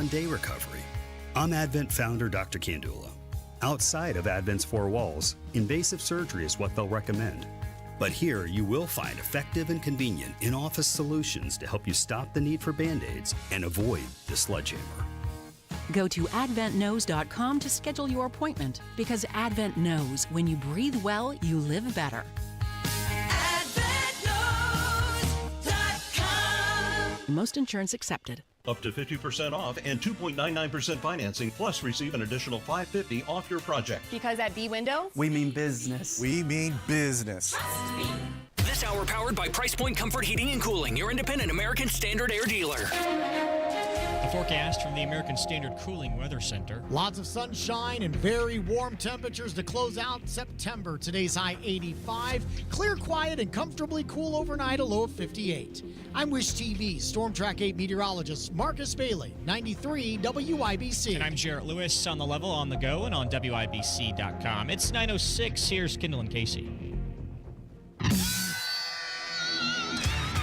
same-day recovery. I'm Advent founder Dr. Kandula. Outside of Advent's four walls, invasive surgery is what they'll recommend. But here you will find effective and convenient in-office solutions to help you stop the need for Band-Aids and avoid the sledgehammer. Go to adventknows.com to schedule your appointment, because Advent knows when you breathe well, you live better. AdventKnows.com. Most insurance accepted. Up to 50% off and 2.99% financing, plus receive an additional $550 off your project. Because at B-Window, we mean business. We mean business. This hour powered by Price Point Comfort Heating and Cooling, your independent American Standard Air dealer. A forecast from the American Standard Cooling Weather Center. Lots of sunshine and very warm temperatures to close out September. Today's high 85. Clear, quiet, and comfortably cool overnight, a low of 58. I'm Wish TV Storm Track 8 meteorologist Marcus Bailey, 93 WIBC. And I'm Jarrett Lewis on the level, on the go, and on WIBC.com. It's 9:06. Here's Kendall Casey.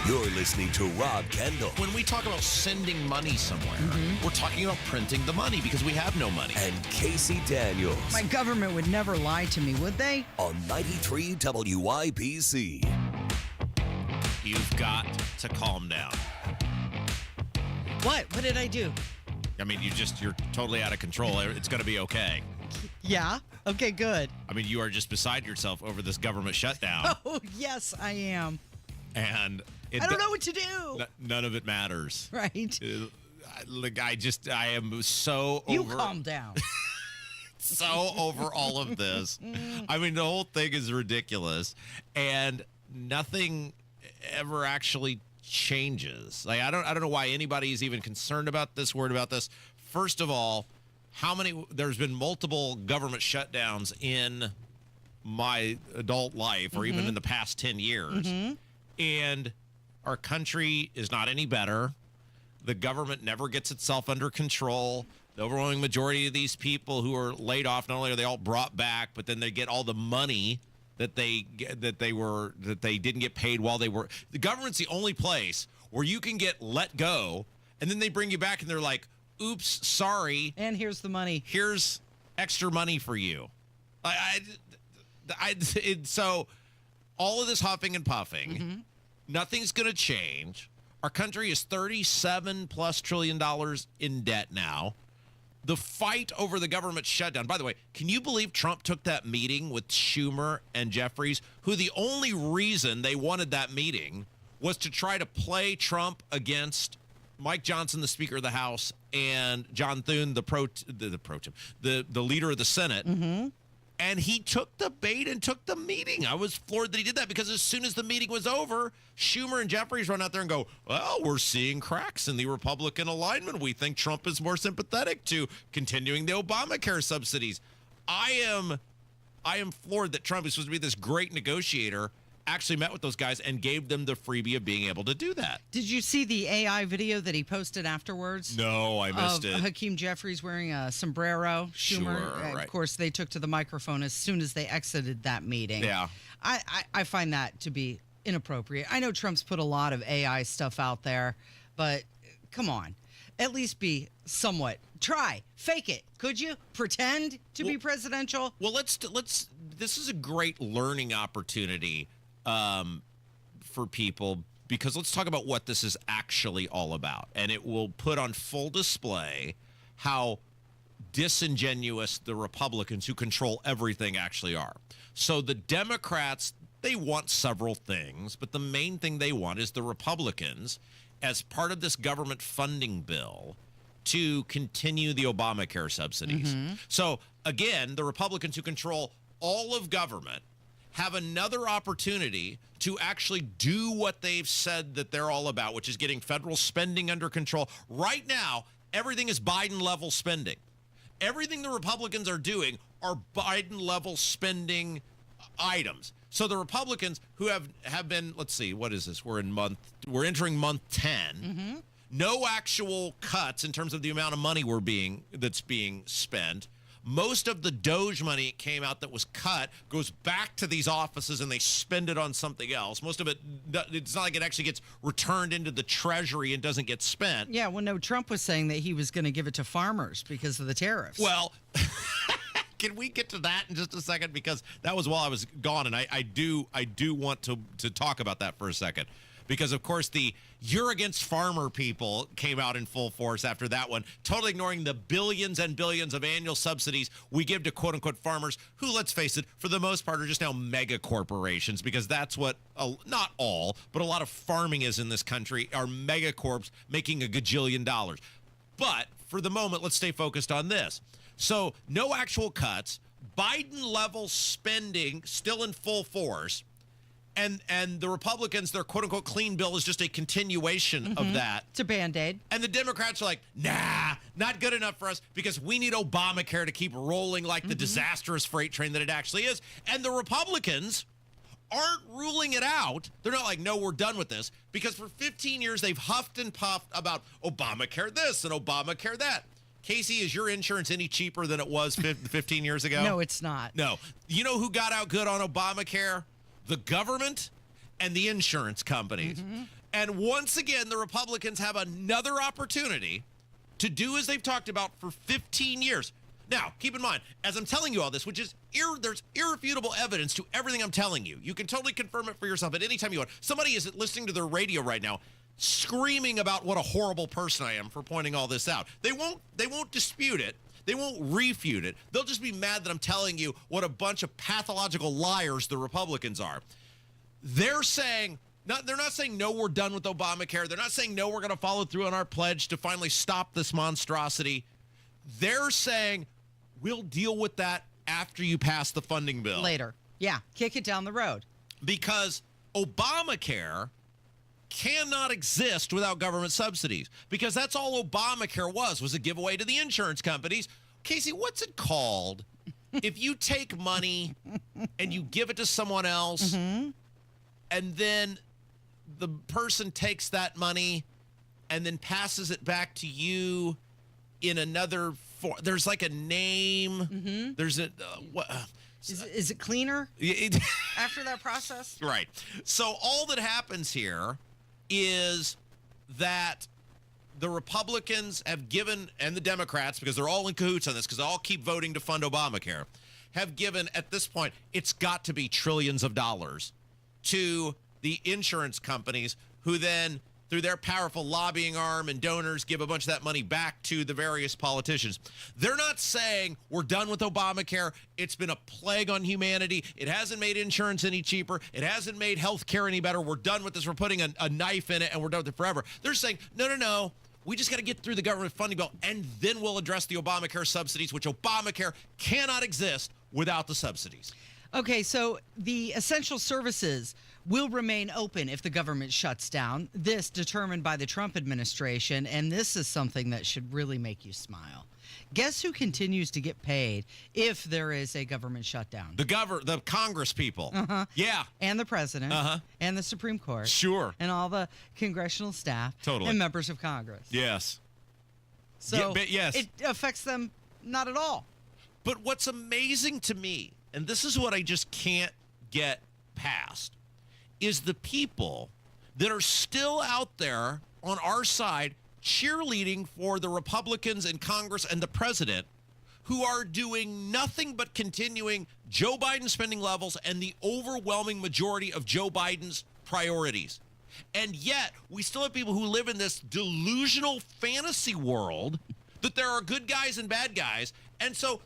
You're listening to Rob Kendall. When we talk about sending money somewhere, we're talking about printing the money because we have no money. And Casey Daniels. My government would never lie to me, would they? On 93 WIBC. You've got to calm down. What? What did I do? I mean, you're totally out of control. It's going to be okay. Yeah? Okay, good. I mean, you are just beside yourself over this government shutdown. Oh, yes, I am. And I don't know what to do. None of it matters. Right. Look, I am so over. You calm down. So over all of this. I mean, the whole thing is ridiculous. And nothing ever actually changes. Like, I don't know why anybody is even concerned about this, worried about this. First of all, there's been multiple government shutdowns in my adult life, or even in the past 10 years. And our country is not any better. The government never gets itself under control. The overwhelming majority of these people who are laid off, not only are they all brought back, but then they get all the money that they didn't get paid while they were. The government's the only place where you can get let go, and then they bring you back and they're like, "Oops, sorry." And here's the money. Here's extra money for you. So all of this huffing and puffing, nothing's going to change. Our country is $37+ trillion in debt now. The fight over the government shutdown. By the way, can you believe Trump took that meeting with Schumer and Jeffries, who the only reason they wanted that meeting was to try to play Trump against Mike Johnson, the Speaker of the House, and John Thune, the leader of the Senate. And he took the bait and took the meeting. I was floored that he did that, because as soon as the meeting was over, Schumer and Jeffries run out there and go, "Well, we're seeing cracks in the Republican alignment. We think Trump is more sympathetic to continuing the Obamacare subsidies." I am floored that Trump is supposed to be this great negotiator actually met with those guys and gave them the freebie of being able to do that. Did you see the AI video that he posted afterwards? No, I missed it. Hakeem Jeffries wearing a sombrero. Schumer, right. Of course, they took to the microphone as soon as they exited that meeting. Yeah. I find that to be inappropriate. I know Trump's put a lot of AI stuff out there, but come on. At least be somewhat. Fake it. Could you pretend to be presidential? Well, let's. This is a great learning opportunity for people, because let's talk about what this is actually all about, and it will put on full display how disingenuous the Republicans who control everything actually are. So the Democrats, they want several things, but the main thing they want is the Republicans, as part of this government funding bill, to continue the Obamacare subsidies. So again, the Republicans who control all of government have another opportunity to actually do what they've said that they're all about, which is getting federal spending under control. Right now, everything is Biden-level spending. Everything the Republicans are doing are Biden-level spending items. So the Republicans who have been, let's see, what is this? We're entering month 10. No actual cuts in terms of the amount of money that's being spent. most of the Doge money came out that was cut goes back to these offices and they spend it on something else. Most of it, it's not like it actually gets returned into the treasury and doesn't get spent. Yeah, well, no, Trump was saying that he was going to give it to farmers because of the tariffs. Well, can we get to that in just a second? Because that was while I was gone, and I do want to talk about that for a second. Because, of course, the "you're against farmer people" came out in full force after that one, totally ignoring the billions and billions of annual subsidies we give to quote-unquote farmers who, let's face it, for the most part are just now mega corporations, because that's what, not all, but a lot of farming is in this country, are mega corps making a gajillion dollars. But for the moment, let's stay focused on this. So no actual cuts, Biden-level spending still in full force, and the Republicans, their quote-unquote clean bill is just a continuation of that. It's a Band-Aid. And the Democrats are like, nah, not good enough for us because we need Obamacare to keep rolling like the disastrous freight train that it actually is. And the Republicans aren't ruling it out. They're not like, no, we're done with this. Because for 15 years, they've huffed and puffed about Obamacare this and Obamacare that. Casey, is your insurance any cheaper than it was 15 years ago? No, it's not. No. You know who got out good on Obamacare? The government and the insurance companies. And once again, the Republicans have another opportunity to do as they've talked about for 15 years. Now, keep in mind, as I'm telling you all this, which is there's irrefutable evidence to everything I'm telling you. You can totally confirm it for yourself at any time you want. Somebody is listening to their radio right now, screaming about what a horrible person I am for pointing all this out. They won't dispute it. They won't refute it. They'll just be mad that I'm telling you what a bunch of pathological liars the Republicans are. They're saying, they're not saying, no, we're done with Obamacare. They're not saying, no, we're going to follow through on our pledge to finally stop this monstrosity. They're saying, we'll deal with that after you pass the funding bill. Later. Yeah, kick it down the road. Because Obamacare cannot exist without government subsidies, because that's all Obamacare was a giveaway to the insurance companies. Casey, what's it called if you take money and you give it to someone else and then the person takes that money and then passes it back to you in another form? There's like a name. There's a what? Is it cleaner after that process? Right. So all that happens here is that the Republicans have given, and the Democrats, because they're all in cahoots on this, because they all keep voting to fund Obamacare, have given, at this point, it's got to be trillions of dollars to the insurance companies, who then, through their powerful lobbying arm and donors, give a bunch of that money back to the various politicians. They're not saying we're done with Obamacare. It's been a plague on humanity. It hasn't made insurance any cheaper. It hasn't made health care any better. We're done with this. We're putting a knife in it, and we're done with it forever. They're saying, no. We just got to get through the government funding bill, and then we'll address the Obamacare subsidies, which Obamacare cannot exist without the subsidies. Okay, so the essential services will remain open if the government shuts down. This determined by the Trump administration, and this is something that should really make you smile. Guess who continues to get paid if there is a government shutdown? The Congress people. Yeah. And the president. And the Supreme Court. Sure. And all the congressional staff. Totally. And members of Congress. Yes. So yes. It affects them not at all. But what's amazing to me, and this is what I just can't get past, is the people that are still out there on our side cheerleading for the Republicans in Congress and the president, who are doing nothing but continuing Joe Biden spending levels and the overwhelming majority of Joe Biden's priorities. And yet, we still have people who live in this delusional fantasy world that there are good guys and bad guys. And so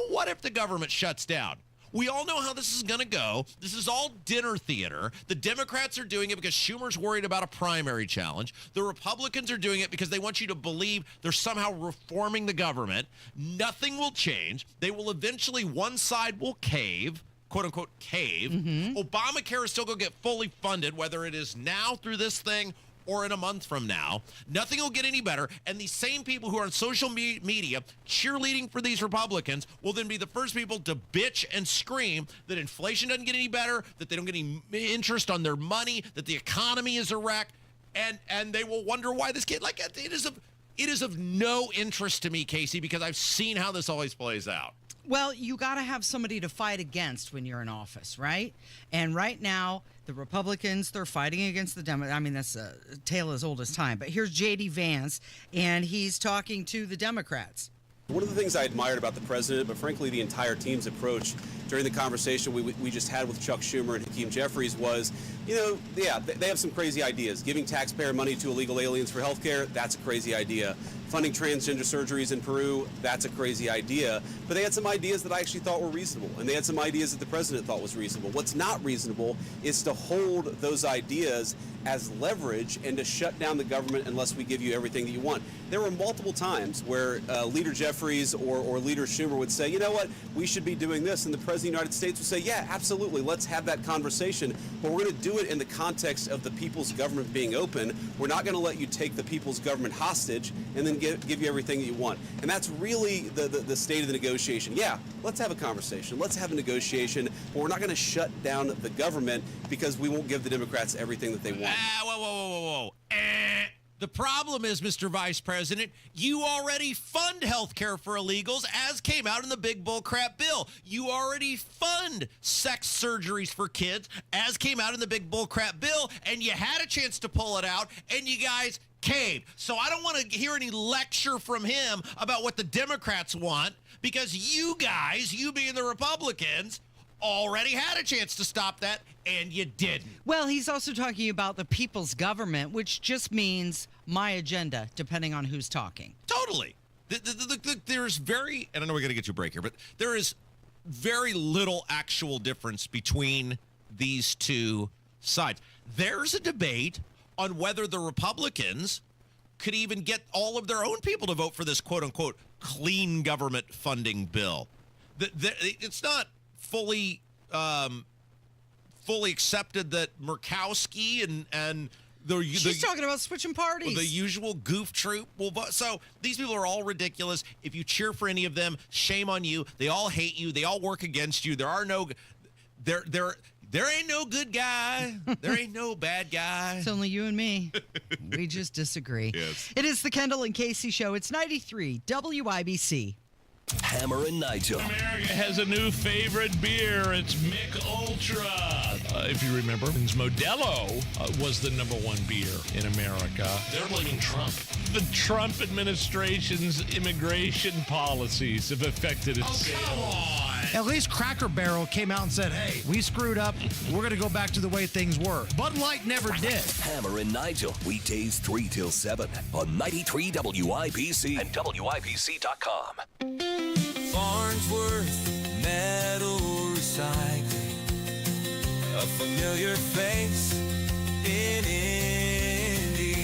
what if the government shuts down? We all know how this is going to go. This is all dinner theater. The Democrats are doing it because Schumer's worried about a primary challenge. The Republicans are doing it because they want you to believe they're somehow reforming the government. Nothing will change. They will eventually, one side will cave, quote unquote cave. Obamacare is still going to get fully funded, whether it is now through this thing or in a month from now. Nothing will get any better. And these same people who are on social media cheerleading for these Republicans will then be the first people to bitch and scream that inflation doesn't get any better, that they don't get any interest on their money, that the economy is a wreck. And they will wonder why this kid, it is of no interest to me, Casey, because I've seen how this always plays out. Well, you got to have somebody to fight against when you're in office, right? And right now, the Republicans, they're fighting against the Democrats. I mean, that's a tale as old as time. But here's J.D. Vance, and he's talking to the Democrats. One of the things I admired about the president, but frankly the entire team's approach during the conversation we just had with Chuck Schumer and Hakeem Jeffries was, they have some crazy ideas. Giving taxpayer money to illegal aliens for health care, that's a crazy idea. Funding transgender surgeries in Peru, that's a crazy idea. But they had some ideas that I actually thought were reasonable, and they had some ideas that the president thought was reasonable. What's not reasonable is to hold those ideas as leverage and to shut down the government unless we give you everything that you want. There were multiple times where Leader Jeffries or Leader Schumer would say, you know what, we should be doing this. And the President of the United States would say, yeah, absolutely, let's have that conversation. But we're going to do it in the context of the people's government being open. We're not going to let you take the people's government hostage and then give you everything that you want. And that's really the state of the negotiation. Yeah, let's have a conversation. Let's have a negotiation. But we're not going to shut down the government because we won't give the Democrats everything that they want. Whoa. The problem is, Mr. Vice President, you already fund health care for illegals, as came out in the big bullcrap bill. You already fund sex surgeries for kids, as came out in the big bullcrap bill, and you had a chance to pull it out, and you guys caved. So I don't want to hear any lecture from him about what the Democrats want, because you guys, you being the Republicans, already had a chance to stop that, and you didn't. Well, he's also talking about the people's government, which just means my agenda, depending on who's talking. Totally. There's and I know we're going to get to a break here, but there is very little actual difference between these two sides. There's a debate on whether the Republicans could even get all of their own people to vote for this quote-unquote clean government funding bill. It's not fully accepted that Murkowski and she's talking about switching parties. The usual goof troop will vote. So these people are all ridiculous. If you cheer for any of them, shame on you. They all hate you. They all work against you. There ain't no good guy. There ain't no bad guy. It's only you and me. We just disagree. Yes. It is the Kendall and Casey Show. It's 93 WIBC. Hammer and Nigel. America has a new favorite beer. It's Mick Ultra. If you remember, Modelo was the number one beer in America. They're blaming Trump. The Trump administration's immigration policies have affected it. Oh, come on. At least Cracker Barrel came out and said, hey, we screwed up. We're going to go back to the way things were. Bud Light never did. Hammer and Nigel. Weekdays 3 till 7 on 93 WIBC and WIBC.com. Farnsworth Metal Recycling, a familiar face in Indy.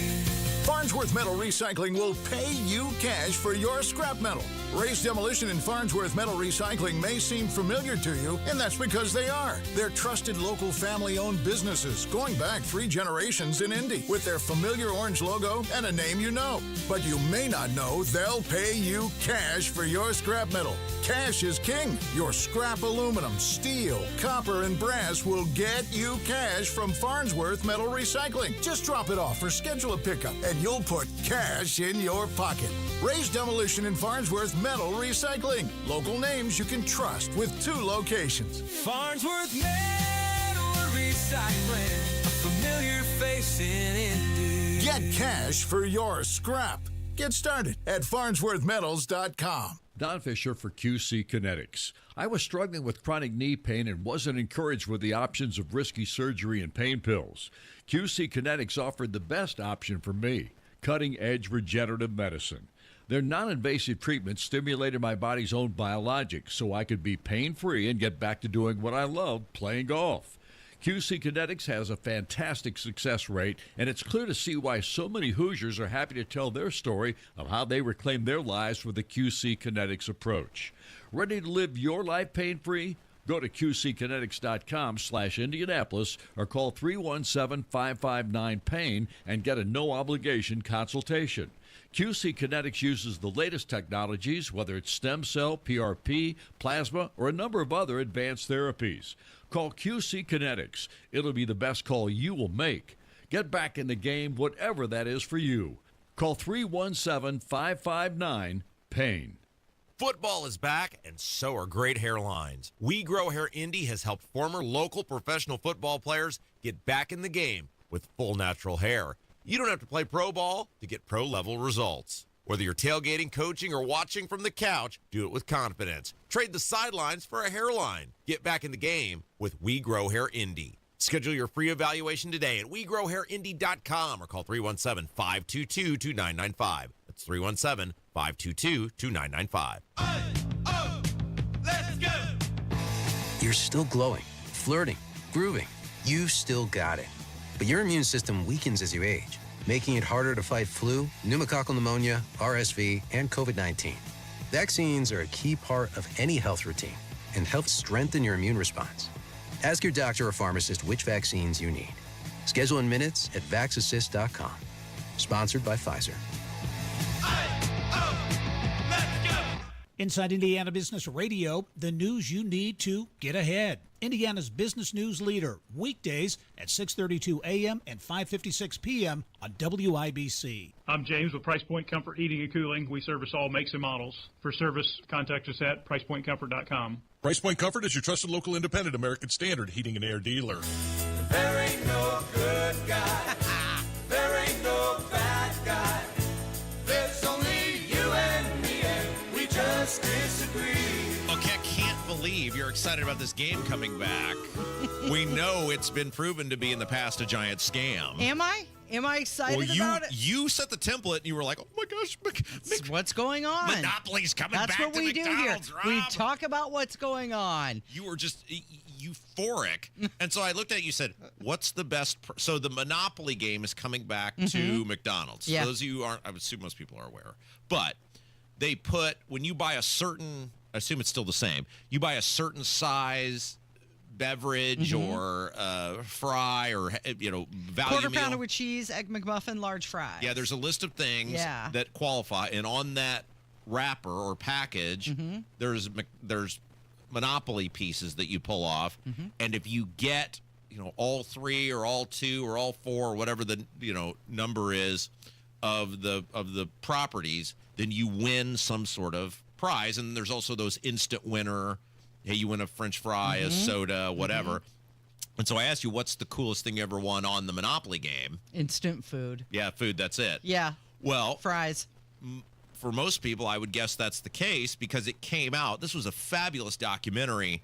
Farnsworth Metal Recycling will pay you cash for your scrap metal. Ray's Demolition and Farnsworth Metal Recycling may seem familiar to you, and that's because they are. They're trusted local family-owned businesses going back 3 generations in Indy with their familiar orange logo and a name you know. But you may not know they'll pay you cash for your scrap metal. Cash is king. Your scrap aluminum, steel, copper, and brass will get you cash from Farnsworth Metal Recycling. Just drop it off or schedule a pickup, and you'll put cash in your pocket. Ray's Demolition and Farnsworth Metal Recycling. Local names you can trust with 2 locations. Farnsworth Metal Recycling, a familiar face in Indy. Get cash for your scrap. Get started at farnsworthmetals.com. Don Fisher for QC Kinetics. I was struggling with chronic knee pain and wasn't encouraged with the options of risky surgery and pain pills. QC Kinetics offered the best option for me, cutting-edge regenerative medicine. Their non-invasive treatment stimulated my body's own biologics so I could be pain-free and get back to doing what I love, playing golf. QC Kinetics has a fantastic success rate, and it's clear to see why so many Hoosiers are happy to tell their story of how they reclaimed their lives with the QC Kinetics approach. Ready to live your life pain-free? Go to qckinetics.com/Indianapolis or call 317-559-PAIN and get a no-obligation consultation. QC Kinetics uses the latest technologies, whether it's stem cell, PRP, plasma, or a number of other advanced therapies. Call QC Kinetics. It'll be the best call you will make. Get back in the game, whatever that is for you. Call 317-559-PAIN. Football is back, and so are great hairlines. We Grow Hair Indy has helped former local professional football players get back in the game with full natural hair. You don't have to play pro ball to get pro-level results. Whether you're tailgating, coaching, or watching from the couch, do it with confidence. Trade the sidelines for a hairline. Get back in the game with We Grow Hair Indy. Schedule your free evaluation today at WeGrowHairIndy.com or call 317-522-2995. That's 317-522-2995. Let's go! You're still glowing, flirting, grooving. You've still got it. But your immune system weakens as you age, making it harder to fight flu, pneumococcal pneumonia, RSV, and COVID-19. Vaccines are a key part of any health routine and help strengthen your immune response. Ask your doctor or pharmacist which vaccines you need. Schedule in minutes at VaxAssist.com. Sponsored by Pfizer. Inside Indiana Business Radio, the news you need to get ahead. Indiana's business news leader, weekdays at 6:32 a.m. and 5:56 p.m. on WIBC. I'm James with Price Point Comfort Heating and Cooling. We service all makes and models. For service, contact us at pricepointcomfort.com. Price Point Comfort is your trusted local independent American Standard heating and air dealer. There ain't no good guy. There ain't no bad guy. There's only you and me, and we just disagree. Okay, I can't believe you're excited about this game coming back. We know it's been proven to be in the past a giant scam. Am I? Am I excited about it? You set the template and you were like, oh my gosh, what's going on? Monopoly's coming That's back what to we McDonald's, do Rob. here. We talk about what's going on. You were just euphoric. And so I looked at you and said, what's the best? So the Monopoly game is coming back to McDonald's. Yeah. For those of you who aren't, I would assume most people are aware. But they put, when you buy a certain, I assume it's still the same, you buy a certain size beverage or fry or value Quarter meal. pounder with cheese, egg McMuffin, large fries. Yeah, there's a list of things that qualify, and on that wrapper or package, there's Monopoly pieces that you pull off, and if you get all three or all two or all four or whatever the number is of the properties, then you win some sort of prize. And there's also those instant winner. Hey, you win a French fry, a soda, whatever. And so I asked you, what's the coolest thing you ever won on the Monopoly game? Instant food. Yeah, food, that's it. Yeah. Well, fries. For most people, I would guess that's the case because it came out. This was a fabulous documentary.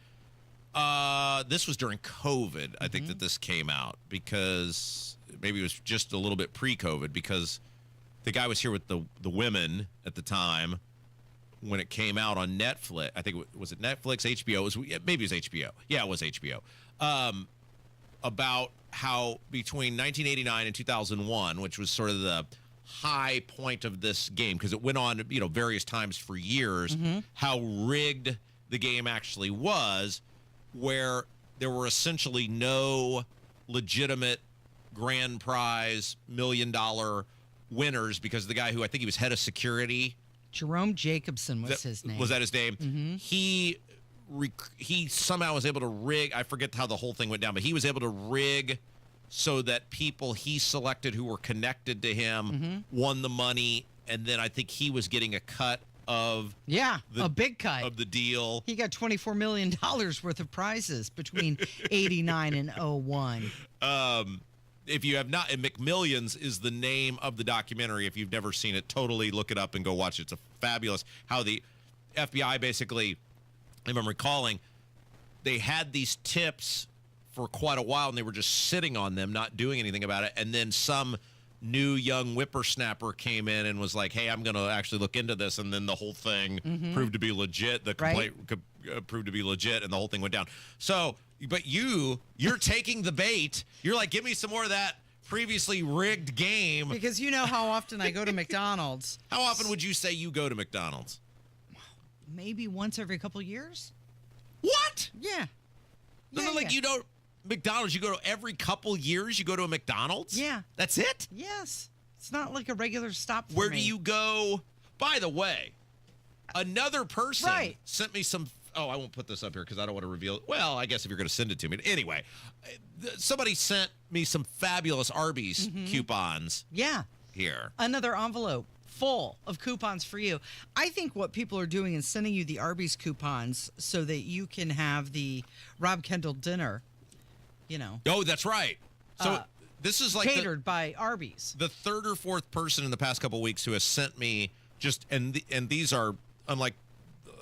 This was during COVID, I think, that this came out, because maybe it was just a little bit pre-COVID, because the guy was here with the women at the time when it came out on Netflix. I think was it Netflix, HBO? Maybe it was HBO. Yeah, it was HBO. About how between 1989 and 2001, which was sort of the high point of this game, because it went on, various times for years, how rigged the game actually was, where there were essentially no legitimate grand prize $1 million winners, because the guy who I think he was head of security, Jerome Jacobson was his name. Was that his name? He somehow was able to rig, I forget how the whole thing went down, but he was able to rig so that people he selected who were connected to him won the money, and then I think he was getting a cut of a big cut of the deal. He got $24 million worth of prizes between 89 and 01. If you have not, and McMillions is the name of the documentary. If you've never seen it, totally look it up and go watch it. It's a fabulous, how the FBI basically, if I'm recalling, they had these tips for quite a while and they were just sitting on them, not doing anything about it. And then some new young whippersnapper came in and was like, hey, I'm going to actually look into this. And then the whole thing proved to be legit. The complaint proved to be legit, and the whole thing went down. So, but you're taking the bait. You're like, give me some more of that previously rigged game. Because you know how often I go to McDonald's. How often would you say you go to McDonald's? Maybe once every couple years. What? Yeah. You don't, McDonald's, you go to every couple years, you go to a McDonald's? Yeah. That's it? Yes. It's not like a regular stop for Where me. do you go? By the way, another person sent me some. Oh, I won't put this up here because I don't want to reveal it. Well, I guess if you're going to send it to me. Anyway, somebody sent me some fabulous Arby's coupons. Yeah. Here. Another envelope full of coupons for you. I think what people are doing is sending you the Arby's coupons so that you can have the Rob Kendall dinner, Oh, that's right. So this is like catered by Arby's. The third or fourth person in the past couple of weeks who has sent me and these are unlike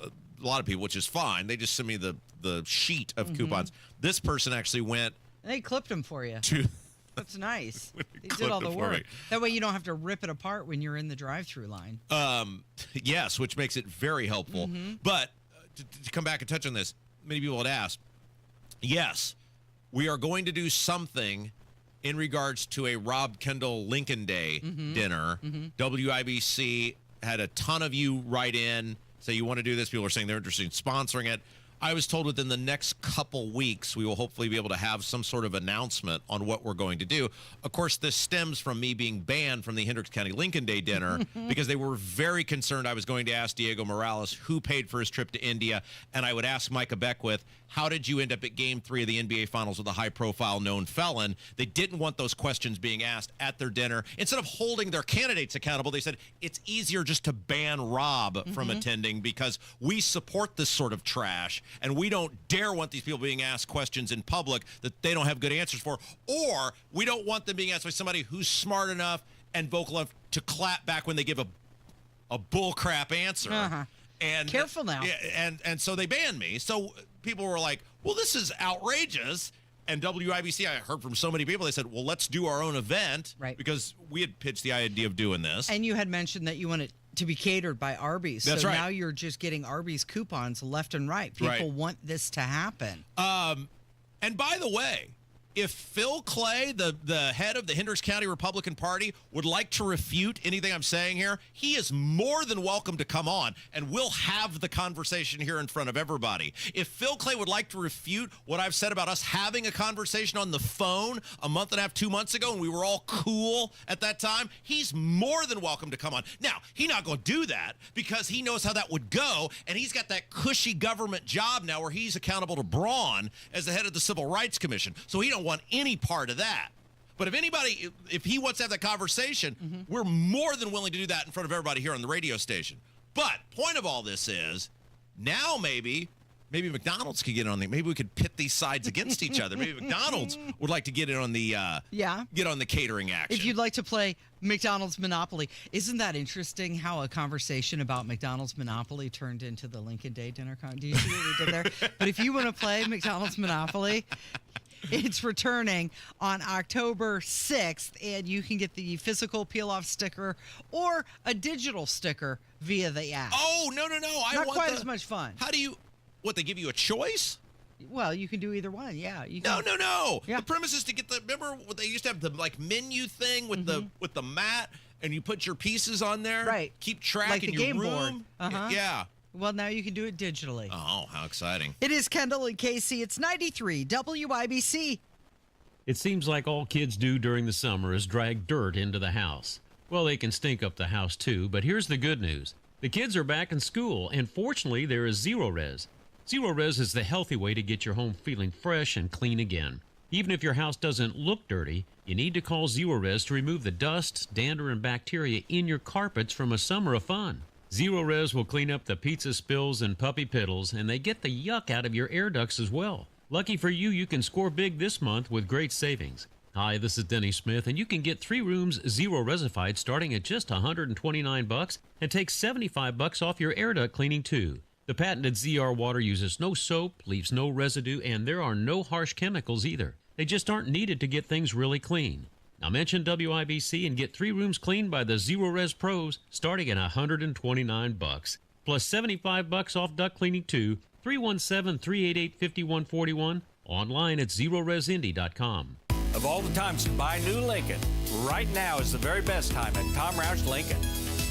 a lot of people, which is fine. They just send me the sheet of coupons. This person actually went. And they clipped them for you. That's nice. They did all the work. That way you don't have to rip it apart when you're in the drive-through line. Yes, which makes it very helpful. But to come back and touch on this, many people had asked, yes, we are going to do something in regards to a Rob Kendall Lincoln Day dinner. WIBC had a ton of you write in, say you want to do this. People are saying they're interested in sponsoring it. I was told within the next couple weeks, we will hopefully be able to have some sort of announcement on what we're going to do. Of course, this stems from me being banned from the Hendricks County Lincoln Day dinner because they were very concerned I was going to ask Diego Morales who paid for his trip to India. And I would ask Micah Beckwith, how did you end up at Game 3 of the NBA Finals with a high-profile known felon? They didn't want those questions being asked at their dinner. Instead of holding their candidates accountable, they said it's easier just to ban Rob from attending because we support this sort of trash, and we don't dare want these people being asked questions in public that they don't have good answers for, or we don't want them being asked by somebody who's smart enough and vocal enough to clap back when they give a bullcrap answer. And careful now. And so they banned me. So people were like, well, this is outrageous. And WIBC, I heard from so many people, they said, well, let's do our own event. Right. Because we had pitched the idea of doing this. And you had mentioned that you want it to be catered by Arby's. That's so right. Now you're just getting Arby's coupons left and right. People want this to happen. And by the way, if Phil Clay, the head of the Hendricks County Republican Party, would like to refute anything I'm saying here, he is more than welcome to come on, and we'll have the conversation here in front of everybody. If Phil Clay would like to refute what I've said about us having a conversation on the phone a month and a half, 2 months ago, and we were all cool at that time, he's more than welcome to come on. Now, he's not going to do that because he knows how that would go, and he's got that cushy government job now where he's accountable to Braun as the head of the Civil Rights Commission, so he don't want any part of that. But if he wants to have that conversation, we're more than willing to do that in front of everybody here on the radio station. But point of all this is, now maybe McDonald's could get on maybe we could pit these sides against each other. Maybe McDonald's would like to get in on the get on the catering action. If you'd like to play McDonald's Monopoly. Isn't that interesting how a conversation about McDonald's Monopoly turned into the Lincoln Day dinner? Do you see what we did there? But if you want to play McDonald's Monopoly, it's returning on October 6th, and you can get the physical peel-off sticker or a digital sticker via the app. Oh, no. Not quite as much fun. How do you... What, they give you a choice? Well, you can do either one, yeah. You No. can, Yeah. The premise is to get remember what they used to have the menu thing with the mat, and you put your pieces on there? Right. Keep track like in the your game room? board. Yeah. Well, now you can do it digitally. Oh, how exciting. It is Kendall and Casey. It's 93 WIBC. It seems like all kids do during the summer is drag dirt into the house. Well, they can stink up the house too, but here's the good news. The kids are back in school, and fortunately, there is Zero Res. Zero Res is the healthy way to get your home feeling fresh and clean again. Even if your house doesn't look dirty, you need to call Zero Res to remove the dust, dander, and bacteria in your carpets from a summer of fun. Zero Res will clean up the pizza spills and puppy piddles, and they get the yuck out of your air ducts as well. Lucky for you, you can score big this month with great savings. Hi, this is Denny Smith, and you can get 3 rooms Zero Resified starting at just $129 and take $75 off your air duct cleaning too. The patented ZR water uses no soap, leaves no residue, and there are no harsh chemicals either. They just aren't needed to get things really clean. Now mention WIBC and get 3 rooms cleaned by the Zero Res Pros starting at $129, plus $75 off duct cleaning too. 317-388-5141, online at ZeroResIndy.com. Of all the times to buy new Lincoln, right now is the very best time at Tom Roush Lincoln.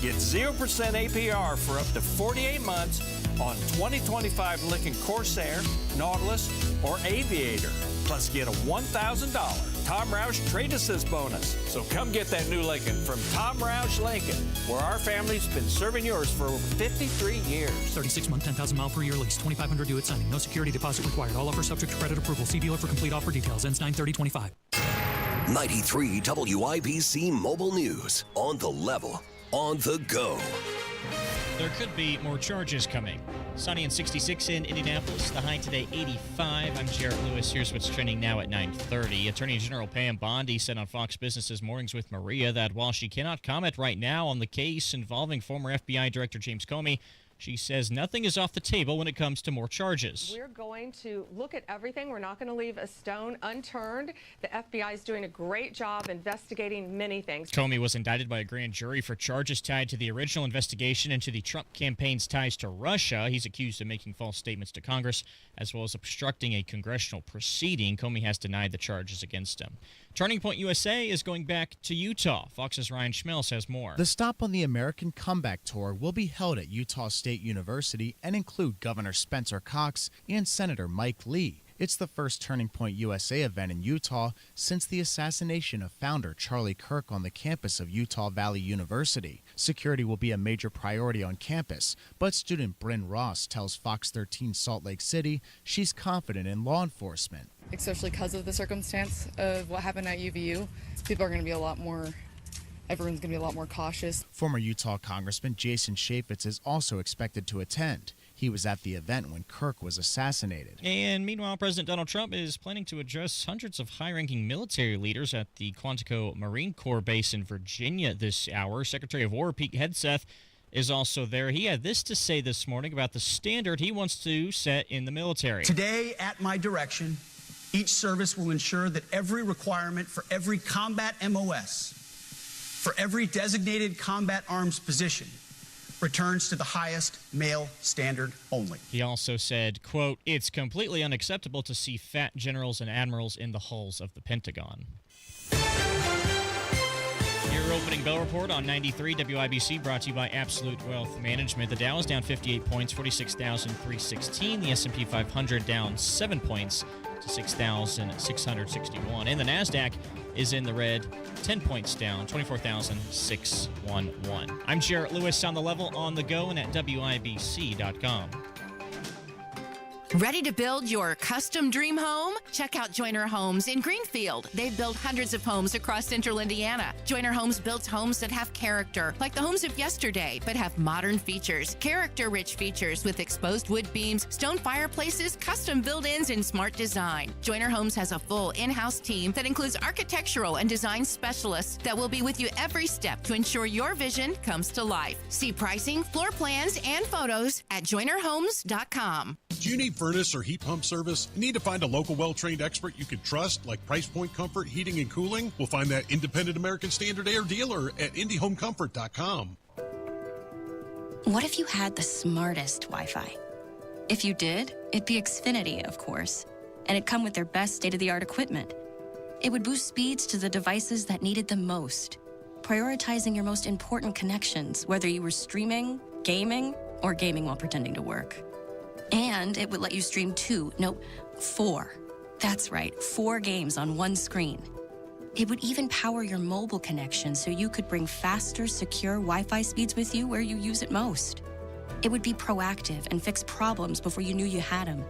Get 0% APR for up to 48 months on 2025 Lincoln Corsair, Nautilus, or Aviator. Plus get a $1,000 Tom Roush Trade Assist bonus. So come get that new Lincoln from Tom Roush Lincoln, where our family's been serving yours for over 53 years. 36-month, 10,000-mile per year lease. $2,500 due at signing. No security deposit required. All offers subject to credit approval. See dealer for complete offer details. Ends 9/30/25. 93 WIBC Mobile News. On the level. on the go. There could be more charges coming. Sunny and 66 in Indianapolis. The high today, 85. I'm Jarrett Lewis. Here's what's trending now at 9:30. Attorney General Pam Bondi said on Fox Business' Mornings with Maria that while she cannot comment right now on the case involving former FBI Director James Comey, she says nothing is off the table when it comes to more charges. We're going to look at everything. We're not going to leave a stone unturned. The FBI is doing a great job investigating many things. Comey was indicted by a grand jury for charges tied to the original investigation into the Trump campaign's ties to Russia. He's accused of making false statements to Congress, as well as obstructing a congressional proceeding. Comey has denied the charges against him. Turning Point USA is going back to Utah. Fox's Ryan Schmelz has more. The stop on the American Comeback Tour will be held at Utah State University and include Governor Spencer Cox and Senator Mike Lee. It's the first Turning Point USA event in Utah since the assassination of founder Charlie Kirk on the campus of Utah Valley University. Security will be a major priority on campus, but student Bryn Ross tells Fox 13 Salt Lake City she's confident in law enforcement. Especially because of the circumstance of what happened at UVU. People are going to be everyone's going to be a lot more cautious. Former Utah Congressman Jason Chaffetz is also expected to attend. He was at the event when Kirk was assassinated. And meanwhile, President Donald Trump is planning to address hundreds of high-ranking military leaders at the Quantico Marine Corps base in Virginia this hour. Secretary of War Pete Hegseth is also there. He had this to say this morning about the standard he wants to set in the military. Today, at my direction, each service will ensure that every requirement for every combat MOS, for every designated combat arms position, returns to the highest male standard only. He also said, quote, "It's completely unacceptable to see fat generals and admirals in the halls of the Pentagon." Your opening bell report on 93 WIBC brought to you by Absolute Wealth Management. The Dow is down 58 points, 46,316. The S&P 500 down 7 points to 6,661. And the NASDAQ is in the red, 10 points down, 24,611. I'm Jarrett Lewis on the level, on the go, and at WIBC.com. Ready to build your custom dream home? Check out Joyner Homes in Greenfield. They've built hundreds of homes across central Indiana. Joyner Homes builds homes that have character, like the homes of yesterday, but have modern features, character-rich features with exposed wood beams, stone fireplaces, custom build-ins, and smart design. Joyner Homes has a full in-house team that includes architectural and design specialists that will be with you every step to ensure your vision comes to life. See pricing, floor plans, and photos at joynerhomes.com. Do you need furnace or heat pump service? Need to find a local well-trained expert you can trust, like Price Point Comfort Heating and Cooling? We'll find that independent American Standard Air dealer at IndyHomeComfort.com. What if you had the smartest Wi-Fi? If you did, it'd be Xfinity, of course, and it'd come with their best state-of-the-art equipment. It would boost speeds to the devices that needed them most, prioritizing your most important connections, whether you were streaming, gaming, or gaming while pretending to work. And it would let you stream 4. That's right, 4 games on one screen. It would even power your mobile connection so you could bring faster, secure Wi-Fi speeds with you where you use it most. It would be proactive and fix problems before you knew you had them.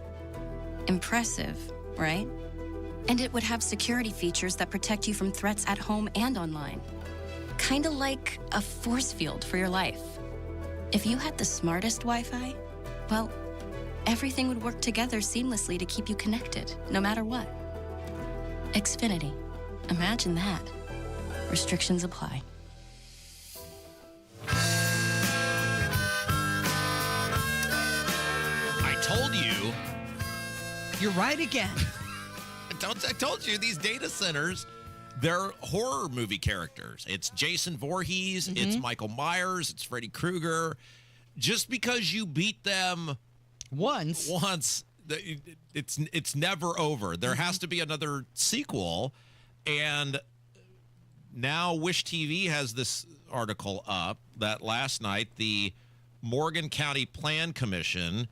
Impressive, right? And it would have security features that protect you from threats at home and online. Kinda like a force field for your life. If you had the smartest Wi-Fi, well, everything would work together seamlessly to keep you connected, no matter what. Xfinity. Imagine that. Restrictions apply. I told you. You're right again. I told you these data centers, they're horror movie characters. It's Jason Voorhees, it's Michael Myers, it's Freddy Krueger. Just because you beat them once, it's never over. There has to be another sequel. And now Wish TV has this article up that last night the Morgan County Plan Commission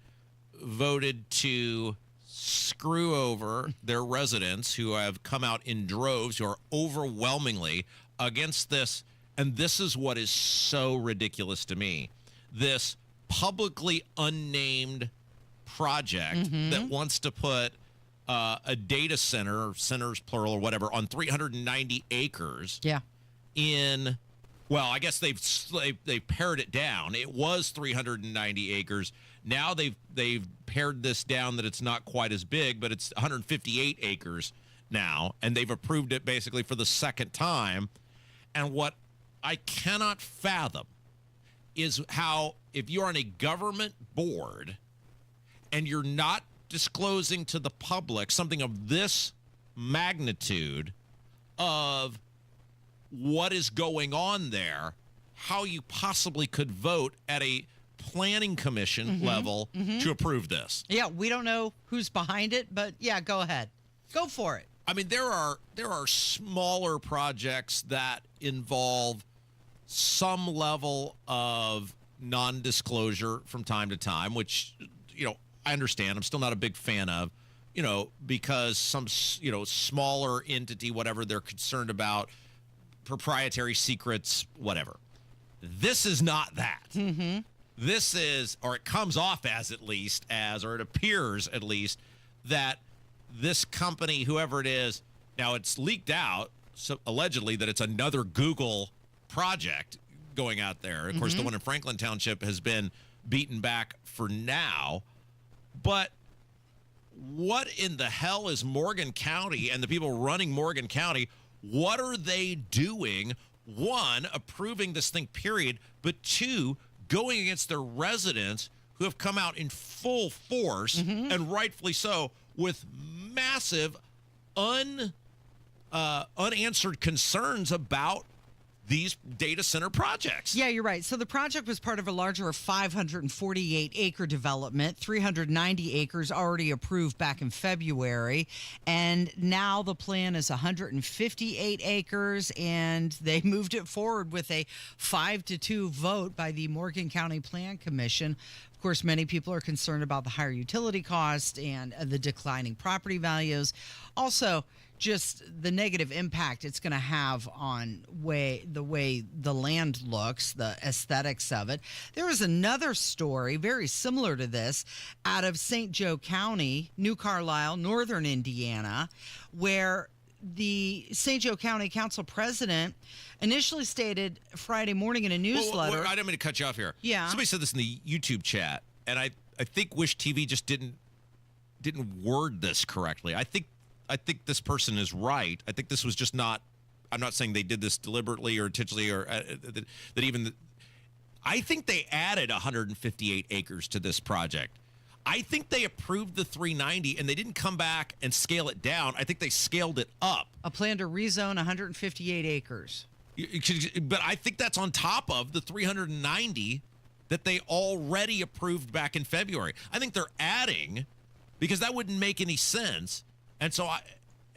voted to screw over their residents who have come out in droves, who are overwhelmingly against this. And this is what is so ridiculous to me. This publicly unnamed project that wants to put a data center, or centers plural or whatever, on 390 acres in Well, I guess they've pared it down. It was 390 acres. Now they've pared this down that it's not quite as big, but it's 158 acres now, and they've approved it basically for the second time. And what I cannot fathom is how, if you're on a government board and you're not disclosing to the public something of this magnitude of what is going on there, how you possibly could vote at a planning commission level to approve this. Yeah, we don't know who's behind it, but yeah, go ahead. Go for it. I mean, there are smaller projects that involve some level of non-disclosure from time to time, which, I understand. I'm still not a big fan of, because some, smaller entity, whatever, they're concerned about proprietary secrets, whatever. This is not that. This is, or it comes off as at least as, or it appears at least, that this company, whoever it is, now it's leaked out, so allegedly, that it's another Google project going out there. Of course, the one in Franklin Township has been beaten back for now. But what in the hell is Morgan County and the people running Morgan County? What are they doing? One, approving this thing, period. But two, going against their residents who have come out in full force, and rightfully so, with massive unanswered concerns about these data center projects. Yeah, you're right. So the project was part of a larger 548-acre development, 390 acres already approved back in February. And now the plan is 158 acres, and they moved it forward with a 5-2 vote by the Morgan County Plan Commission. Of course, many people are concerned about the higher utility cost and the declining property values. Also, just the negative impact it's going to have on the way the land looks, the aesthetics of it. There was another story very similar to this out of St. Joe County, New Carlisle, northern Indiana, where the St. Joe County Council president initially stated Friday morning in a newsletter. I didn't mean to cut you off here. Yeah. Somebody said this in the YouTube chat, and I think Wish TV just didn't word this correctly. I think this person is right. I think this was just not. I'm not saying they did this deliberately or intentionally, or that even. I think they added 158 acres to this project. I think they approved the 390, and they didn't come back and scale it down. I think they scaled it up. A plan to rezone 158 acres. But I think that's on top of the 390 that they already approved back in February. I think they're adding, because that wouldn't make any sense. And so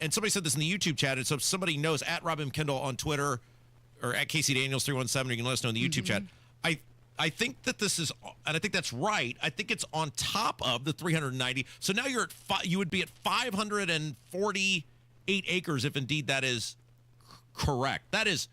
and somebody said this in the YouTube chat, and so if somebody knows, at Rob M. Kendall on Twitter or at Casey Daniels 317, you can let us know in the YouTube chat. I think that this is, and I think that's right. I think it's on top of the 390. So now you would be at 548 acres if indeed that is correct. That is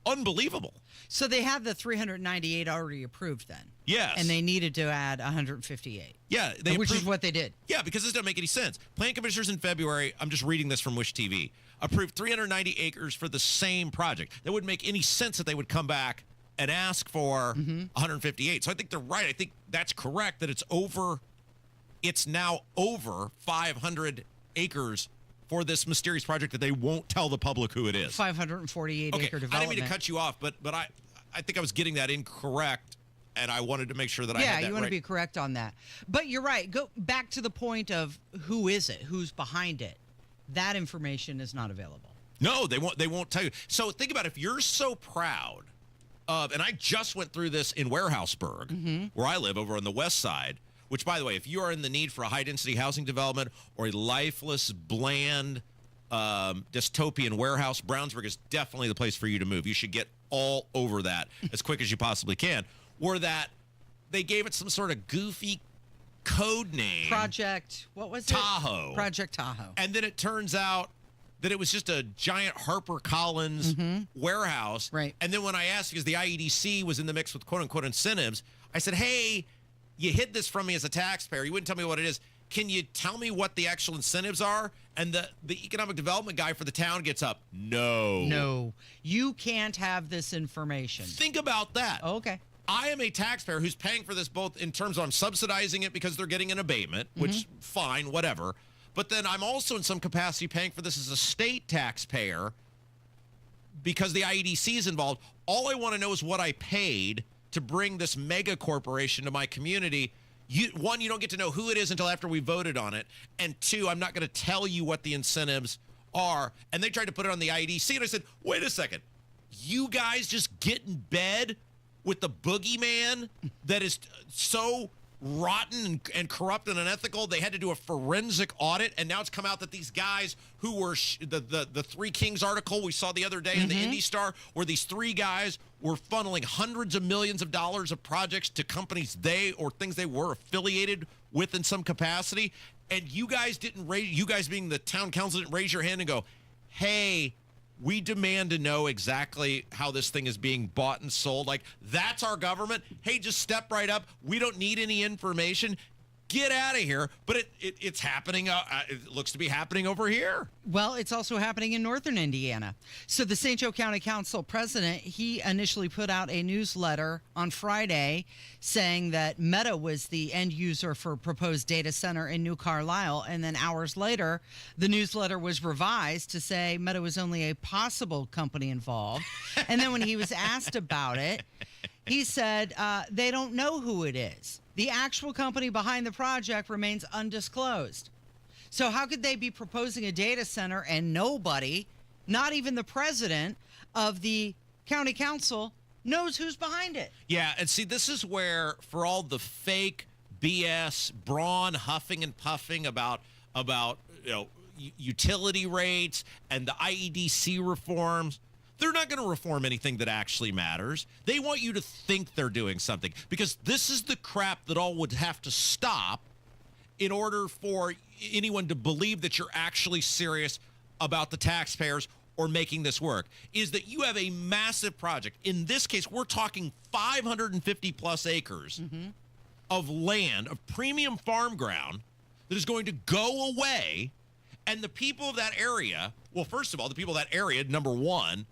unbelievable. So they have the 398 already approved then? Yes. And they needed to add 158. Yeah. Which is what they did. Yeah, because this doesn't make any sense. Plan commissioners in February, I'm just reading this from Wish TV, approved 390 acres for the same project. That wouldn't make any sense that they would come back and ask for 158. So I think they're right. I think that's correct, that it's now over 500 acres for this mysterious project that they won't tell the public who it is. 548 acre development. I didn't mean to cut you off, but I think I was getting that incorrect, and I wanted to make sure that I had that right. Yeah, you want to be correct on that. But you're right. Go back to the point of who is it? Who's behind it? That information is not available. No, they won't tell you. So think about, if you're so proud of, and I just went through this in Warehouseburg, where I live over on the west side, which, by the way, if you are in the need for a high-density housing development or a lifeless, bland, dystopian warehouse, Brownsburg is definitely the place for you to move. You should get all over that as quick as you possibly can. Or that they gave it some sort of goofy code name. Project, what was Tahoe. it? Project Tahoe. And then it turns out that it was just a giant HarperCollins warehouse. Right. And then when I asked, because the IEDC was in the mix with quote-unquote incentives, I said, hey, you hid this from me as a taxpayer. You wouldn't tell me what it is. Can you tell me what the actual incentives are? And the economic development guy for the town gets up. No, you can't have this information. Think about that. Okay. I am a taxpayer who's paying for this both in terms of I'm subsidizing it because they're getting an abatement, which fine, whatever. But then I'm also in some capacity paying for this as a state taxpayer because the IEDC is involved. All I want to know is what I paid to bring this mega corporation to my community. One, you don't get to know who it is until after we voted on it. And two, I'm not going to tell you what the incentives are. And they tried to put it on the IEDC. And I said, wait a second. You guys just get in bed with the boogeyman that is so rotten and corrupt and unethical. They had to do a forensic audit, and now it's come out that these guys who were the Three Kings article we saw the other day in the Indy Star, where these three guys were funneling hundreds of millions of dollars of projects to companies or things they were affiliated with in some capacity. And you guys you guys being the town council, didn't raise your hand and go, hey, we demand to know exactly how this thing is being bought and sold. Like, that's our government. Hey, just step right up. We don't need any information. Get out of here. But it's happening. It looks to be happening over here. Well, it's also happening in northern Indiana. So the St. Joe County Council president, he initially put out a newsletter on Friday saying that Meta was the end user for a proposed data center in New Carlisle. And then hours later, the newsletter was revised to say Meta was only a possible company involved. And then when he was asked about it, he said they don't know who it is. The actual company behind the project remains undisclosed. So how could they be proposing a data center and nobody, not even the president of the county council, knows who's behind it? Yeah, and see, this is where, for all the fake BS, Braun huffing and puffing about utility rates and the IEDC reforms, they're not going to reform anything that actually matters. They want you to think they're doing something, because this is the crap that all would have to stop in order for anyone to believe that you're actually serious about the taxpayers or making this work, is that you have a massive project. In this case, we're talking 550 plus acres of land, of premium farm ground that is going to go away. And the people of that area, well, first of all, the people of that area, number one,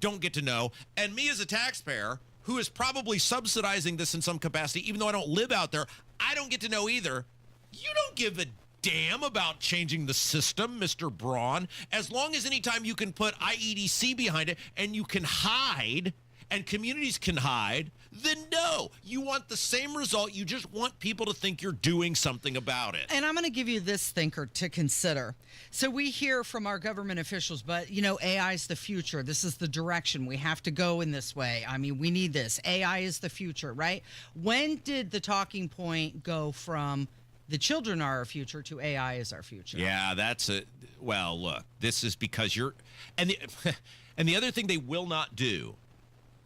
don't get to know. And me as a taxpayer who is probably subsidizing this in some capacity, even though I don't live out there, I don't get to know either. You don't give a damn about changing the system, Mr. Braun. As long as anytime you can put IEDC behind it and you can hide and communities can hide, then no, you want the same result. You just want people to think you're doing something about it. And I'm going to give you this thinker to consider. So we hear from our government officials, but, AI is the future. This is the direction. We have to go in this way. I mean, we need this. AI is the future, right? When did the talking point go from the children are our future to AI is our future? Yeah, that's it. Well, look, this is because and the other thing they will not do.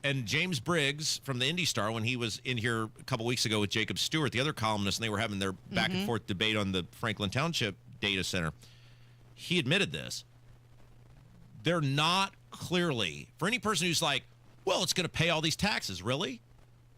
And James Briggs from the Indy Star, when he was in here a couple weeks ago with Jacob Stewart, the other columnist, and they were having their back and forth debate on the Franklin Township data center, he admitted this. They're not clearly, for any person who's like, well, it's going to pay all these taxes. Really?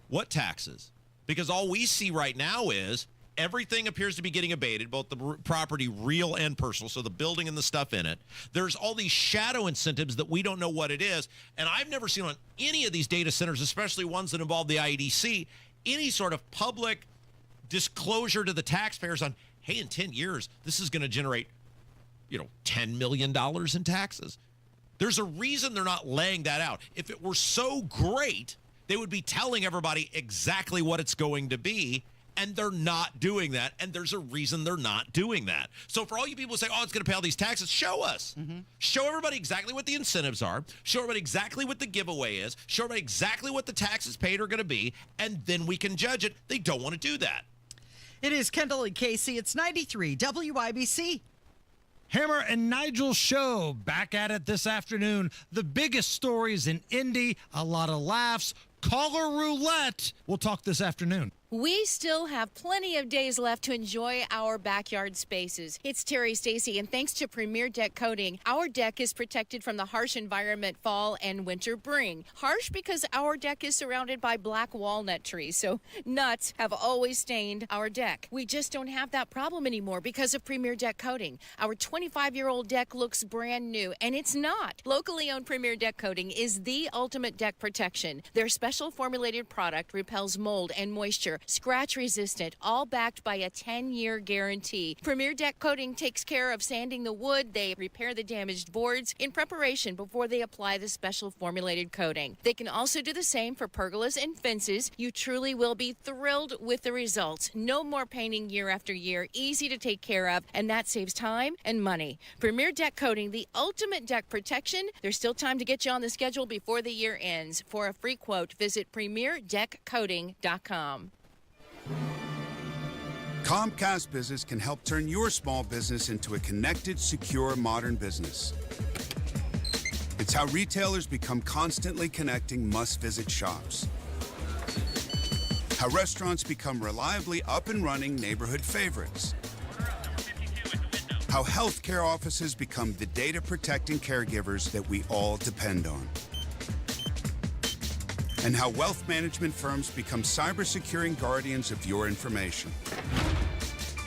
What taxes? Because all we see right now is everything appears to be getting abated, both the property, real and personal, so the building and the stuff in it. There's all these shadow incentives that we don't know what it is. And I've never seen on any of these data centers, especially ones that involve the IEDC, any sort of public disclosure to the taxpayers on, hey, in 10 years, this is going to generate, $10 million in taxes. There's a reason they're not laying that out. If it were so great, they would be telling everybody exactly what it's going to be. And they're not doing that, and there's a reason they're not doing that. So for all you people who say, oh, it's going to pay all these taxes, show us. Show everybody exactly what the incentives are. Show everybody exactly what the giveaway is. Show everybody exactly what the taxes paid are going to be, and then we can judge it. They don't want to do that. It is Kendall and Casey. It's 93 WIBC. Hammer and Nigel show back at it this afternoon. The biggest stories in Indy, a lot of laughs, caller roulette. We'll talk this afternoon. We still have plenty of days left to enjoy our backyard spaces. It's Terry Stacy, and thanks to Premier Deck Coating, our deck is protected from the harsh environment fall and winter bring. Harsh because our deck is surrounded by black walnut trees, so nuts have always stained our deck. We just don't have that problem anymore because of Premier Deck Coating. Our 25-year-old deck looks brand new, and it's not. Locally owned Premier Deck Coating is the ultimate deck protection. Their special formulated product repels mold and moisture, scratch resistant, all backed by a 10-year guarantee. Premier Deck Coating takes care of sanding the wood. They repair the damaged boards in preparation before they apply the special formulated coating. They can also do the same for pergolas and fences. You truly will be thrilled with the results. No more painting year after year, easy to take care of, and that saves time and money. Premier Deck Coating, the ultimate deck protection. There's still time to get you on the schedule before the year ends. For a free quote, visit premierdeckcoating.com. Comcast Business can help turn your small business into a connected, secure, modern business. It's how retailers become constantly connecting must-visit shops. How restaurants become reliably up and running neighborhood favorites. How healthcare offices become the data-protecting caregivers that we all depend on. And how wealth management firms become cyber-securing guardians of your information.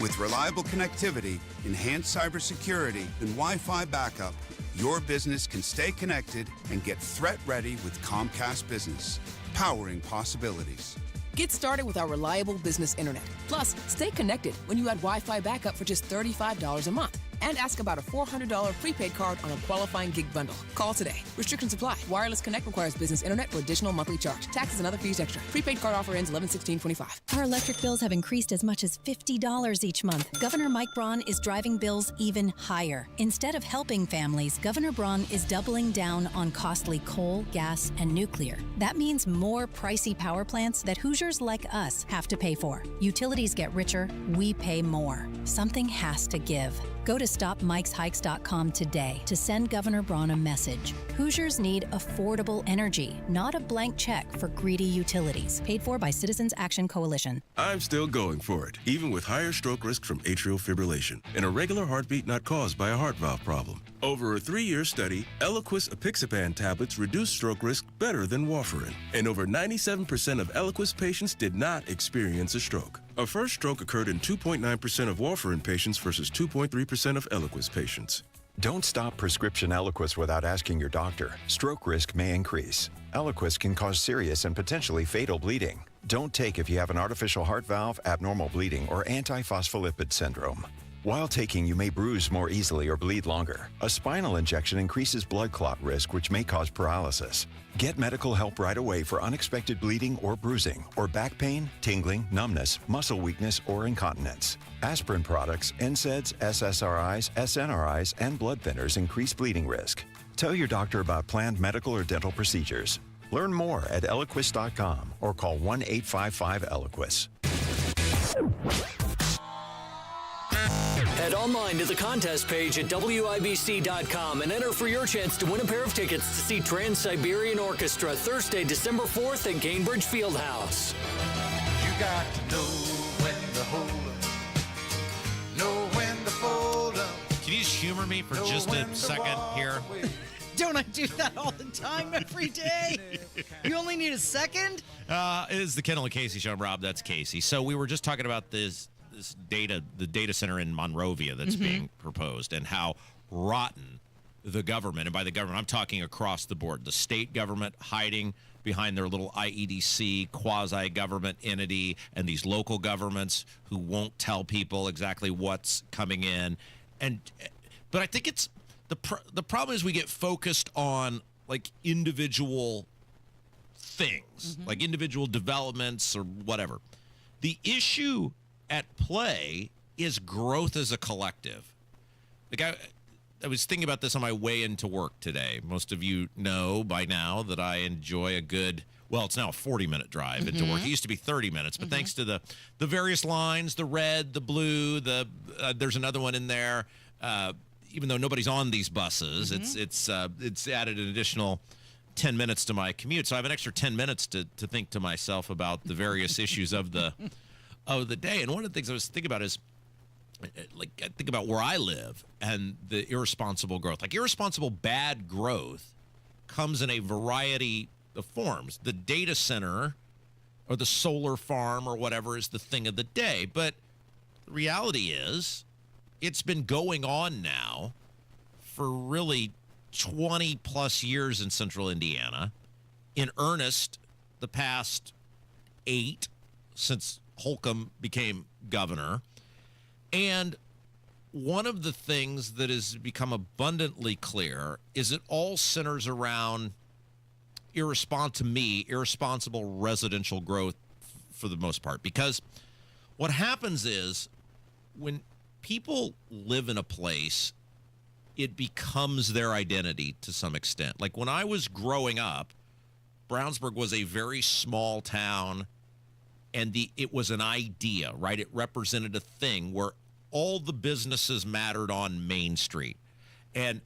With reliable connectivity, enhanced cybersecurity, and Wi-Fi backup, your business can stay connected and get threat-ready with Comcast Business, powering possibilities. Get started with our reliable business internet. Plus, stay connected when you add Wi-Fi backup for just $35 a month. And ask about a $400 prepaid card on a qualifying gig bundle. Call today. Restrictions apply. Wireless Connect requires business internet for additional monthly charge. Taxes and other fees extra. Prepaid card offer ends 11/16/25. Our electric bills have increased as much as $50 each month. Governor Mike Braun is driving bills even higher. Instead of helping families, Governor Braun is doubling down on costly coal, gas, and nuclear. That means more pricey power plants that Hoosiers like us have to pay for. Utilities get richer, we pay more. Something has to give. Go to StopMikesHikes.com today to send Governor Braun a message. Hoosiers need affordable energy, not a blank check for greedy utilities. Paid for by Citizens Action Coalition. I'm still going for it, even with higher stroke risk from atrial fibrillation and a regular heartbeat not caused by a heart valve problem. Over a 3-year study, Eliquis apixaban tablets reduced stroke risk better than warfarin, and over 97% of Eliquis patients did not experience a stroke. A first stroke occurred in 2.9% of warfarin patients versus 2.3% of Eliquis patients. Don't stop prescription Eliquis without asking your doctor. Stroke risk may increase. Eliquis can cause serious and potentially fatal bleeding. Don't take if you have an artificial heart valve, abnormal bleeding, or antiphospholipid syndrome. While taking, you may bruise more easily or bleed longer. A spinal injection increases blood clot risk, which may cause paralysis. Get medical help right away for unexpected bleeding or bruising, or back pain, tingling, numbness, muscle weakness, or incontinence. Aspirin products, NSAIDs, SSRIs, SNRIs, and blood thinners increase bleeding risk. Tell your doctor about planned medical or dental procedures. Learn more at Eliquis.com or call 1-855-ELIQUIS. Head online to the contest page at WIBC.com and enter for your chance to win a pair of tickets to see Trans-Siberian Orchestra Thursday, December 4th at Gainbridge Fieldhouse. You got to know when to hold up, know when to fold up. Can you just humor me for just a second here? Don't I do that all the time, every day? You only need a second? It is the Kendall Casey show. Rob, that's Casey. So we were just talking about the data center in Monrovia that's being proposed, and how rotten the government, and by the government I'm talking across the board, the state government hiding behind their little IEDC quasi-government entity, and these local governments who won't tell people exactly what's coming in. But I think it's the problem is we get focused on like individual things, like individual developments or whatever. The issue at play is growth as a collective. Like I was thinking about this on my way into work today. Most of you know by now that I enjoy a good, well, it's now a 40-minute drive into work. It used to be 30 minutes, but thanks to the various lines, the red, the blue, there's another one in there. Even though nobody's on these buses, it's added an additional 10 minutes to my commute, so I have an extra 10 minutes to think to myself about the various issues of the day. And one of the things I was thinking about is, like, I think about where I live and the irresponsible growth. Like, irresponsible bad growth comes in a variety of forms. The data center or the solar farm or whatever is the thing of the day. But the reality is, it's been going on now for really 20 plus years in central Indiana. In earnest, the past 8 since Holcomb became governor. And one of the things that has become abundantly clear is it all centers around irresponsible residential growth for the most part. Because what happens is when people live in a place, it becomes their identity to some extent. Like when I was growing up, Brownsburg was a very small town, and it was an idea, right? It represented a thing where all the businesses mattered on Main Street. And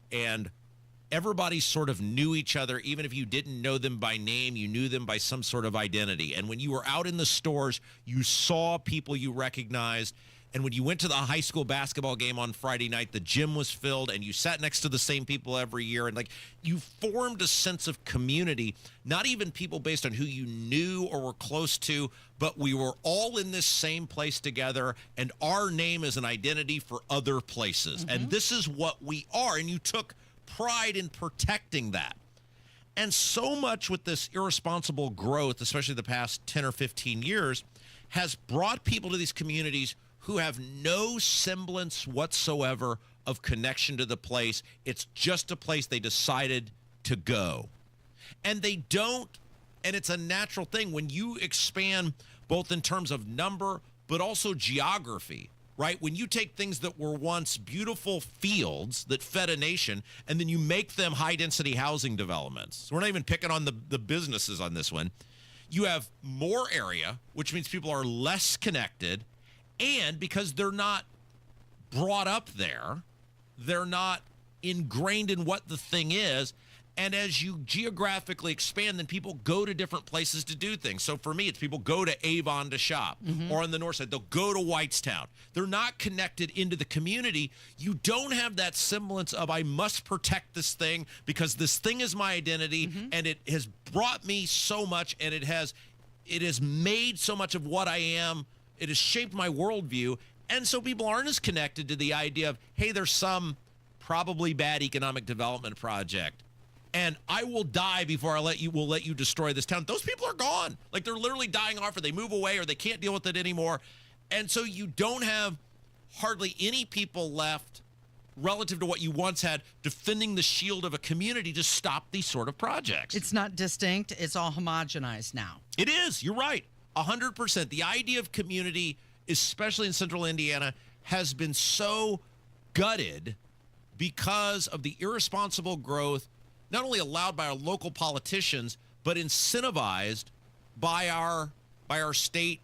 everybody sort of knew each other. Even if you didn't know them by name, you knew them by some sort of identity. And when you were out in the stores, you saw people you recognized. And when you went to the high school basketball game on Friday night, the gym was filled and you sat next to the same people every year. And like, you formed a sense of community, not even people based on who you knew or were close to, but we were all in this same place together, and our name is an identity for other places. And this is what we are. And you took pride in protecting that. And so much with this irresponsible growth, especially the past 10 or 15 years, has brought people to these communities who have no semblance whatsoever of connection to the place. It's just a place they decided to go. And they don't, and it's a natural thing when you expand both in terms of number, but also geography, right? When you take things that were once beautiful fields that fed a nation, and then you make them high-density housing developments. So we're not even picking on the businesses on this one. You have more area, which means people are less connected. And because they're not brought up there, they're not ingrained in what the thing is. And as you geographically expand, then people go to different places to do things. So for me, it's people go to Avon to shop, or on the north side, they'll go to Whitestown. They're not connected into the community. You don't have that semblance of, I must protect this thing because this thing is my identity, and it has brought me so much, and it has made so much of what I am. It has shaped my worldview. And so people aren't as connected to the idea of, hey, there's some probably bad economic development project, and I will die before will let you destroy this town. Those people are gone. Like, they're literally dying off, or they move away, or they can't deal with it anymore. And so you don't have hardly any people left relative to what you once had defending the shield of a community to stop these sort of projects. It's not distinct. It's all homogenized now. It is. You're right. 100%. The idea of community, especially in central Indiana, has been so gutted because of the irresponsible growth, not only allowed by our local politicians, but incentivized by our state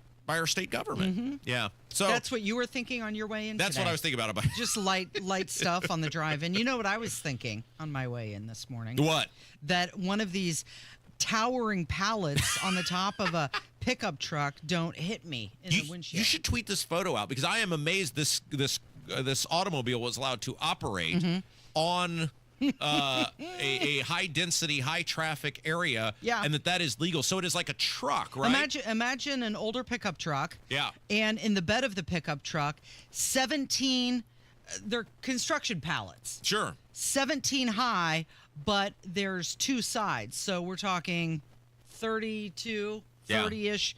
government. Yeah. So that's what you were thinking on your way in. That's today. what I was thinking about. Just light stuff on the drive in. You know what I was thinking on my way in this morning? What? That one of these towering pallets on the top of a pickup truck don't hit me in the windshield. You should tweet this photo out, because I am amazed this automobile was allowed to operate on a high density, high traffic area, and that is legal. So it is like a truck, right? Imagine an older pickup truck. Yeah. And in the bed of the pickup truck, 17 they're construction pallets. Sure. 17 high, but there's 2 sides. So we're talking 30-ish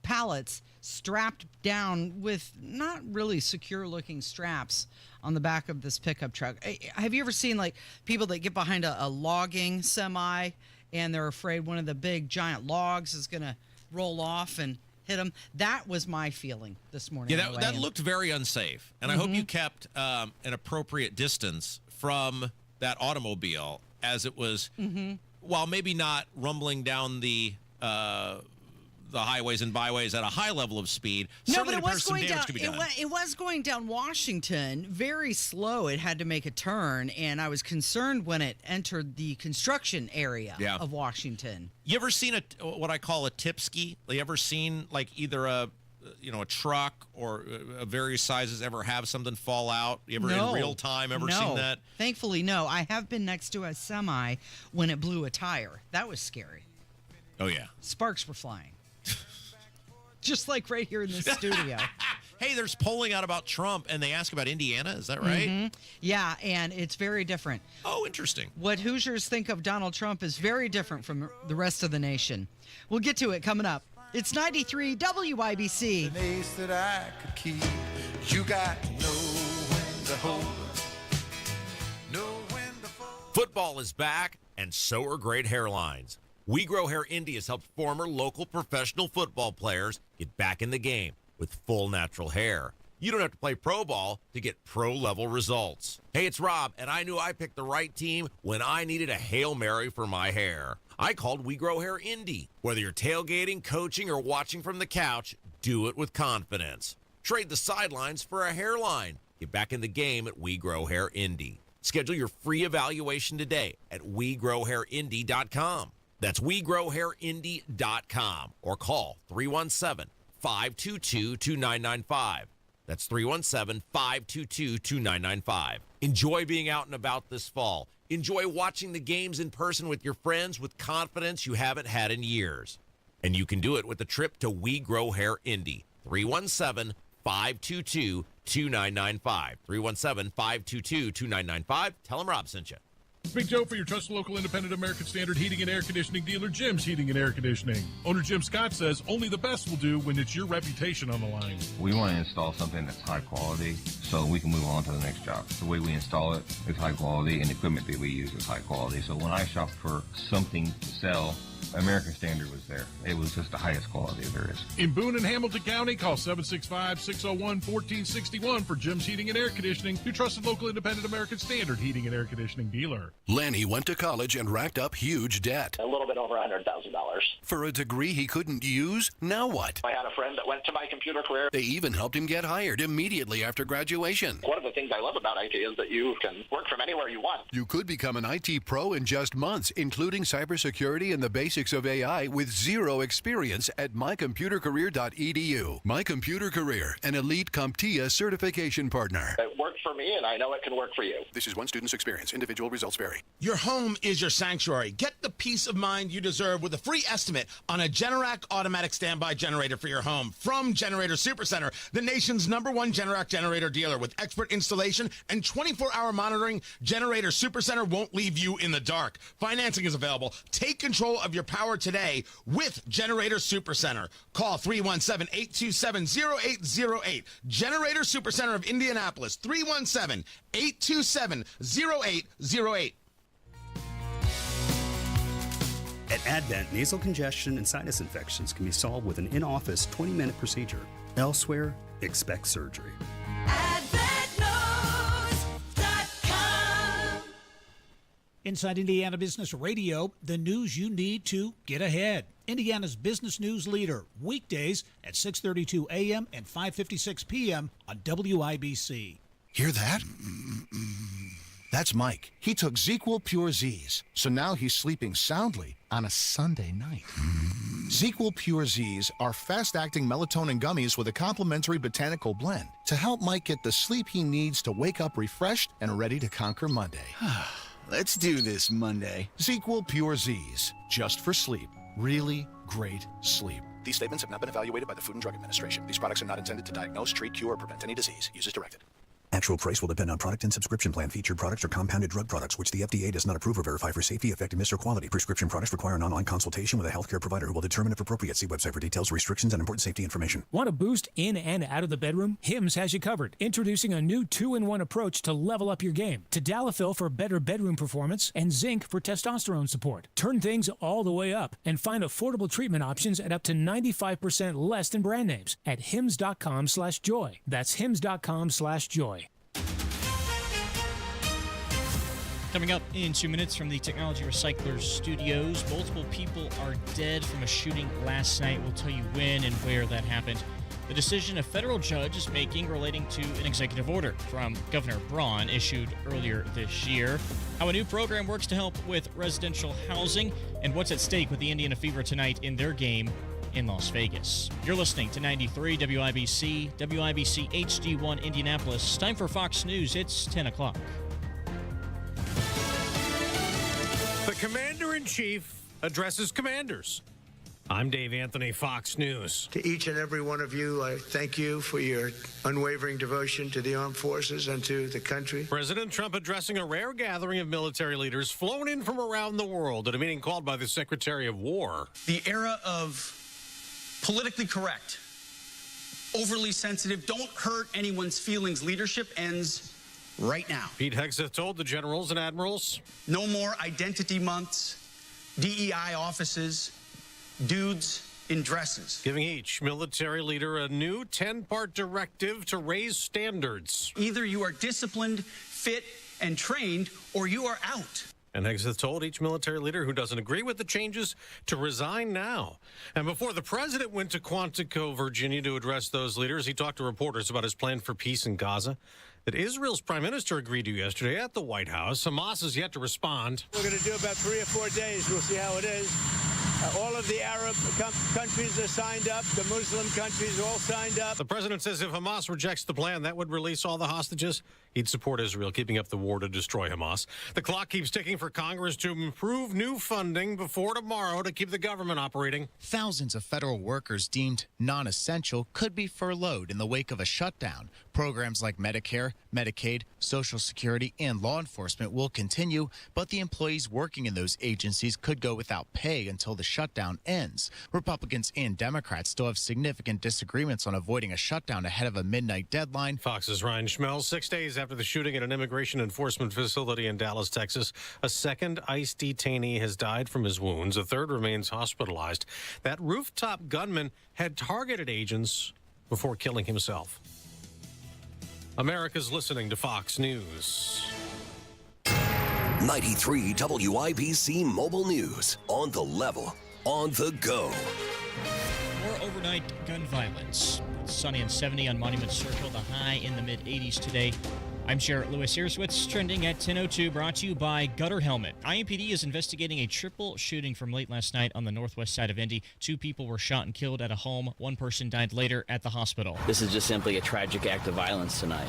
pallets strapped down with not really secure looking straps on the back of this pickup truck. Have you ever seen like people that get behind a logging semi and they're afraid one of the big giant logs is going to roll off and hit them? That was my feeling this morning. Yeah, that looked very unsafe. And I hope you kept an appropriate distance from that automobile as it was, while maybe not rumbling down the the highways and byways at a high level of speed. No, Certainly but it was some going damage down. could be done. It was going down Washington very slow. It had to make a turn, and I was concerned when it entered the construction area of Washington. You ever seen what I call a tipski? You ever seen like either a truck or various sizes ever have something fall out? You ever in real time ever seen that? Thankfully, no. I have been next to a semi when it blew a tire. That was scary. Oh, yeah. Sparks were flying. Just like right here in the studio. Hey, there's polling out about Trump, and they ask about Indiana. Is that right? Mm-hmm. Yeah, and it's very different. Oh, interesting. What Hoosiers think of Donald Trump is very different from the rest of the nation. We'll get to it coming up. It's 93 WIBC. An ace that I could keep. You got to know when to hold her. Know when to fold. Football is back, and so are great hairlines. We Grow Hair Indy has helped former local professional football players get back in the game with full natural hair. You don't have to play pro ball to get pro-level results. Hey, it's Rob, and I knew I picked the right team when I needed a Hail Mary for my hair. I called We Grow Hair Indy. Whether you're tailgating, coaching, or watching from the couch, do it with confidence. Trade the sidelines for a hairline. Get back in the game at We Grow Hair Indy. Schedule your free evaluation today at WeGrowHairIndy.com. That's WeGrowHairIndy.com or call 317-522-2995. That's 317-522-2995. Enjoy being out and about this fall. Enjoy watching the games in person with your friends with confidence you haven't had in years. And you can do it with a trip to We Grow Hair Indy. 317-522-2995. 317-522-2995. Tell them Rob sent you. Big Joe for your trusted local independent American Standard heating and air conditioning dealer, Jim's Heating and Air Conditioning. Owner Jim Scott says only the best will do when it's your reputation on the line. We want to install something that's high quality so we can move on to the next job. The way we install it is high quality, and the equipment that we use is high quality. So when I shop for something to sell, American Standard was there. It was just the highest quality there is. In Boone and Hamilton County, call 765-601-1461 for Jim's Heating and Air Conditioning, your trusted local independent American Standard heating and air conditioning dealer. Lanny went to college and racked up huge debt. A little bit over $100,000. For a degree he couldn't use, now what? I had a friend that went to my computer career. They even helped him get hired immediately after graduation. One of the things I love about IT is that you can work from anywhere you want. You could become an IT pro in just months, including cybersecurity and the basics of AI with zero experience at mycomputercareer.edu. My Computer Career, an elite CompTIA certification partner. It worked for me, and I know it can work for you. This is one student's experience. Individual results vary. Your home is your sanctuary. Get the peace of mind you deserve with a free estimate on a Generac automatic standby generator for your home from Generator Supercenter, the nation's #1 Generac generator dealer. With expert installation and 24-hour monitoring, Generator Supercenter won't leave you in the dark. Financing is available. Take control of your power today with Generator Supercenter. Call 317-827-0808. Generator Supercenter of Indianapolis, 317-827-0808. At Advent, nasal congestion and sinus infections can be solved with an in-office 20-minute procedure. Elsewhere, expect surgery. Inside Indiana Business Radio, the news you need to get ahead. Indiana's business news leader, weekdays at 6:32 a.m. and 5:56 p.m. on WIBC. Hear that? That's Mike. He took ZQL Pure Z's, so now he's sleeping soundly on a Sunday night. ZQL Pure Z's are fast-acting melatonin gummies with a complementary botanical blend to help Mike get the sleep he needs to wake up refreshed and ready to conquer Monday. Let's do this Monday. ZQL Pure Z's, just for sleep. Really great sleep. These statements have not been evaluated by the Food and Drug Administration. These products are not intended to diagnose, treat, cure, or prevent any disease. Use as directed. Actual price will depend on product and subscription plan. Featured products are compounded drug products, which the FDA does not approve or verify for safety, effectiveness, or quality. Prescription products require an online consultation with a healthcare provider who will determine if appropriate. See website for details, restrictions, and important safety information. Want a boost in and out of the bedroom? Hims has you covered. Introducing a new 2-in-1 approach to level up your game. Tadalafil for better bedroom performance and zinc for testosterone support. Turn things all the way up and find affordable treatment options at up to 95% less than brand names at hims.com/joy. That's hims.com/joy. Coming up in 2 minutes from the Technology Recyclers Studios, multiple people are dead from a shooting last night. We'll tell you when and where that happened. The decision a federal judge is making relating to an executive order from Governor Braun issued earlier this year. How a new program works to help with residential housing, and what's at stake with the Indiana Fever tonight in their game in Las Vegas. You're listening to 93 WIBC, WIBC HD1 Indianapolis. Time for Fox News. It's 10 o'clock. The Commander-in-Chief addresses commanders. I'm Dave Anthony, Fox News. To each and every one of you, I thank you for your unwavering devotion to the armed forces and to the country. President Trump addressing a rare gathering of military leaders flown in from around the world at a meeting called by the Secretary of War. The era of politically correct, overly sensitive, don't hurt anyone's feelings leadership ends right now. Pete Hegseth told the generals and admirals, no more identity months, DEI offices, dudes in dresses. Giving each military leader a new 10-part directive to raise standards. Either you are disciplined, fit, and trained, or you are out. And Hegseth told each military leader who doesn't agree with the changes to resign now. And before the president went to Quantico, Virginia to address those leaders, he talked to reporters about his plan for peace in Gaza that Israel's prime minister agreed to yesterday at the White House. Hamas has yet to respond. We're going to do about 3 or 4 days. We'll see how it is. All of the Arab countries are signed up. The Muslim countries all signed up. The president says if Hamas rejects the plan, that would release all the hostages. He'd support Israel keeping up the war to destroy Hamas. The clock keeps ticking for Congress to approve new funding before tomorrow to keep the government operating. Thousands of federal workers deemed non-essential could be furloughed in the wake of a shutdown. Programs like Medicare, Medicaid, Social Security, and law enforcement will continue, but the employees working in those agencies could go without pay until the shutdown ends. Republicans and Democrats still have significant disagreements on avoiding a shutdown ahead of a midnight deadline. Fox's Ryan Schmelz. 6 days after the shooting at an immigration enforcement facility in Dallas, Texas, a second ICE detainee has died from his wounds. A third remains hospitalized. That rooftop gunman had targeted agents before killing himself. America's listening to Fox News. 93 WIBC Mobile News. On the level, on the go. More overnight gun violence. It's sunny and 70 on Monument Circle. The high in the mid-80s today. I'm Jarrett Lewis. Here's what's trending at 10:02, brought to you by Gutter Helmet. IMPD is investigating a triple shooting from late last night on the northwest side of Indy. 2 people were shot and killed at a home. 1 person died later at the hospital. This is just simply a tragic act of violence tonight.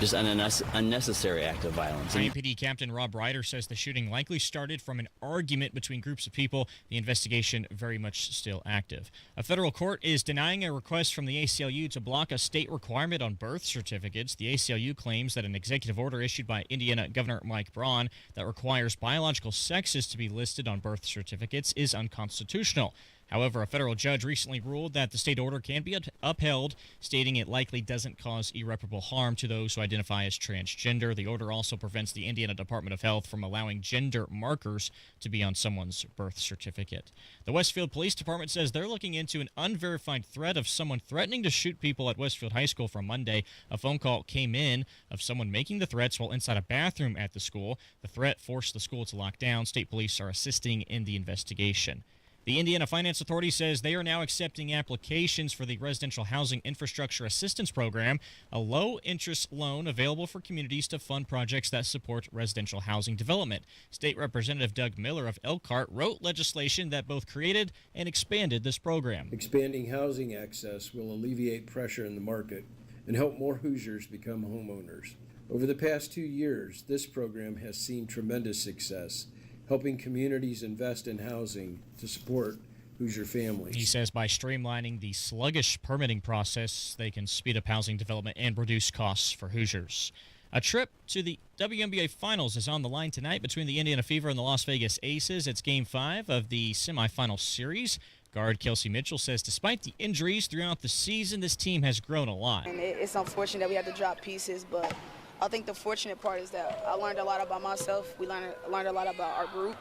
Just an unnecessary act of violence. IMPD Captain Rob Ryder says the shooting likely started from an argument between groups of people. The investigation very much still active. A federal court is denying a request from the ACLU to block a state requirement on birth certificates. The ACLU claims that an executive order issued by Indiana Governor Mike Braun that requires biological sexes to be listed on birth certificates is unconstitutional. However, a federal judge recently ruled that the state order can be upheld, stating it likely doesn't cause irreparable harm to those who identify as transgender. The order also prevents the Indiana Department of Health from allowing gender markers to be on someone's birth certificate. The Westfield Police Department says they're looking into an unverified threat of someone threatening to shoot people at Westfield High School from Monday. A phone call came in of someone making the threats while inside a bathroom at the school. The threat forced the school to lock down. State police are assisting in the investigation. The Indiana Finance Authority says they are now accepting applications for the Residential Housing Infrastructure Assistance Program, a low-interest loan available for communities to fund projects that support residential housing development. State Representative Doug Miller of Elkhart wrote legislation that both created and expanded this program. Expanding housing access will alleviate pressure in the market and help more Hoosiers become homeowners. Over the past 2 years, this program has seen tremendous success, helping communities invest in housing to support Hoosier families. He says by streamlining the sluggish permitting process, they can speed up housing development and reduce costs for Hoosiers. A trip to the WNBA Finals is on the line tonight between the Indiana Fever and the Las Vegas Aces. It's Game 5 of the semifinal series. Guard Kelsey Mitchell says despite the injuries throughout the season, this team has grown a lot. And it's unfortunate that we had to drop pieces, but I think the fortunate part is that I learned a lot about myself. We learned a lot about our group,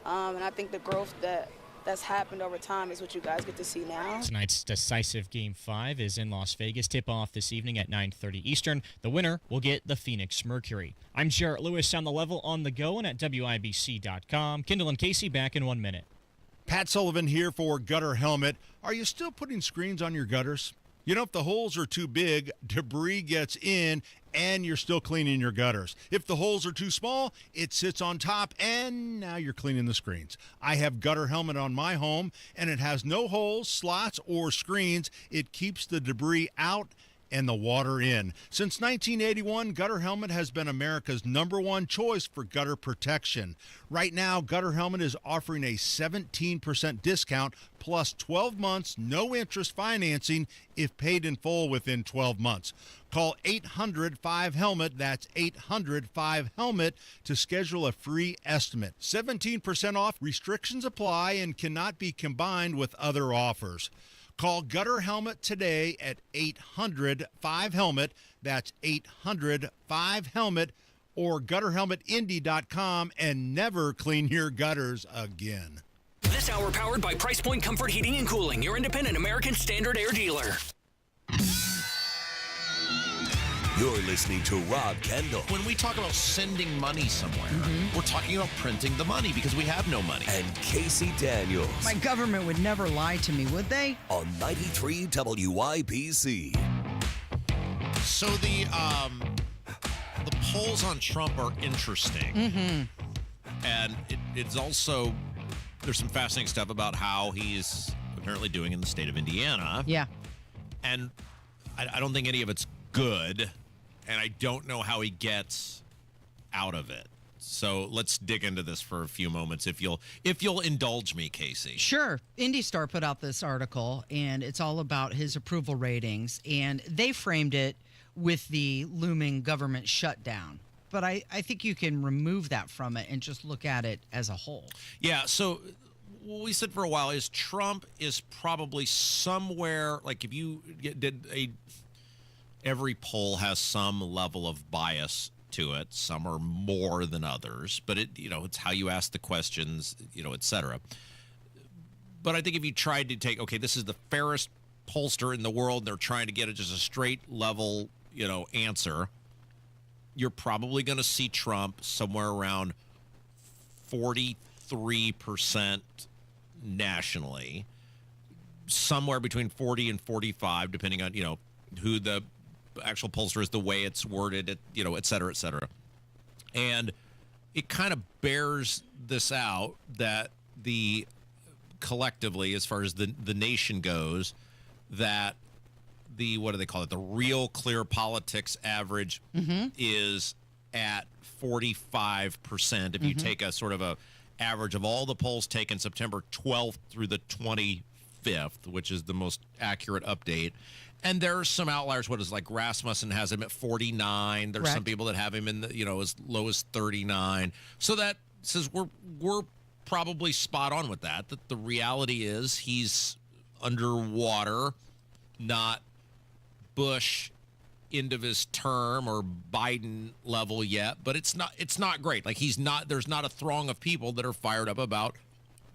and I think the growth that that's happened over time is what you guys get to see now. Tonight's decisive Game 5 is in Las Vegas. Tip-off this evening at 9:30 Eastern. The winner will get the Phoenix Mercury. I'm Jarrett Lewis on The Level on the go and at WIBC.com. Kendall and Casey back in 1 minute. Pat Sullivan here for Gutter Helmet. Are you still putting screens on your gutters? You know, if the holes are too big, debris gets in, and you're still cleaning your gutters. If the holes are too small, it sits on top, and now you're cleaning the screens. I have Gutter Helmet on my home, and it has no holes, slots, or screens. It keeps the debris out and the water in. Since 1981, Gutter Helmet has been America's #1 choice for gutter protection. Right now, Gutter Helmet is offering a 17% discount plus 12 months, no interest financing if paid in full within 12 months. Call 800-5HELMET, that's 800-5HELMET, to schedule a free estimate. 17% off, restrictions apply, and cannot be combined with other offers. Call Gutter Helmet today at 800-5HELMET. That's 800-5HELMET or gutterhelmetindy.com, and never clean your gutters again. This hour powered by Price Point Comfort Heating and Cooling, your independent American Standard Air dealer. You're listening to Rob Kendall. When we talk about sending money somewhere, we're talking about printing the money because we have no money. And Casey Daniels. My government would never lie to me, would they? On 93 WIBC. So the polls on Trump are interesting. And it's also, there's some fascinating stuff about how he's apparently doing in the state of Indiana. Yeah. And I don't think any of it's good. And I don't know how he gets out of it. So let's dig into this for a few moments, if you'll indulge me, Casey. Sure. IndyStar put out this article, and it's all about his approval ratings, and they framed it with the looming government shutdown. But I think you can remove that from it and just look at it as a whole. Yeah, so what we said for a while is Trump is probably somewhere, like if you every poll has some level of bias to it. Some are more than others, but it's how you ask the questions, et cetera. But I think if you tried to take, okay, this is the fairest pollster in the world, and they're trying to get it just a straight level, answer, you're probably going to see Trump somewhere around 43% nationally, somewhere between 40 and 45, depending on, who the actual pollster is, the way it's worded, et cetera, et cetera. And it kind of bears this out that the collectively, as far as the nation goes, that the, what do they call it? The Real Clear Politics average is at 45%. If you take a sort of a average of all the polls taken September 12th through the 25th, which is the most accurate update. And there's some outliers. What is like Rasmussen has him at 49. There's some people that have him in the, as low as 39. So that says we're probably spot on with that. That the reality is he's underwater, not Bush end of his term or Biden level yet, but it's not great. Like there's not a throng of people that are fired up about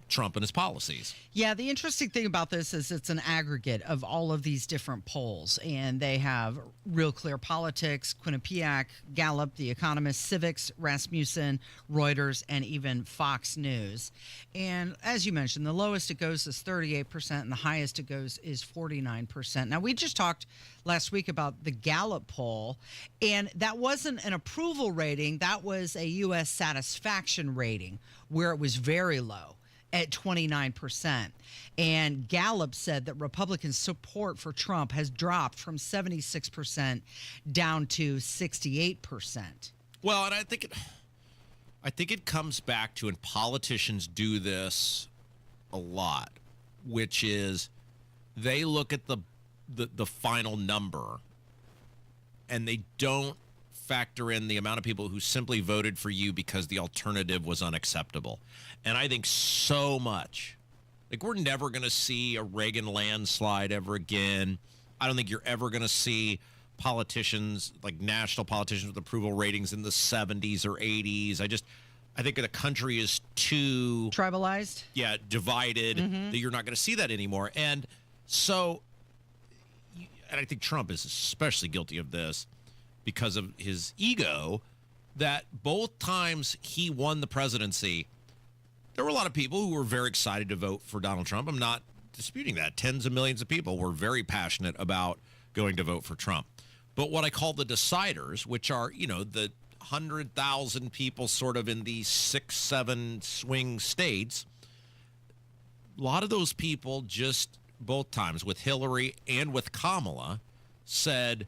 Trump and his policies. Yeah, the interesting thing about this is it's an aggregate of all of these different polls, and they have Real Clear Politics, Quinnipiac, Gallup, The Economist, Civics, Rasmussen, Reuters, and even Fox News. And as you mentioned, the lowest it goes is 38%, and the highest it goes is 49%. Now, we just talked last week about the Gallup poll, and that wasn't an approval rating. That was a U.S. satisfaction rating, where it was very low at 29%. And Gallup said that Republican support for Trump has dropped from 76% down to 68%. Well, and I think it comes back to, and politicians do this a lot, which is they look at the final number and they don't factor in the amount of people who simply voted for you because the alternative was unacceptable. And I think so much, like we're never going to see a Reagan landslide ever again. I don't think you're ever going to see politicians, like national politicians with approval ratings in the 70s or 80s. I think the country is too tribalized. Yeah, divided. That you're not going to see that anymore. And so, and I think Trump is especially guilty of this because of his ego. That both times he won the presidency, there were a lot of people who were very excited to vote for Donald Trump. I'm not disputing that. Tens of millions of people were very passionate about going to vote for Trump. But what I call the deciders, which are, the 100,000 people sort of in these 6-7 swing states, a lot of those people just both times with Hillary and with Kamala said,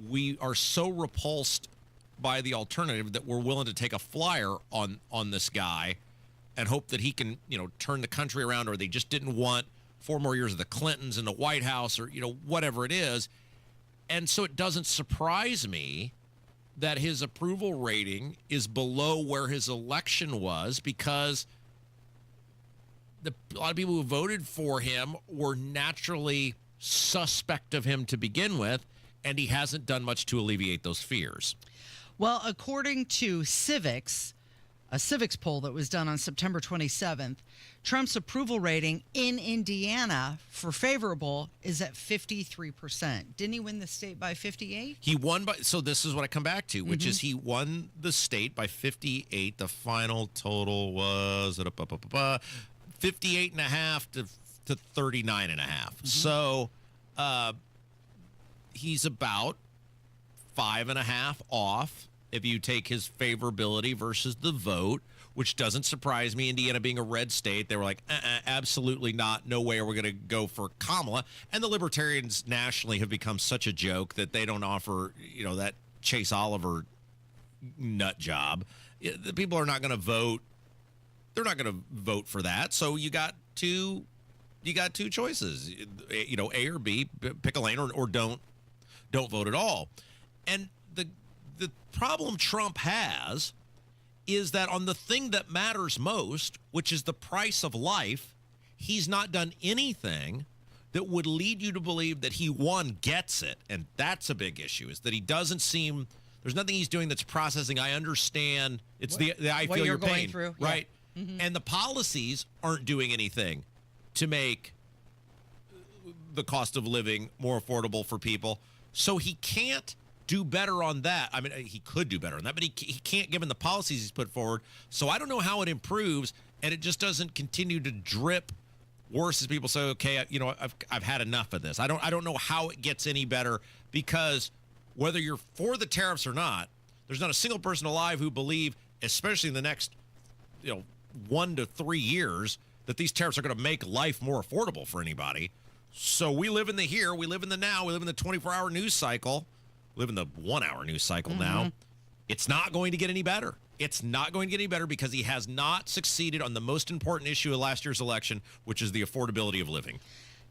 we are so repulsed by the alternative that we're willing to take a flyer on this guy and hope that he can, turn the country around, or they just didn't want 4 more years of the Clintons in the White House, or, whatever it is. And so it doesn't surprise me that his approval rating is below where his election was, because a lot of people who voted for him were naturally suspect of him to begin with, and he hasn't done much to alleviate those fears. Well, according to Civics, a Civics poll that was done on September 27th, Trump's approval rating in Indiana for favorable is at 53%. Didn't he win the state by 58? He won by, so this is what I come back to, which is he won the state by 58. The final total was 58.5 to 39.5. So he's about 5.5 off if you take his favorability versus the vote, which doesn't surprise me. Indiana being a red state, they were like, absolutely not. No way are we going to go for Kamala. And the libertarians nationally have become such a joke that they don't offer, that Chase Oliver nut job. The people are not going to vote. They're not going to vote for that. So you got two choices, A or B, pick a lane, or don't vote at all. And the problem Trump has is that on the thing that matters most, which is the price of life, he's not done anything that would lead you to believe that he, one, gets it. And that's a big issue, is that he doesn't seem, there's nothing he's doing that's processing. I understand. It's the I feel your pain, through. right? Yeah. And the policies aren't doing anything to make the cost of living more affordable for people. So he can't do better on that. I mean, he could do better on that, but he can't, given the policies he's put forward. So I don't know how it improves, and it just doesn't continue to drip worse as people say, okay, I've had enough of this. I don't know how it gets any better, because whether you're for the tariffs or not, there's not a single person alive who believe, especially in the next 1 to 3 years, that these tariffs are going to make life more affordable for anybody. So we live in the here, we live in the now, we live in the 24-hour news cycle. Live in the 1-hour news cycle now. It's not going to get any better. It's not going to get any better because he has not succeeded on the most important issue of last year's election, which is the affordability of living.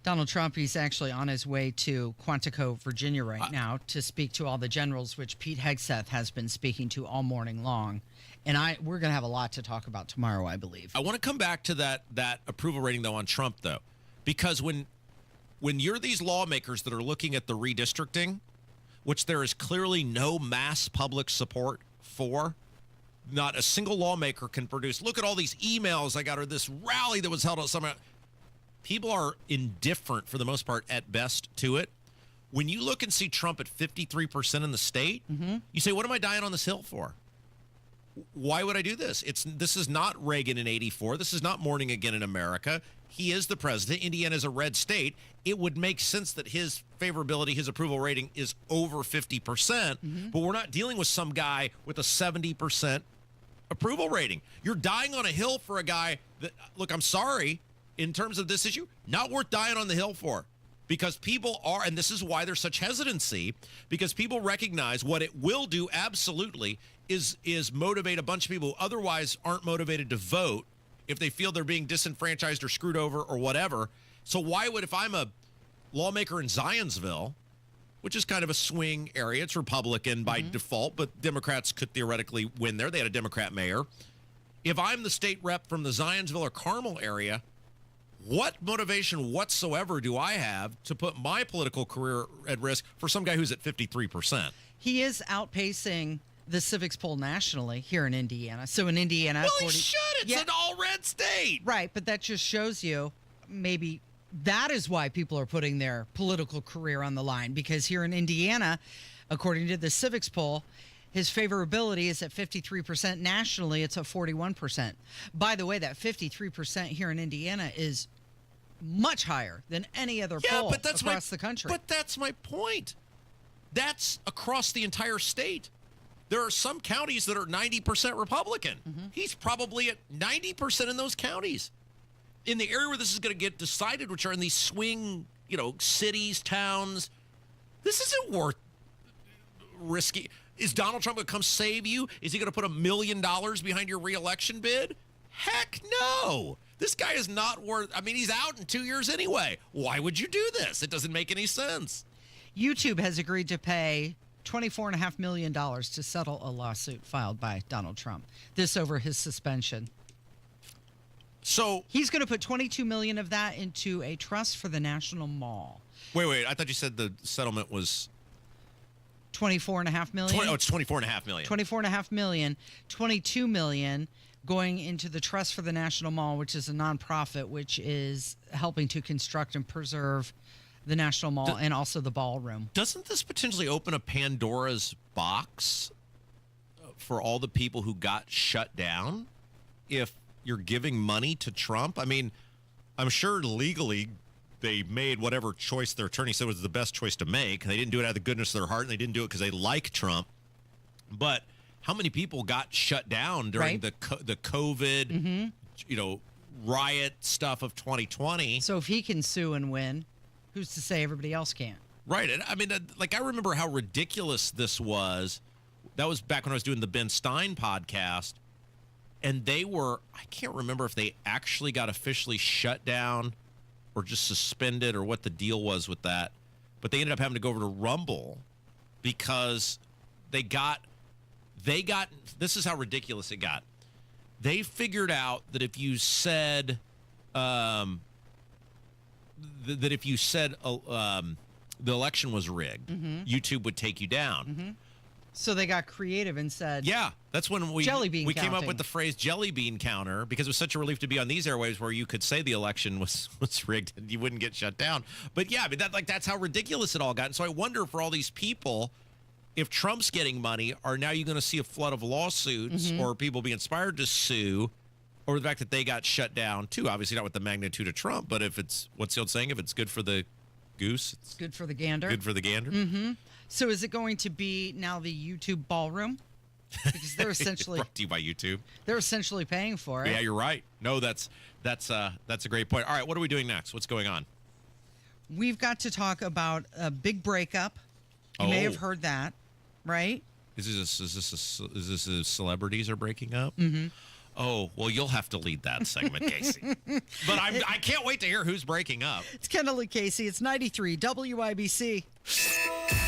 Donald Trump, he's actually on his way to Quantico, Virginia right now to speak to all the generals, which Pete Hegseth has been speaking to all morning long. And we're going to have a lot to talk about tomorrow, I believe. I want to come back to that approval rating, though, on Trump, though, because when you're these lawmakers that are looking at the redistricting, which there is clearly no mass public support for. Not a single lawmaker can produce. Look at all these emails I got, or this rally that was held at some. People are indifferent for the most part at best to it. When you look and see Trump at 53% in the state, you say, what am I dying on this hill for? Why would I do this? This is not Reagan in 84. This is not Morning Again in America. He is the president. Indiana is a red state. It would make sense that his favorability, his approval rating is over 50%, but we're not dealing with some guy with a 70% approval rating. You're dying on a hill for a guy that, look, I'm sorry, in terms of this issue, not worth dying on the hill for. Because people are, and this is why there's such hesitancy, because people recognize what it will do absolutely is motivate a bunch of people who otherwise aren't motivated to vote if they feel they're being disenfranchised or screwed over or whatever. So why would, if I'm a lawmaker in Zionsville, which is kind of a swing area, it's Republican by default, but Democrats could theoretically win there. They had a Democrat mayor. If I'm the state rep from the Zionsville or Carmel area, what motivation whatsoever do I have to put my political career at risk for some guy who's at 53%? He is outpacing the civics poll nationally here in Indiana. So in Indiana, Well, it should. It's an all-red state. Right, but that just shows you maybe that is why people are putting their political career on the line, because here in Indiana, according to the civics poll, his favorability is at 53%. Nationally, it's at 41%. By the way, that 53% here in Indiana is much higher than any other poll across the country. But that's my point. That's across the entire state. There are some counties that are 90% Republican. He's probably at 90% in those counties. In the area where this is going to get decided, which are in these swing, cities, towns, this isn't worth risky. Is Donald Trump going to come save you? Is he going to put $1 million behind your reelection bid? Heck no. This guy is not worth, he's out in 2 years anyway. Why would you do this? It doesn't make any sense. YouTube has agreed to pay $24.5 million to settle a lawsuit filed by Donald Trump. This over his suspension. So he's going to put $22 million of that into a trust for the National Mall. Wait. I thought you said the settlement was $24.5 million. It's $24.5 million. $24.5 million. $22 million going into the Trust for the National Mall, which is a nonprofit which is helping to construct and preserve the National Mall and also the ballroom. Doesn't this potentially open a Pandora's box for all the people who got shut down if you're giving money to Trump? I'm sure legally they made whatever choice their attorney said was the best choice to make. They didn't do it out of the goodness of their heart, and they didn't do it because they like Trump. But how many people got shut down during the COVID, riot stuff of 2020? So if he can sue and win, who's to say everybody else can't? Right. And I remember how ridiculous this was. That was back when I was doing the Ben Stein podcast. And I can't remember if they actually got officially shut down or just suspended or what the deal was with that. But they ended up having to go over to Rumble because they got, this is how ridiculous it got. They figured out that if you said, the election was rigged, YouTube would take you down. So they got creative and said, yeah, that's when we came up with the phrase jelly bean counter, because it was such a relief to be on these airwaves where you could say the election was rigged and you wouldn't get shut down. But yeah, that's how ridiculous it all got. And so I wonder for all these people, if Trump's getting money, are now you going to see a flood of lawsuits or people be inspired to sue, or the fact that they got shut down too? Obviously not with the magnitude of Trump, but if it's, what's the old saying? If it's good for the goose, it's good for the gander. Good for the gander. So is it going to be now the YouTube ballroom? Because they're essentially brought to you by YouTube. They're essentially paying for it. Yeah, you're right. No, that's a great point. All right, what are we doing next? What's going on? We've got to talk about a big breakup. You may have heard that, right? Is this celebrities are breaking up? Oh, well, you'll have to lead that segment, Casey. But I can't wait to hear who's breaking up. It's Kendall Casey. It's 93 WIBC.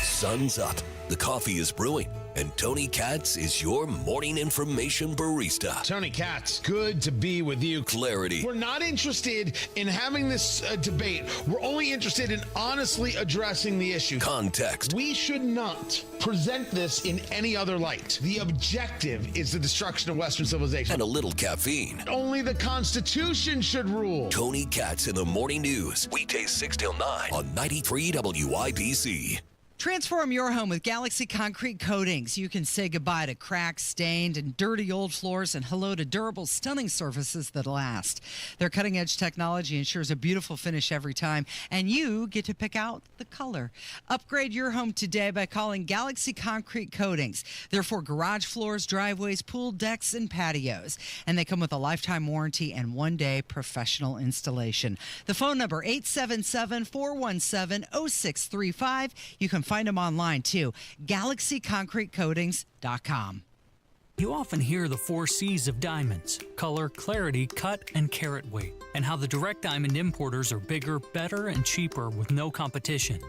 Sun's up, the coffee is brewing, and Tony Katz is your morning information barista. Tony Katz, good to be with you. Clarity. We're not interested in having this debate. We're only interested in honestly addressing the issue. Context. We should not present this in any other light. The objective is the destruction of Western civilization. And a little caffeine. Only the Constitution should rule. Tony Katz in the Morning News. Weekdays 6 till 9 on 93 WIBC. Transform your home with Galaxy Concrete Coatings. You can say goodbye to cracked, stained, and dirty old floors and hello to durable, stunning surfaces that last. Their cutting-edge technology ensures a beautiful finish every time, and you get to pick out the color. Upgrade your home today by calling Galaxy Concrete Coatings. They're for garage floors, driveways, pool decks, and patios. And they come with a lifetime warranty and one-day professional installation. The phone number, 877-417-0635. You can find them online, too. GalaxyConcreteCoatings.com. You often hear the 4 C's of diamonds: color, clarity, cut, and carat weight, and how the direct diamond importers are bigger, better, and cheaper with no competition.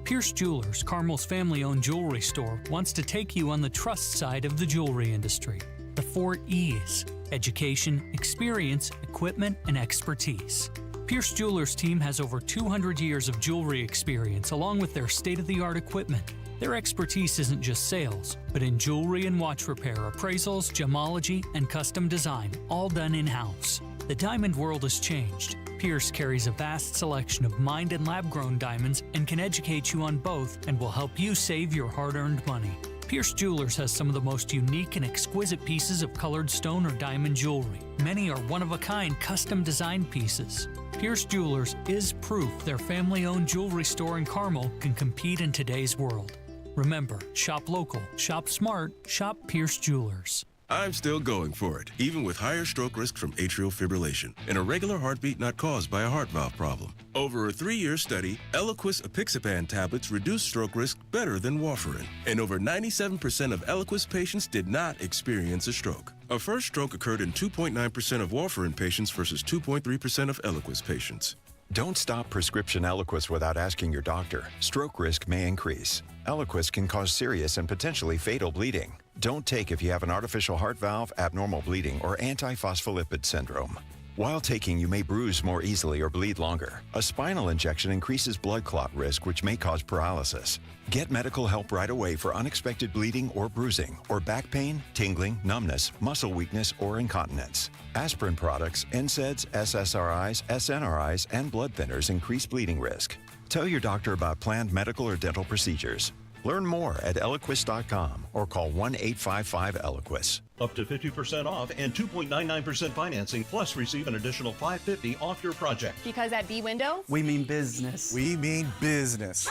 Pierce Jewelers, Carmel's family-owned jewelry store, wants to take you on the trust side of the jewelry industry. The 4 E's: education, experience, equipment, and expertise. Pierce Jewelers' team has over 200 years of jewelry experience along with their state-of-the-art equipment. Their expertise isn't just sales, but in jewelry and watch repair, appraisals, gemology, and custom design, all done in-house. The diamond world has changed. Pierce carries a vast selection of mined and lab-grown diamonds and can educate you on both and will help you save your hard-earned money. Pierce Jewelers has some of the most unique and exquisite pieces of colored stone or diamond jewelry. Many are one-of-a-kind custom-designed pieces. Pierce Jewelers is proof their family-owned jewelry store in Carmel can compete in today's world. Remember, shop local, shop smart, shop Pierce Jewelers. I'm still going for it, even with higher stroke risk from atrial fibrillation, an irregular heartbeat not caused by a heart valve problem. Over a 3-year study, Eliquis apixaban tablets reduced stroke risk better than warfarin, and over 97% of Eliquis patients did not experience a stroke. A first stroke occurred in 2.9% of warfarin patients versus 2.3% of Eliquis patients. Don't stop prescription Eliquis without asking your doctor. Stroke risk may increase. Eliquis can cause serious and potentially fatal bleeding. Don't take if you have an artificial heart valve, abnormal bleeding, or antiphospholipid syndrome. While taking, you may bruise more easily or bleed longer. A spinal injection increases blood clot risk, which may cause paralysis. Get medical help right away for unexpected bleeding or bruising, or back pain, tingling, numbness, muscle weakness, or incontinence. Aspirin products, NSAIDs, SSRIs, SNRIs, and blood thinners increase bleeding risk. Tell your doctor about planned medical or dental procedures. Learn more at Eliquis.com or call 1-855-ELIQUIS. Up to 50% off and 2.99% financing, plus receive an additional $550 off your project. Because at B Windows, we mean business. We mean business.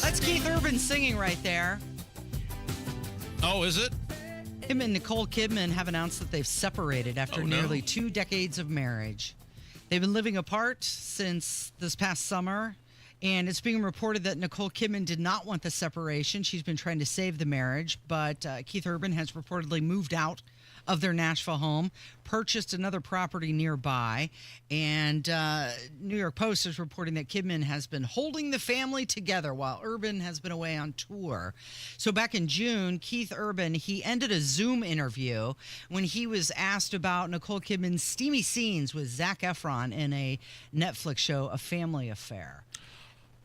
That's Keith Urban singing right there. Oh, is it? Him and Nicole Kidman have announced that they've separated after nearly 2 decades of marriage. They've been living apart since this past summer, and it's being reported that Nicole Kidman did not want the separation. She's been trying to save the marriage, but Keith Urban has reportedly moved out of their Nashville home, purchased another property nearby, and New York Post is reporting that Kidman has been holding the family together while Urban has been away on tour. So back in June, Keith Urban, he ended a Zoom interview when he was asked about Nicole Kidman's steamy scenes with Zac Efron in a Netflix show, A Family Affair.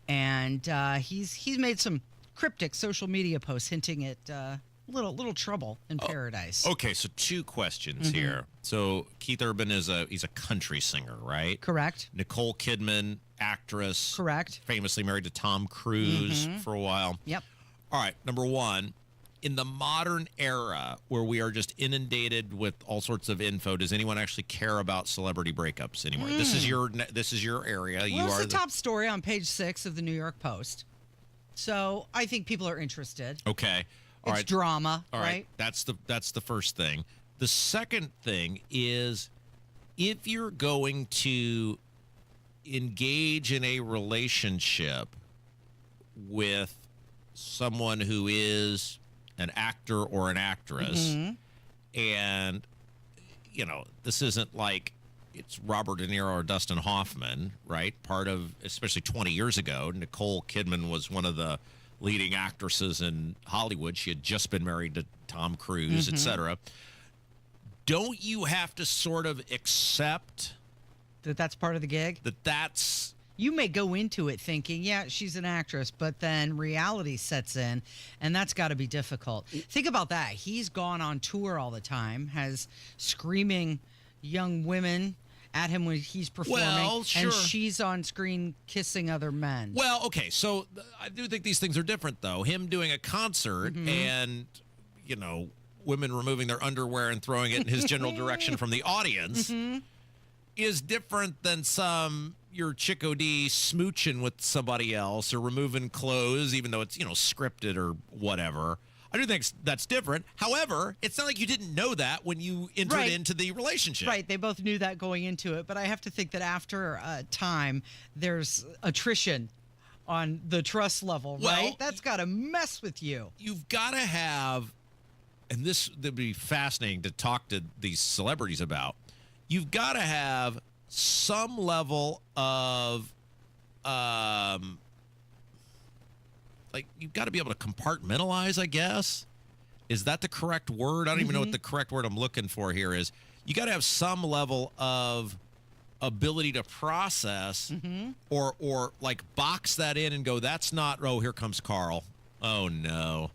And he's made some cryptic social media posts hinting at little trouble in paradise. Okay, so 2 questions here. So Keith Urban he's a country singer, right? Correct. Nicole Kidman, actress. Correct. Famously married to Tom Cruise for a while. Yep. All right, number 1, in the modern era where we are just inundated with all sorts of info, does anyone actually care about celebrity breakups anymore? This is your area. Well, it's the top story on page 6 of the New York Post. So I think people are interested. Okay. All it's right. drama, All right. That's the first thing. The second thing is, if you're going to engage in a relationship with someone who is an actor or an actress, and this isn't like it's Robert De Niro or Dustin Hoffman, right? Part of, especially 20 years ago, Nicole Kidman was one of the leading actresses in Hollywood. She had just been married to Tom Cruise, etc. Don't you have to sort of accept that that's part of the gig? That's you may go into it thinking, yeah, she's an actress, but then reality sets in, and that's got to be difficult. Think about that. He's gone on tour all the time, has screaming young women at him when he's performing, and she's on screen kissing other men. Well, okay, so I do think these things are different, though. Him doing a concert and, women removing their underwear and throwing it in his general direction from the audience is different than your Chico D smooching with somebody else or removing clothes, even though it's, scripted or whatever. I do think that's different. However, it's not like you didn't know that when you entered into the relationship. Right. They both knew that going into it. But I have to think that after time, there's attrition on the trust level, right? That's got to mess with you. You've got to have, and this would be fascinating to talk to these celebrities about, you've got to have some level of you've got to be able to compartmentalize, I guess. Is that the correct word? I don't even know what the correct word I'm looking for here is. You got to have some level of ability to process or like box that in and go, that's not, oh, here comes Carl. Oh, no.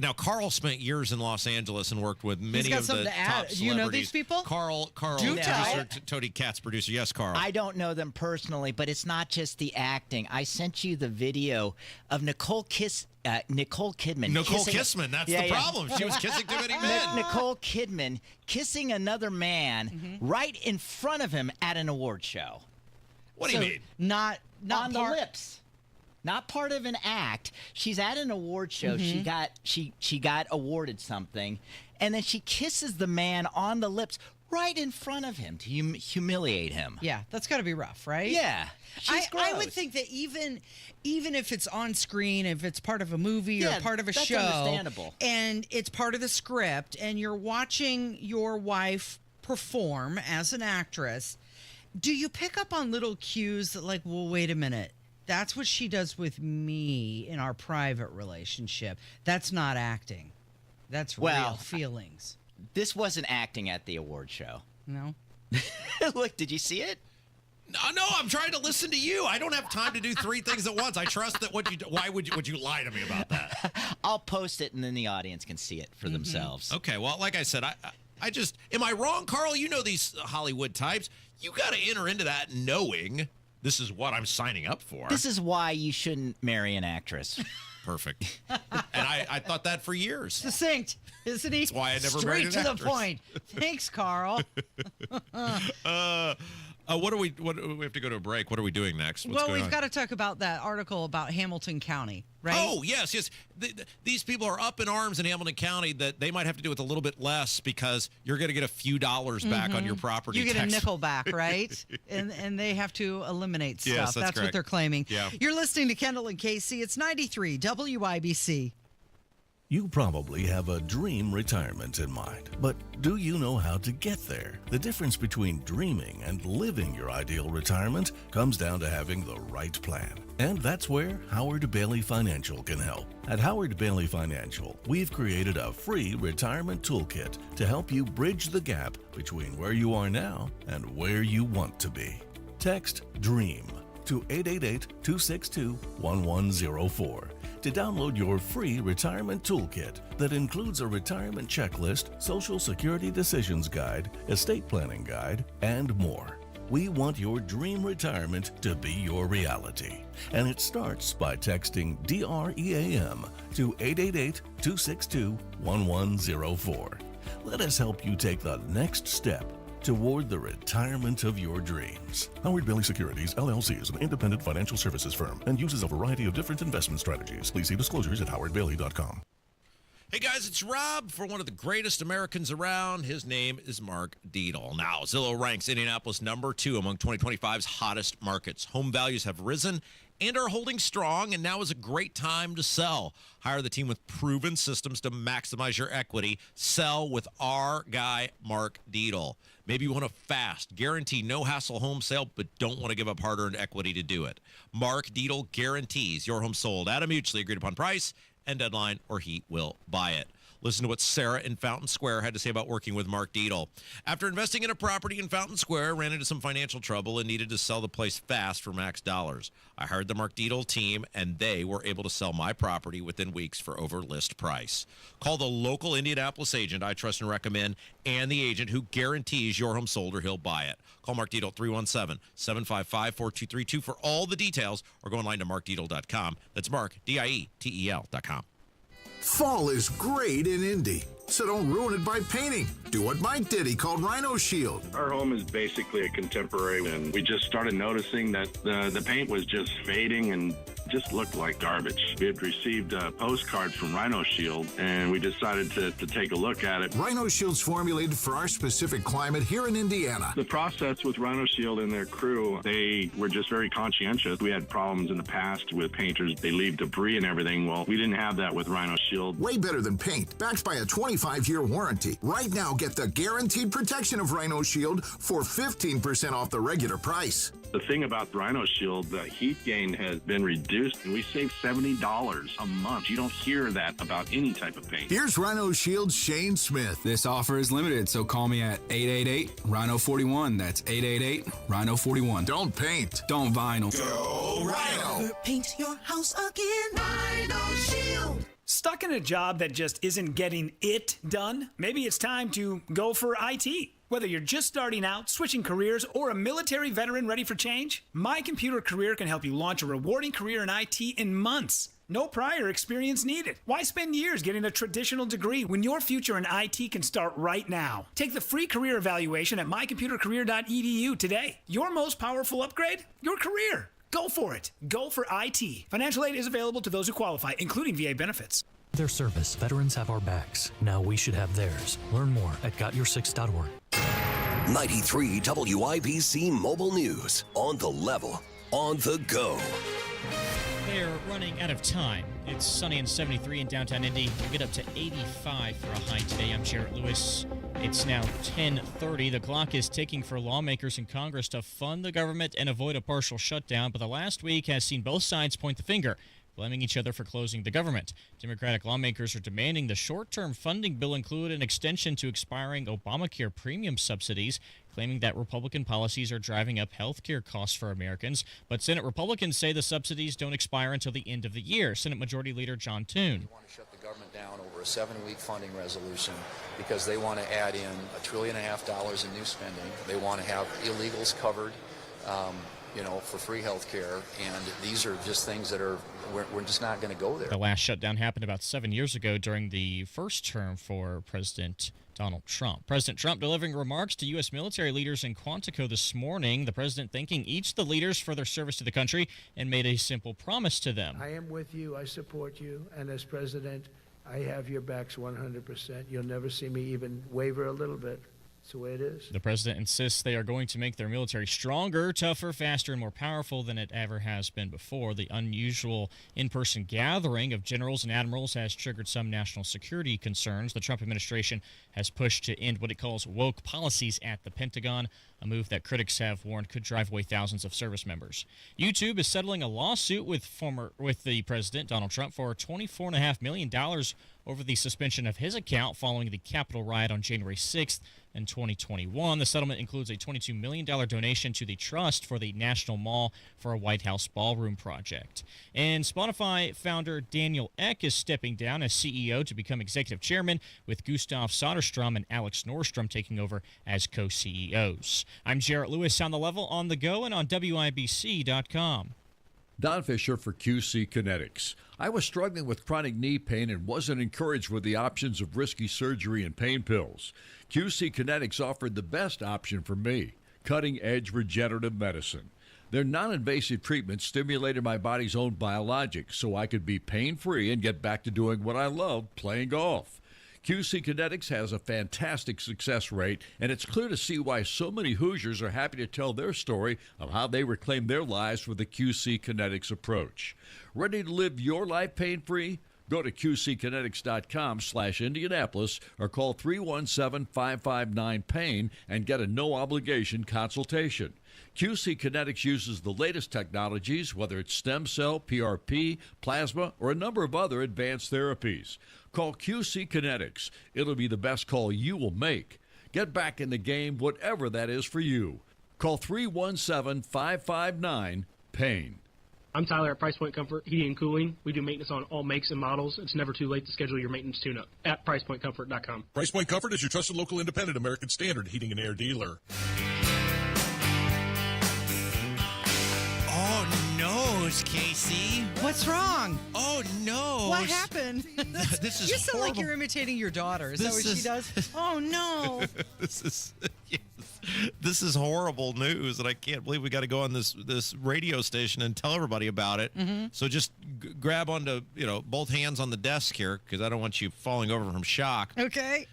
Now, Carl spent years in Los Angeles and worked with many of the top celebrities. Do you know these people? Carl, Do tell. Tony Katz, producer. Yes, Carl. I don't know them personally, but it's not just the acting. I sent you the video of Nicole Kidman. Nicole Kidman, that's the problem. She was kissing too many men. Nicole Kidman kissing another man right in front of him at an award show. What do you mean? Not on the lips. Not part of an act. She's at an award show. She got awarded something, and then she kisses the man on the lips right in front of him to humiliate him. Yeah, that's got to be rough, right? Yeah. I would think that even if it's on screen, if it's part of a movie or part of a that's show, understandable. And it's part of the script, and you're watching your wife perform as an actress, do you pick up on little cues that, like, well, wait a minute, that's what she does with me in our private relationship. That's not acting. That's real feelings. This wasn't acting at the award show. No. Look, did you see it? No, I'm trying to listen to you. I don't have time to do three things at once. I trust that why would you lie to me about that? I'll post it and then the audience can see it for themselves. Okay, well, like I said, I just, am I wrong, Carl? You know these Hollywood types. You got to enter into that knowing this is what I'm signing up for. This is why you shouldn't marry an actress. Perfect. And I thought that for years. Succinct, isn't he? That's why I never Straight married an to actress. the point. Thanks, Carl. What do we have to go to a break? What are we doing next? What's going We've on? got to talk about that article about Hamilton County, right? Oh, yes. These people are up in arms in Hamilton County that they might have to do with a little bit less because you're going to get a few dollars back on your property You get tax. a nickel back, right? and they have to eliminate stuff. Yes, that's what correct. they're claiming. Yeah. You're listening to Kendall and Casey. It's 93 WIBC. You probably have a dream retirement in mind, but do you know how to get there? The difference between dreaming and living your ideal retirement comes down to having the right plan. And that's where Howard Bailey Financial can help. At Howard Bailey Financial, we've created a free retirement toolkit to help you bridge the gap between where you are now and where you want to be. Text DREAM to 888-262-1104 to download your free retirement toolkit that includes a retirement checklist, Social Security decisions guide, estate planning guide, and more. We want your dream retirement to be your reality. And it starts by texting DREAM to 888-262-1104. Let us help you take the next step toward the retirement of your dreams. Howard Bailey Securities, LLC is an independent financial services firm and uses a variety of different investment strategies. Please see disclosures at howardbailey.com. Hey guys, it's Rob for one of the greatest Americans around. His name is Mark Dietel. Now, Zillow ranks Indianapolis number 2 among 2025's hottest markets. Home values have risen and are holding strong, and now is a great time to sell. Hire the team with proven systems to maximize your equity. Sell with our guy, Mark Dietel. Maybe you want a fast, guaranteed, no-hassle home sale, but don't want to give up hard-earned equity to do it. Mark Dietel guarantees your home sold at a mutually agreed-upon price and deadline, or he will buy it. Listen to what Sarah in Fountain Square had to say about working with Mark Dietel. After investing in a property in Fountain Square, ran into some financial trouble and needed to sell the place fast for max dollars. I hired the Mark Dietel team, and they were able to sell my property within weeks for over list price. Call the local Indianapolis agent I trust and recommend, and the agent who guarantees your home sold or he'll buy it. Call Mark Dietel 317-755-4232 for all the details, or go online to markdietel.com. That's Mark, DIETEL.com. Fall is great in Indy, so don't ruin it by painting. Do what Mike did. He called Rhino Shield. Our home is basically a contemporary, and we just started noticing that the paint was just fading and just looked like garbage. We had received a postcard from Rhino Shield, and we decided to take a look at it. Rhino Shield's formulated for our specific climate here in Indiana. The process with Rhino Shield and their crew, they were just very conscientious. We had problems in the past with painters. They leave debris and everything. Well, we didn't have that with Rhino Shield. Way better than paint, backed by a 25-year warranty. Right now, get the guaranteed protection of Rhino Shield for 15% off the regular price. The thing about Rhino Shield, the heat gain has been reduced, and we save $70 a month. You don't hear that about any type of paint. Here's Rhino Shield's Shane Smith. This offer is limited, so call me at 888-RHINO-41. That's 888-RHINO-41. Don't paint. Don't vinyl. Go Rhino. Paint your house again. Rhino Shield. Stuck in a job that just isn't getting it done? Maybe it's time to go for IT. Whether you're just starting out, switching careers, or a military veteran ready for change, My Computer Career can help you launch a rewarding career in IT in months. No prior experience needed. Why spend years getting a traditional degree when your future in IT can start right now? Take the free career evaluation at mycomputercareer.edu today. Your most powerful upgrade? Your career. Go for it. Go for IT. Financial aid is available to those who qualify, including VA benefits. Their service, veterans have our backs. Now we should have theirs. Learn more at gotyoursix.org. 93 WIBC Mobile News. On the level. On the go. They're running out of time. It's sunny and 73 in downtown Indy. We'll get up to 85 for a high today. I'm Jarrett Lewis. It's now 10:30. The clock is ticking for lawmakers in Congress to fund the government and avoid a partial shutdown, but the last week has seen both sides point the finger, blaming each other for closing the government. Democratic lawmakers are demanding the short-term funding bill include an extension to expiring Obamacare premium subsidies, claiming that Republican policies are driving up health care costs for Americans. But Senate Republicans say the subsidies don't expire until the end of the year. Senate Majority Leader John Toon. They want to shut the government down over a 7-week funding resolution because they want to add in $1.5 trillion in new spending. They want to have illegals covered. For free health care, and these are just things that we're just not going to go there. The last shutdown happened about 7 years ago during the first term for President Donald Trump. President Trump delivering remarks to U.S. military leaders in Quantico this morning. The president thanking each of the leaders for their service to the country and made a simple promise to them. I am with you. I support you. And as president, I have your backs 100%. You'll never see me even waver a little bit. That's the way it is. The president insists they are going to make their military stronger, tougher, faster, and more powerful than it ever has been before. The unusual in-person gathering of generals and admirals has triggered some national security concerns. The Trump administration has pushed to end what it calls woke policies at the Pentagon, a move that critics have warned could drive away thousands of service members. YouTube is settling a lawsuit with the president, Donald Trump, for $24.5 million over the suspension of his account following the Capitol riot on January 6th in 2021. The settlement includes a $22 million donation to the Trust for the National Mall for a White House ballroom project. And Spotify founder Daniel Ek is stepping down as CEO to become executive chairman, with Gustav Soderstrom and Alex Nordstrom taking over as co-CEOs. I'm Jarrett Lewis on the level, on the go, and on WIBC.com. Don Fisher for QC Kinetics. I was struggling with chronic knee pain and wasn't encouraged with the options of risky surgery and pain pills. QC Kinetics offered the best option for me, cutting-edge regenerative medicine. Their non-invasive treatment stimulated my body's own biologics so I could be pain-free and get back to doing what I love, playing golf. QC Kinetics has a fantastic success rate, and it's clear to see why so many Hoosiers are happy to tell their story of how they reclaim their lives with the QC Kinetics approach. Ready to live your life pain-free? Go to qckinetics.com/Indianapolis or call 317-559-PAIN and get a no-obligation consultation. QC Kinetics uses the latest technologies, whether it's stem cell, PRP, plasma, or a number of other advanced therapies. Call QC Kinetics. It'll be the best call you will make. Get back in the game, whatever that is for you. Call 317-559-PAIN. I'm Tyler at Price Point Comfort Heating and Cooling. We do maintenance on all makes and models. It's never too late to schedule your maintenance tune-up at PricePointComfort.com. Price Point Comfort is your trusted local independent American Standard heating and air dealer. Oh, nose, Casey. What's wrong? Oh, no. What happened? This is You sound horrible. like you're imitating your daughter. Is that what she does? Oh, no. This is horrible news, and I can't believe we got to go on this radio station and tell everybody about it. Mm-hmm. So just grab onto both hands on the desk here, because I don't want you falling over from shock. Okay.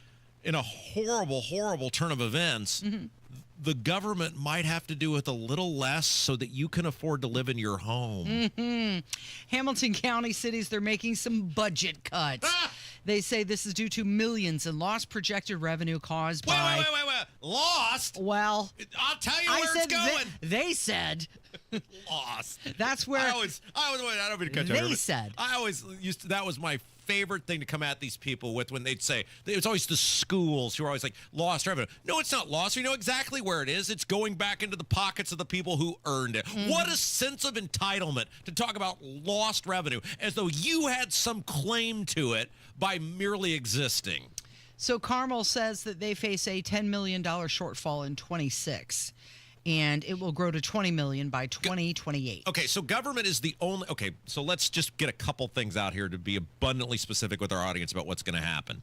In a horrible, horrible turn of events, the government might have to do with a little less so that you can afford to live in your home. Mm-hmm. Hamilton County cities, they're making some budget cuts. They say this is due to millions in lost projected revenue caused by... Wait. Lost? lost. Well, I'll tell you where it's going. They said. Lost. That's where I don't mean to cut you off, they but said. I always used to, that was my favorite thing to come at these people with when they'd say it's always the schools who are always like lost revenue. No, it's not lost. We know exactly where it is. It's going back into the pockets of the people who earned it. What a sense of entitlement to talk about lost revenue as though you had some claim to it by merely existing. So Carmel says that they face a $10 million shortfall in 26, and it will grow to $20 million by 2028. Okay, so government is the only. Okay, so let's just get a couple things out here to be abundantly specific with our audience about what's going to happen.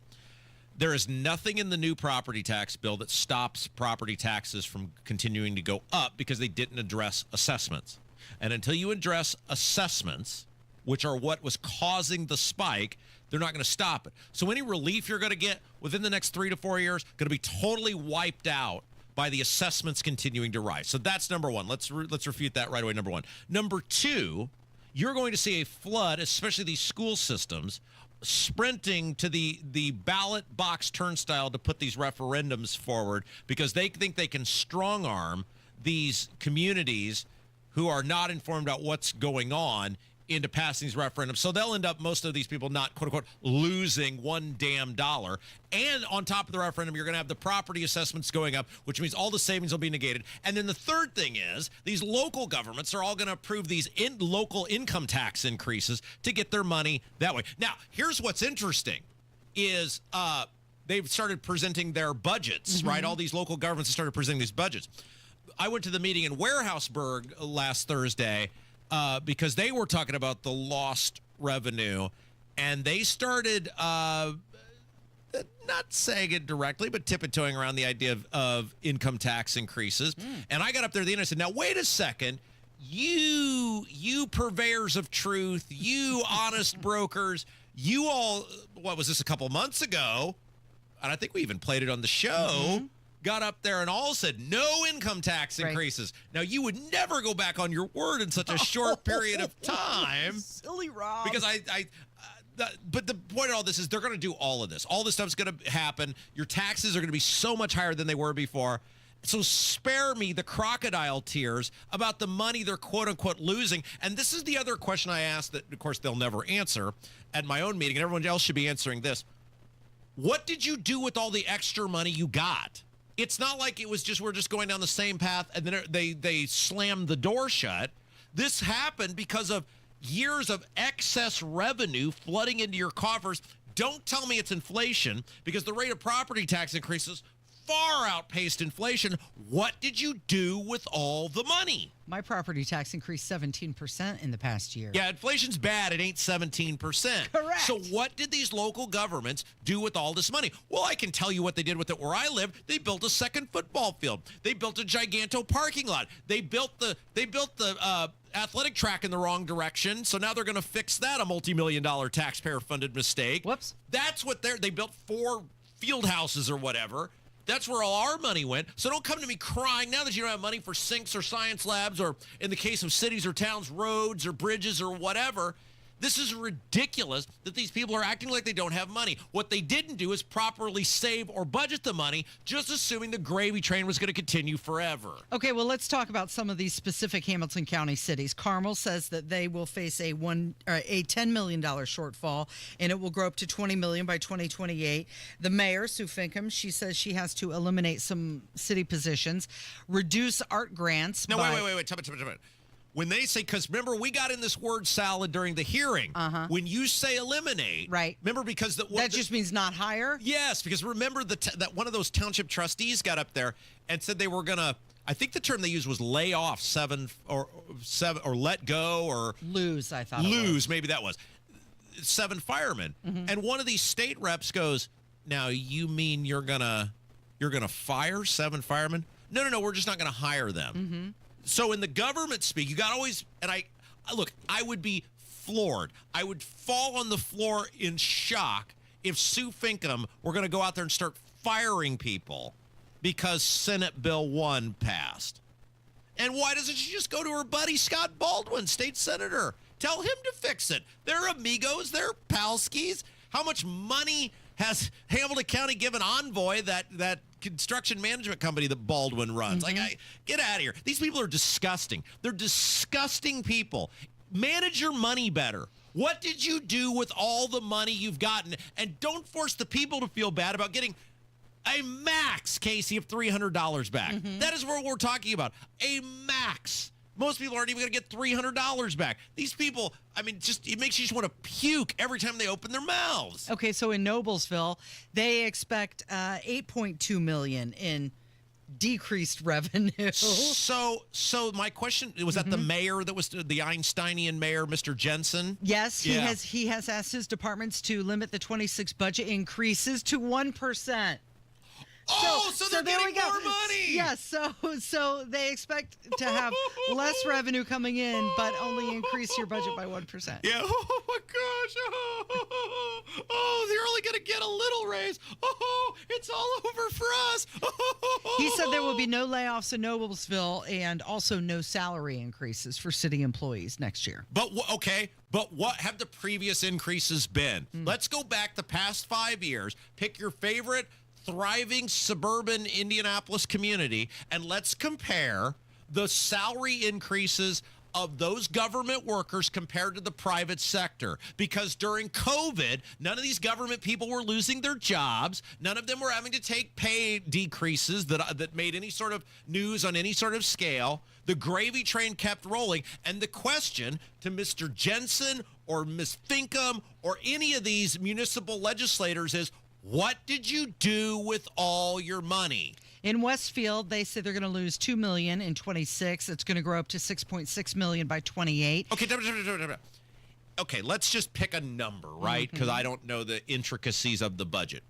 There is nothing in the new property tax bill that stops property taxes from continuing to go up because they didn't address assessments. And until you address assessments, which are what was causing the spike, they're not going to stop it. So any relief you're going to get within the next 3 to 4 years going to be totally wiped out by the assessments continuing to rise. So that's number one. Let's refute that right away, number one. Number two, you're going to see a flood, especially these school systems, sprinting to the ballot box turnstile to put these referendums forward because they think they can strong arm these communities who are not informed about what's going on into passing these referendums. So they'll end up, most of these people, not quote unquote losing one damn dollar. And on top of the referendum, you're going to have the property assessments going up, which means all the savings will be negated. And then the third thing is these local governments are all going to approve these local income tax increases to get their money that way. Now, here's what's interesting is they've started presenting their budgets, right? All these local governments have started presenting these budgets. I went to the meeting in Warehouseburg last Thursday because they were talking about the lost revenue, and they started not saying it directly, but tiptoeing around the idea of income tax increases. And I got up there at the end and I said, now, wait a second. You purveyors of truth, you honest brokers, you all, what was this, a couple months ago? And I think we even played it on the show. Got up there and all said no income tax increases. Now, you would never go back on your word in such a short period of time. Silly Rob. Because but the point of all this is they're going to do all of this. All this stuff's going to happen. Your taxes are going to be so much higher than they were before. So spare me the crocodile tears about the money they're quote-unquote losing. And this is the other question I asked that, of course, they'll never answer at my own meeting, and everyone else should be answering this. What did you do with all the extra money you got? It's not like it was just we're just going down the same path and then they slammed the door shut. This happened because of years of excess revenue flooding into your coffers. Don't tell me it's inflation because the rate of property tax increases far outpaced inflation. What did you do with all the money? My property tax increased 17% in the past year. Yeah, inflation's bad. It ain't 17%. Correct. So what did these local governments do with all this money? Well, I can tell you what they did with it where I live. They built a second football field. They built a giganto parking lot. They built the athletic track in the wrong direction. So now they're going to fix that, a multi-million-dollar taxpayer-funded mistake. Whoops. That's what they built 4 field houses or whatever. That's where all our money went. So don't come to me crying now that you don't have money for sinks or science labs or, in the case of cities or towns, roads or bridges or whatever. This is ridiculous that these people are acting like they don't have money. What they didn't do is properly save or budget the money, just assuming the gravy train was going to continue forever. Okay, well, let's talk about some of these specific Hamilton County cities. Carmel says that they will face a $10 million shortfall, and it will grow up to $20 million by 2028. The mayor, Sue Finkham, she says she has to eliminate some city positions, reduce art grants. No, wait. Tell me. When they say, because remember, we got in this word salad during the hearing. When you say eliminate, right? Remember, because that just means not hire. Yes, because remember that one of those township trustees got up there and said they were gonna. I think the term they used was lay off seven or let go or lose. I thought lose. Maybe that was 7 firemen. And one of these state reps goes, "Now you mean you're gonna fire 7 firemen? No. We're just not gonna hire them." So in the government speak, you got always, and I would be floored. I would fall on the floor in shock if Sue Finkham were going to go out there and start firing people because Senate Bill 1 passed. And why doesn't she just go to her buddy Scott Baldwin, state senator? Tell him to fix it. They're amigos. They're palskis. How much money has Hamilton County given Envoy, that construction management company that Baldwin runs. Get out of here. These people are disgusting. They're disgusting people. Manage your money better. What did you do with all the money you've gotten? And don't force the people to feel bad about getting a max, Casey, of $300 back. That is what we're talking about. A max. Most people aren't even going to get $300 back. These people, it makes you just want to puke every time they open their mouths. Okay, so in Noblesville, they expect $8.2 million in decreased revenue. So my question was that the mayor that was the Einsteinian mayor, Mr. Jensen? Yes, he has asked these departments to limit the 26 budget increases to 1%. So they're getting more money. Yes, so they expect to have less revenue coming in, but only increase your budget by 1%. Yeah. Oh my gosh. Oh, they're only going to get a little raise. Oh, it's all over for us. He said there will be no layoffs in Noblesville and also no salary increases for city employees next year. But what have the previous increases been? Let's go back the past 5 years. Pick your favorite thriving suburban Indianapolis community, and let's compare the salary increases of those government workers compared to the private sector. Because during COVID, none of these government people were losing their jobs. None of them were having to take pay decreases that made any sort of news on any sort of scale. The gravy train kept rolling. And the question to Mr. Jensen or Ms. Finkham or any of these municipal legislators is, what did you do with all your money? In Westfield, they say they're going to lose $2 million in 26. It's going to grow up to $6.6 million by 28. Okay, let's just pick a number, right? Because I don't know the intricacies of the budget.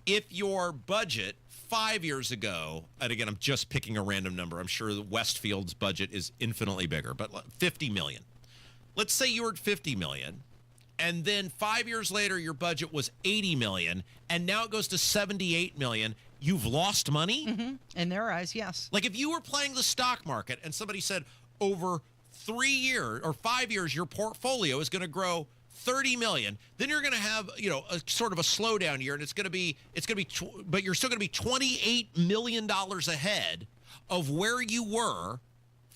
If your budget 5 years ago, and again, I'm just picking a random number. I'm sure Westfield's budget is infinitely bigger, but $50 million. Let's say you were at $50 million. And then 5 years later, your budget was $80 million, and now it goes to $78 million. You've lost money? In their eyes, yes. Like if you were playing the stock market and somebody said over 3 years or 5 years, your portfolio is going to grow $30 million, then you're going to have, a sort of a slowdown year, and but you're still going to be $28 million ahead of where you were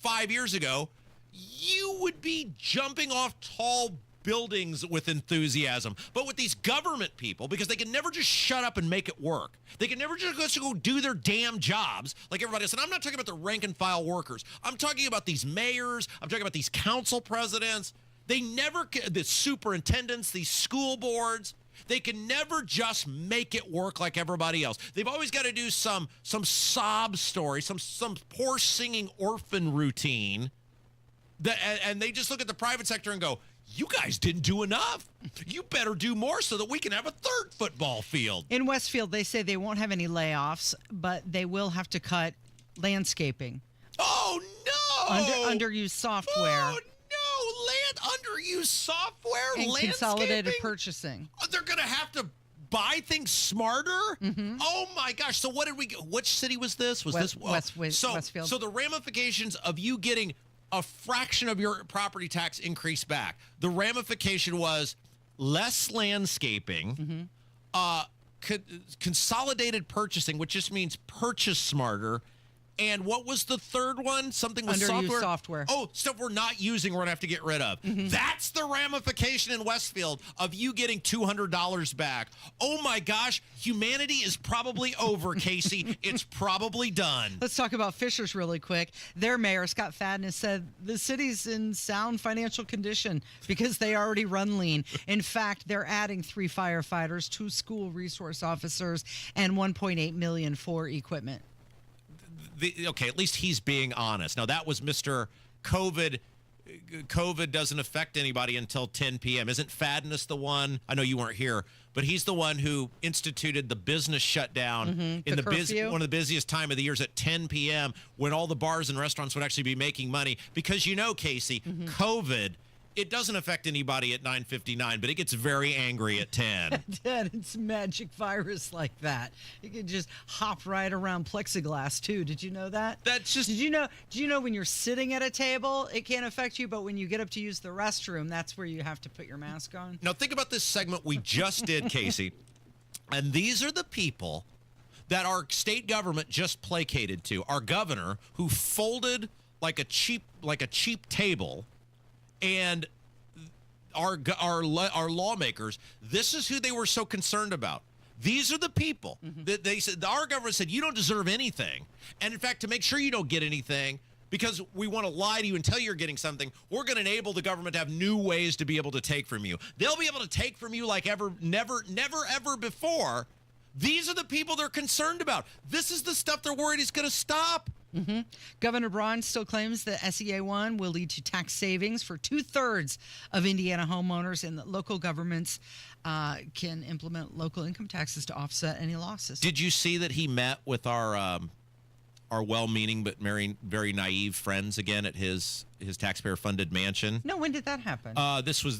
5 years ago. You would be jumping off tall buildings with enthusiasm. But with these government people, because they can never just shut up and make it work. They can never just go do their damn jobs like everybody else. And I'm not talking about the rank and file workers. I'm talking about these mayors. I'm talking about these council presidents. The superintendents, these school boards, they can never just make it work like everybody else. They've always got to do some sob story, some poor singing orphan routine. And they just look at the private sector and go, you guys didn't do enough. You better do more so that we can have a third football field. In Westfield, they say they won't have any layoffs, but they will have to cut landscaping. Oh, no! Underused software. Oh, no! Underused software? And landscaping? Consolidated purchasing. They're going to have to buy things smarter? Oh, my gosh. So what did we get? Which city was this? Westfield. So the ramifications of you getting a fraction of your property tax increase back. The ramification was less landscaping, consolidated purchasing, which just means purchase smarter. And what was the third one? Something with Underused software. Oh, stuff we're not using, we're going to have to get rid of. That's the ramification in Westfield of you getting $200 back. Oh, my gosh. Humanity is probably over, Casey. It's probably done. Let's talk about Fishers really quick. Their mayor, Scott Fadden, has said the city's in sound financial condition because they already run lean. In fact, they're adding 3 firefighters, 2 school resource officers, and $1.8 million for equipment. Okay, at least he's being honest. Now, that was Mr. COVID. COVID doesn't affect anybody until 10 p.m. Isn't Fadness the one? I know you weren't here, but he's the one who instituted the business shutdown in one of the busiest time of the years at 10 p.m. when all the bars and restaurants would actually be making money. Because Casey, COVID, it doesn't affect anybody at 9:59, but it gets very angry at 10. Dad, it's a magic virus like that. It can just hop right around plexiglass too. Did you know that? That's just. Did you know when you're sitting at a table, it can't affect you, but when you get up to use the restroom, that's where you have to put your mask on? Now think about this segment we just did, Casey. And these are the people that our state government just placated to, our governor, who folded like a cheap table, and our lawmakers, this is who they were so concerned about. These are the people that they said, our government said, you don't deserve anything. And in fact, to make sure you don't get anything, because we want to lie to you and tell you you're getting something, we're going to enable the government to have new ways to be able to take from you. They'll be able to take from you like never ever before. These are the people they're concerned about. This is the stuff they're worried is going to stop. Governor Braun still claims that SEA 1 will lead to tax savings for 2/3 of Indiana homeowners, and that local governments can implement local income taxes to offset any losses. Did you see that he met with our well-meaning but very naive friends again at his taxpayer-funded mansion? No, when did that happen?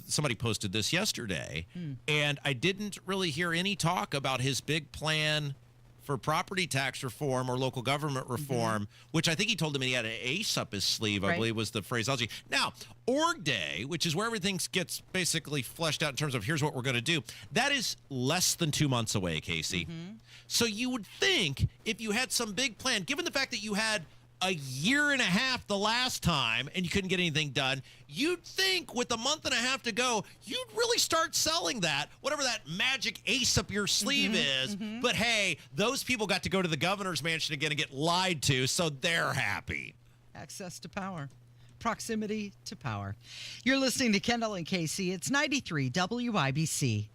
Somebody posted this yesterday, and I didn't really hear any talk about his big plan for property tax reform or local government reform, which I think he told him he had an ace up his sleeve, I believe was the phraseology. Now, Org Day, which is where everything gets basically fleshed out in terms of here's what we're going to do, that is less than 2 months away, Casey. So you would think if you had some big plan, given the fact that you had a year and a half the last time and you couldn't get anything done, you'd think with a month and a half to go, you'd really start selling that, whatever that magic ace up your sleeve is. But hey, those people got to go to the governor's mansion again and get lied to, so they're happy. Access to power. Proximity to power. You're listening to Kendall and Casey. It's 93 WIBC.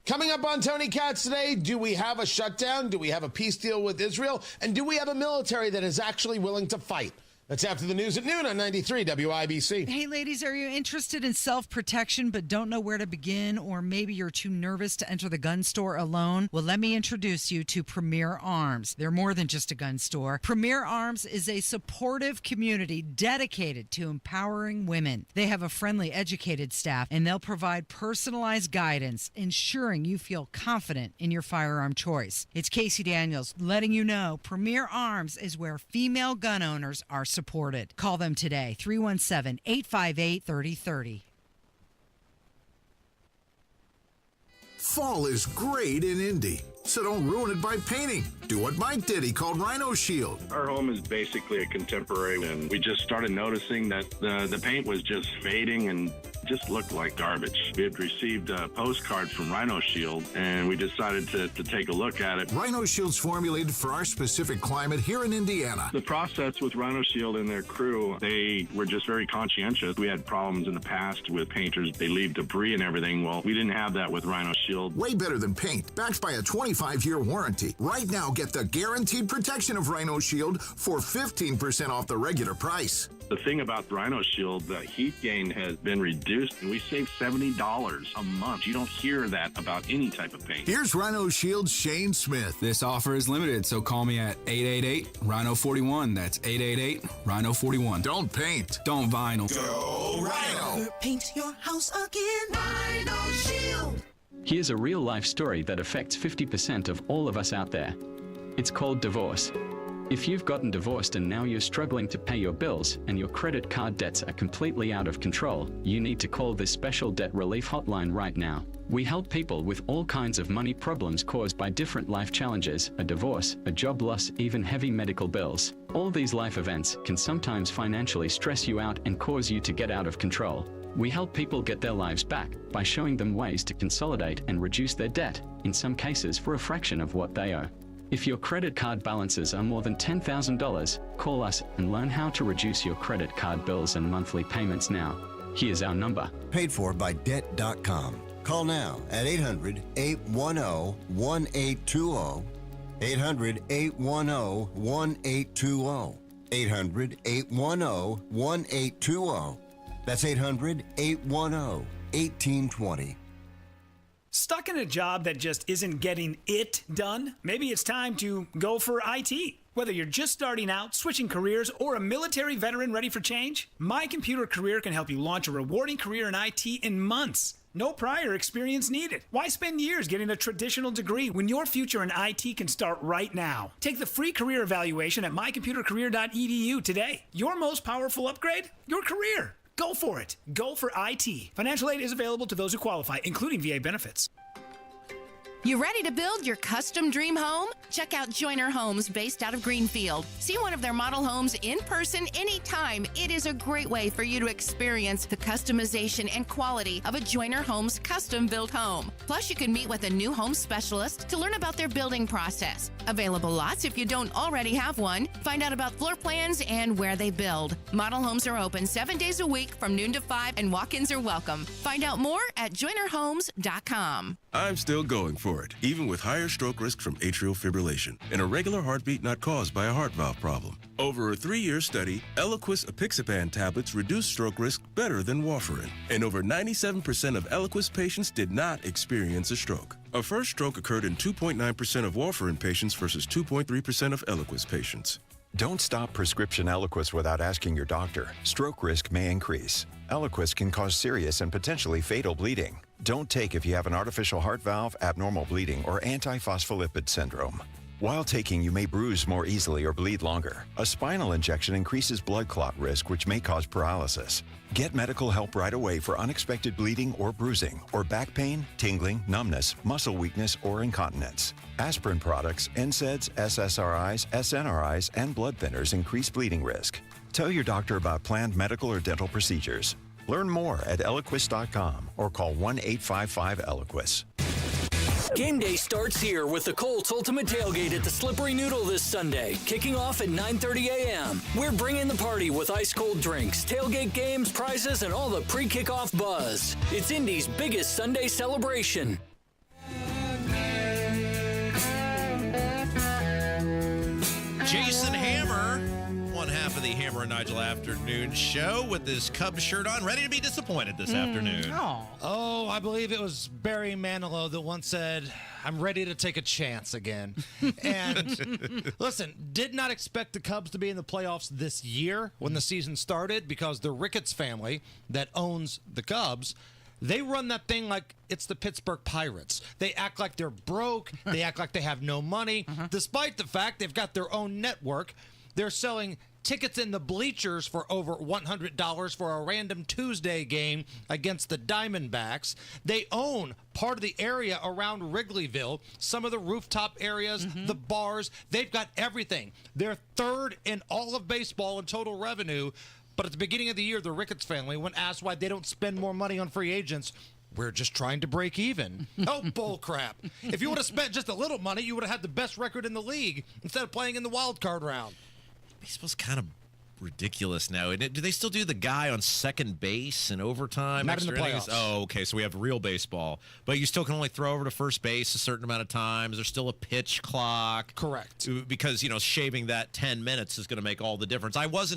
Coming up on Tony Katz today, do we have a shutdown? Do we have a peace deal with Israel? And do we have a military that is actually willing to fight? That's after the news at noon on 93 WIBC. Hey, ladies, are you interested in self-protection but don't know where to begin? Or maybe you're too nervous to enter the gun store alone? Well, let me introduce you to Premier Arms. They're more than just a gun store. Premier Arms is a supportive community dedicated to empowering women. They have a friendly, educated staff, and they'll provide personalized guidance, ensuring you feel confident in your firearm choice. It's Casey Daniels letting you know Premier Arms is where female gun owners are supported. Call them today, 317-858-3030. Fall is great in Indy, so don't ruin it by painting. Do what Mike did. He called Rhino Shield. Our home is basically a contemporary, and we just started noticing that the paint was just fading and just looked like garbage. We had received a postcard from Rhino Shield, and we decided to take a look at it. Rhino Shield's formulated for our specific climate here in Indiana. The process with Rhino Shield and their crew, they were just very conscientious. We had problems in the past with painters. They leave debris and everything. Well, we didn't have that with Rhino Shield. Way better than paint, backed by a 25-year warranty. Right now, get the guaranteed protection of Rhino Shield for 15% off the regular price. The thing about the Rhino Shield, the heat gain has been reduced, and we save $70 a month. You don't hear that about any type of paint. Here's Rhino Shield's Shane Smith. This offer is limited, so call me at 888-RHINO-41. That's 888-RHINO-41. Don't paint. Don't vinyl. Go Rhino. Paint your house again. Rhino Shield. Here's a real-life story that affects 50% of all of us out there. It's called divorce. If you've gotten divorced and now you're struggling to pay your bills and your credit card debts are completely out of control, you need to call this special debt relief hotline right now. We help people with all kinds of money problems caused by different life challenges, a divorce, a job loss, even heavy medical bills. All these life events can sometimes financially stress you out and cause you to get out of control. We help people get their lives back by showing them ways to consolidate and reduce their debt, in some cases for a fraction of what they owe. If your credit card balances are more than $10,000, call us and learn how to reduce your credit card bills and monthly payments now. Here's our number. Paid for by Debt.com. Call now at 800-810-1820. 800-810-1820. 800-810-1820. That's 800-810-1820. Stuck in a job that just isn't getting it done? Maybe it's time to go for IT. Whether you're just starting out, switching careers, or a military veteran ready for change, My Computer Career can help you launch a rewarding career in IT in months. No prior experience needed. Why spend years getting a traditional degree when your future in IT can start right now? Take the free career evaluation at mycomputercareer.edu today. Your most powerful upgrade? Your career. Go for it. Go for IT. Financial aid is available to those who qualify, including VA benefits. You ready to build your custom dream home? Check out Joyner Homes based out of Greenfield. See one of their model homes in person anytime. It is a great way for you to experience the customization and quality of a Joyner Homes custom built home. Plus, you can meet with a new home specialist to learn about their building process. Available lots if you don't already have one. Find out about floor plans and where they build. Model homes are open 7 days a week from noon to 5 and walk-ins are welcome. Find out more at joynerhomes.com. I'm still going for it, even with higher stroke risk from atrial fibrillation, an irregular heartbeat not caused by a heart valve problem. Over a 3-year study, Eliquis apixaban tablets reduce stroke risk better than warfarin, and over 97% of Eliquis patients did not experience a stroke. A first stroke occurred in 2.9% of warfarin patients versus 2.3% of Eliquis patients. Don't stop prescription Eliquis without asking your doctor. Stroke risk may increase. Eliquis can cause serious and potentially fatal bleeding. Don't take if you have an artificial heart valve, abnormal bleeding, or antiphospholipid syndrome. While taking, you may bruise more easily or bleed longer. A spinal injection increases blood clot risk, which may cause paralysis. Get medical help right away for unexpected bleeding or bruising, or back pain, tingling, numbness, muscle weakness, or incontinence. Aspirin products, NSAIDs, SSRIs, SNRIs, and blood thinners increase bleeding risk. Tell your doctor about planned medical or dental procedures. Learn more at Eliquis.com or call 1-855-ELIQUIS. Game day starts here with the Colts Ultimate Tailgate at the Slippery Noodle this Sunday, kicking off at 9:30 a.m. We're bringing the party with ice-cold drinks, tailgate games, prizes, and all the pre-kickoff buzz. It's Indy's biggest Sunday celebration. Jason Hammer, one half of the Hammer and Nigel Afternoon Show, with his Cubs shirt on, ready to be disappointed this afternoon. Oh, I believe it was Barry Manilow that once said, "I'm ready to take a chance again." And listen, did not expect the Cubs to be in the playoffs this year when the season started, because the Ricketts family that owns the Cubs, they run that thing like it's the Pittsburgh Pirates. They act like they're broke. They act like they have no money, despite the fact they've got their own network. They're selling tickets in the bleachers for over $100 for a random Tuesday game against the Diamondbacks. They own part of the area around Wrigleyville, some of the rooftop areas, the bars. They've got everything. They're third in all of baseball in total revenue. But at the beginning of the year, the Ricketts family, when asked why they don't spend more money on free agents, "We're just trying to break even." Oh, bull crap. If you would have spent just a little money, you would have had the best record in the league instead of playing in the wild card round. Baseball's kind of ridiculous now. Do they still do the guy on second base in overtime? Not in the extra innings? playoffs. Oh, okay. So we have real baseball, but you still can only throw over to first base a certain amount of times. There's still a pitch clock. Correct. Because, shaving that 10 minutes is going to make all the difference. I was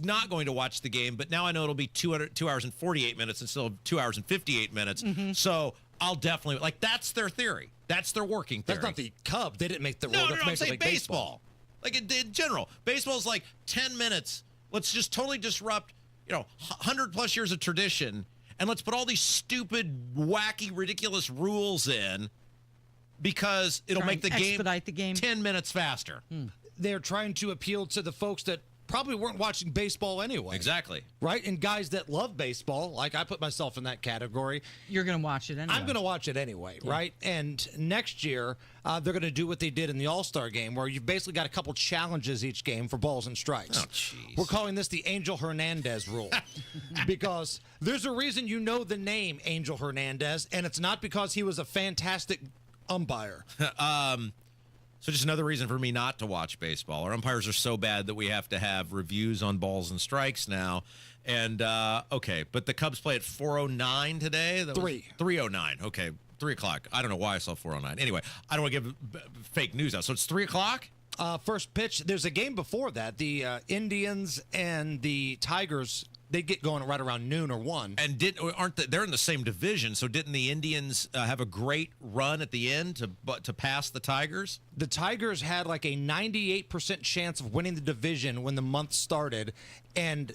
not going to watch the game, but now I know it'll be 2 hours and 48 minutes instead of 2 hours and 58 minutes. So I'll definitely, that's their theory. That's their working theory. That's not the Cubs. They didn't make the rule. No, That's I'm saying Major League baseball. Like in general, baseball's like 10 minutes. Let's just totally disrupt, 100 plus years of tradition, and let's put all these stupid, wacky, ridiculous rules in because it'll make the expedite game 10 minutes faster. They're trying to appeal to the folks that probably weren't watching baseball anyway. Exactly. Right? And guys that love baseball, like I put myself in that category. You're going to watch it anyway. I'm going to watch it anyway, right? And next year, they're going to do what they did in the All-Star game, where you've basically got a couple challenges each game for balls and strikes. Oh, jeez. We're calling this the Angel Hernandez rule because there's a reason you know the name Angel Hernandez, and it's not because he was a fantastic umpire. So just another reason for me not to watch baseball. Our umpires are so bad that we have to have reviews on balls and strikes now. And, okay, but the Cubs play at 4:09 today? 3:09, okay, 3 o'clock. I don't know why I saw 4:09. Anyway, I don't want to give fake news out. So it's 3 o'clock? First pitch. There's a game before that. The Indians and the Tigers, they get going right around noon or 1. And they're in the same division, so didn't the Indians have a great run at the end to pass the Tigers? The Tigers had like a 98% chance of winning the division when the month started, and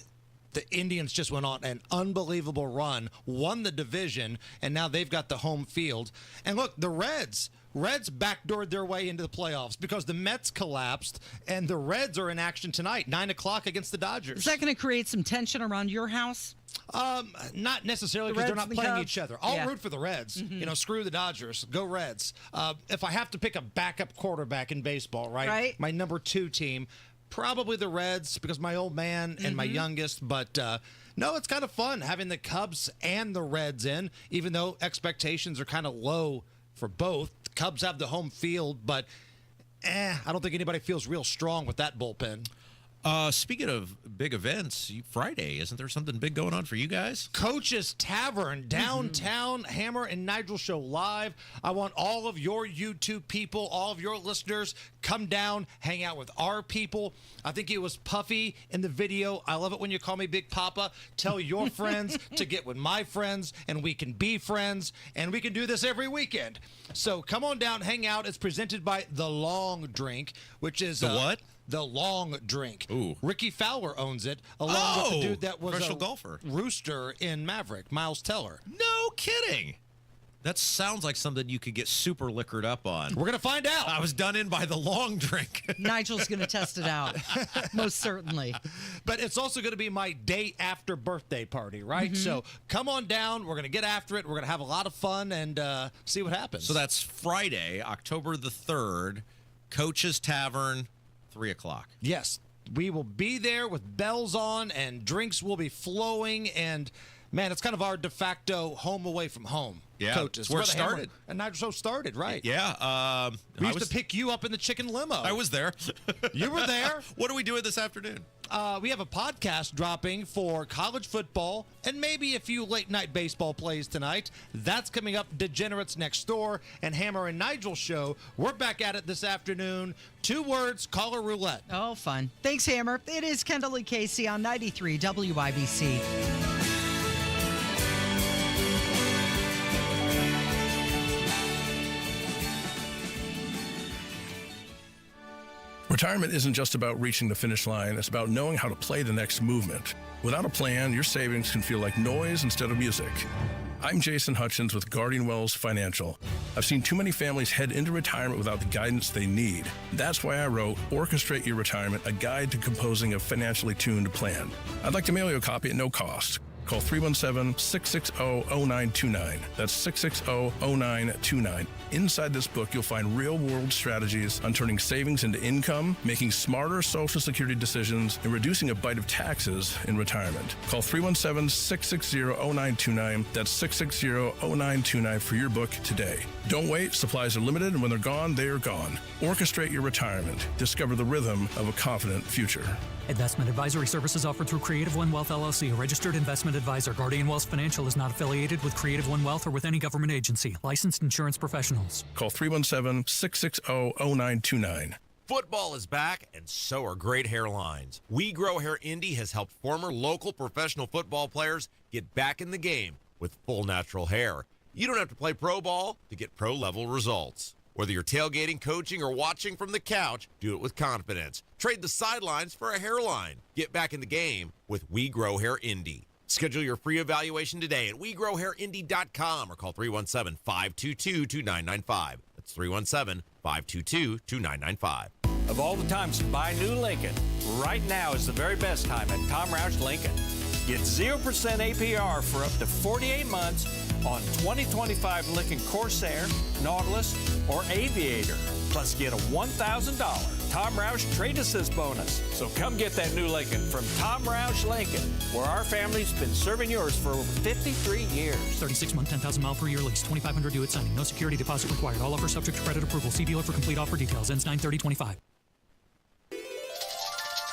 the Indians just went on an unbelievable run, won the division, and now they've got the home field. And look, the Reds backdoored their way into the playoffs because the Mets collapsed, and the Reds are in action tonight, 9 o'clock against the Dodgers. Is that going to create some tension around your house? Not necessarily, because they're not playing each other. I'll root for the Reds. Screw the Dodgers. Go Reds. If I have to pick a backup quarterback in baseball, right? My number 2 team, probably the Reds, because my old man and my youngest. But no, it's kind of fun having the Cubs and the Reds in, even though expectations are kind of low for both. The Cubs have the home field, but I don't think anybody feels real strong with that bullpen. Speaking of big events, Friday, isn't there something big going on for you guys? Coach's Tavern, downtown, Hammer and Nigel Show live. I want all of your YouTube people, all of your listeners, come down, hang out with our people. I think it was Puffy in the video. I love it when you call me Big Papa. Tell your friends to get with my friends, and we can be friends, and we can do this every weekend. So come on down, hang out. It's presented by The Long Drink, which is... The what? The Long Drink. Ooh. Ricky Fowler owns it, along with the dude that was professional a golfer. rooster in Maverick, Miles Teller. No kidding. That sounds like something you could get super liquored up on. We're going to find out. I was done in by The Long Drink. Nigel's going to test it out, most certainly. But it's also going to be my day after birthday party, right? So come on down. We're going to get after it. We're going to have a lot of fun and see what happens. So that's Friday, October the 3rd, Coach's Tavern, 3 o'clock. Yes, we will be there with bells on, and drinks will be flowing, and man, it's kind of our de facto home away from home. Yeah, Coaches. it's where it Hammer started. And Nigel Show started, right? Yeah. We used to pick you up in the chicken limo. I was there. You were there. What are we doing this afternoon? We have a podcast dropping for college football and maybe a few late-night baseball plays tonight. That's coming up. Degenerates Next Door and Hammer and Nigel Show. We're back at it this afternoon. 2 words, caller roulette. Oh, fun. Thanks, Hammer. It is Kendall Casey on 93 WIBC. Retirement isn't just about reaching the finish line, it's about knowing how to play the next movement. Without a plan, your savings can feel like noise instead of music. I'm Jason Hutchins with Guardian Wells Financial. I've seen too many families head into retirement without the guidance they need. That's why I wrote Orchestrate Your Retirement, a guide to composing a financially tuned plan. I'd like to mail you a copy at no cost. Call 317-660-0929. That's 660-0929. Inside this book, you'll find real-world strategies on turning savings into income, making smarter Social Security decisions, and reducing a bite of taxes in retirement. Call 317-660-0929. That's 660-0929 for your book today. Don't wait. Supplies are limited, and when they're gone, they are gone. Orchestrate your retirement. Discover the rhythm of a confident future. Investment advisory services offered through Creative One Wealth LLC, a registered investment advisor. Guardian Wells Financial is not affiliated with Creative One Wealth or with any government agency. Licensed insurance professionals. Call 317-660-0929. Football is back, and so are great hairlines. We Grow Hair Indy has helped former local professional football players get back in the game with full natural hair. You don't have to play pro ball to get pro-level results. Whether you're tailgating, coaching, or watching from the couch, do it with confidence. Trade the sidelines for a hairline. Get back in the game with We Grow Hair Indy. Schedule your free evaluation today at WeGrowHairIndy.com or call 317-522-2995. That's 317-522-2995. Of all the times to buy a new Lincoln, right now is the very best time at Tom Roush Lincoln. Get 0% APR for up to 48 months on 2025 Lincoln Corsair, Nautilus, or Aviator. Plus get a $1,000 Tom Roush Trade Assist bonus. So come get that new Lincoln from Tom Roush Lincoln, where our family's been serving yours for over 53 years. 36-month, 10,000-mile per year lease. $2,500 due at signing. No security deposit required. All offers subject to credit approval. See dealer for complete offer details. Ends 9/30/25.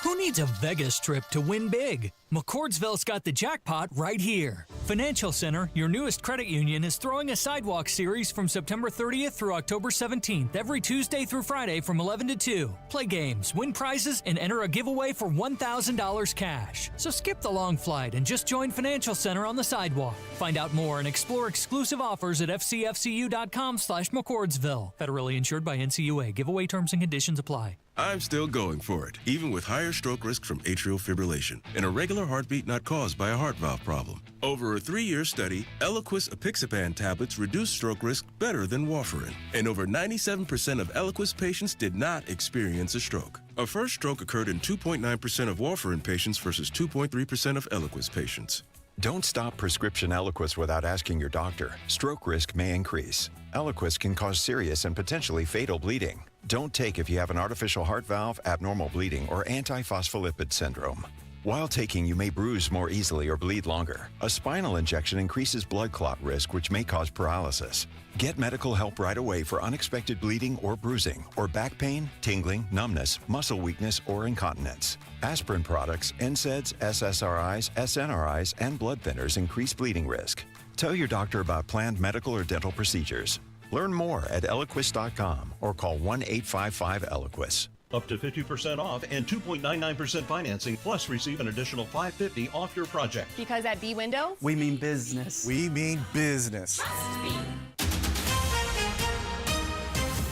Who needs a Vegas trip to win big? McCordsville's got the jackpot right here. Financial Center, your newest credit union, is throwing a sidewalk series from September 30th through October 17th, every Tuesday through Friday from 11 to 2. Play games, win prizes, and enter a giveaway for $1,000 cash. So skip the long flight and just join Financial Center on the sidewalk. Find out more and explore exclusive offers at fcfcu.com/McCordsville. Federally insured by NCUA. Giveaway terms and conditions apply. I'm still going for it, even with higher stroke risk from atrial fibrillation, an irregular heartbeat not caused by a heart valve problem. Over a 3-year study, Eliquis apixaban tablets reduce stroke risk better than warfarin, and over 97% of Eliquis patients did not experience a stroke. A first stroke occurred in 2.9% of warfarin patients versus 2.3% of Eliquis patients. Don't stop prescription Eliquis without asking your doctor. Stroke risk may increase. Eliquis can cause serious and potentially fatal bleeding. Don't take if you have an artificial heart valve, abnormal bleeding, or antiphospholipid syndrome. While taking, you may bruise more easily or bleed longer. A spinal injection increases blood clot risk, which may cause paralysis. Get medical help right away for unexpected bleeding or bruising, or back pain, tingling, numbness, muscle weakness, or incontinence. Aspirin products, NSAIDs, SSRIs, SNRIs, and blood thinners increase bleeding risk. Tell your doctor about planned medical or dental procedures. Learn more at Eliquis.com or call 1-855-ELIQUIS. Up to 50% off and 2.99% financing, plus receive an additional $550 off your project. Because at B Windows, we mean business. We mean business.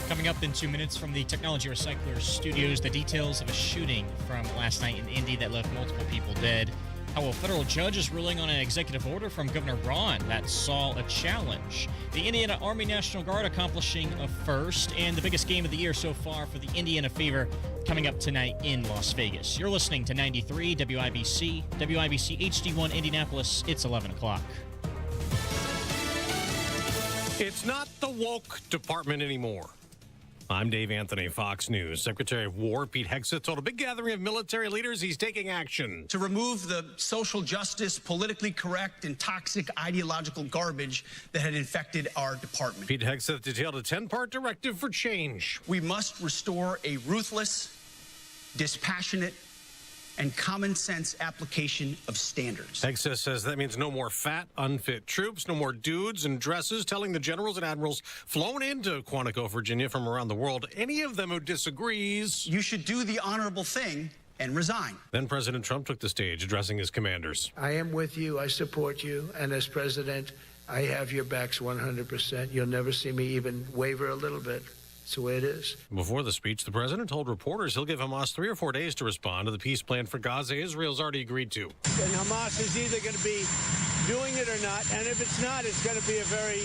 Coming up in 2 minutes from the Technology Recyclers Studios, the details of a shooting from last night in Indy that left multiple people dead. How a federal judge is ruling on an executive order from Governor Braun that saw a challenge. The Indiana Army National Guard accomplishing a first, and the biggest game of the year so far for the Indiana Fever coming up tonight in Las Vegas. You're listening to 93 WIBC, WIBC HD1 Indianapolis. It's 11 o'clock. It's not the woke department anymore. I'm Dave Anthony, Fox News. Secretary of War Pete Hegseth told a big gathering of military leaders he's taking action to remove the social justice, politically correct, and toxic ideological garbage that had infected our department. Pete Hegseth detailed a 10-part directive for change. We must restore a ruthless, dispassionate, and common sense application of standards. Hegseth says that means no more fat, unfit troops, no more dudes in dresses telling the generals and admirals flown into Quantico, Virginia from around the world, any of them who disagrees, you should do the honorable thing and resign. Then President Trump took the stage addressing his commanders. I am with you. I support you. And as president, I have your backs 100%. You'll never see me even waver a little bit. It's the way it is. Before the speech, the president told reporters he'll give Hamas 3 or 4 days to respond to the peace plan for Gaza Israel's already agreed to. And Hamas is either going to be doing it or not, and if it's not, it's going to be a very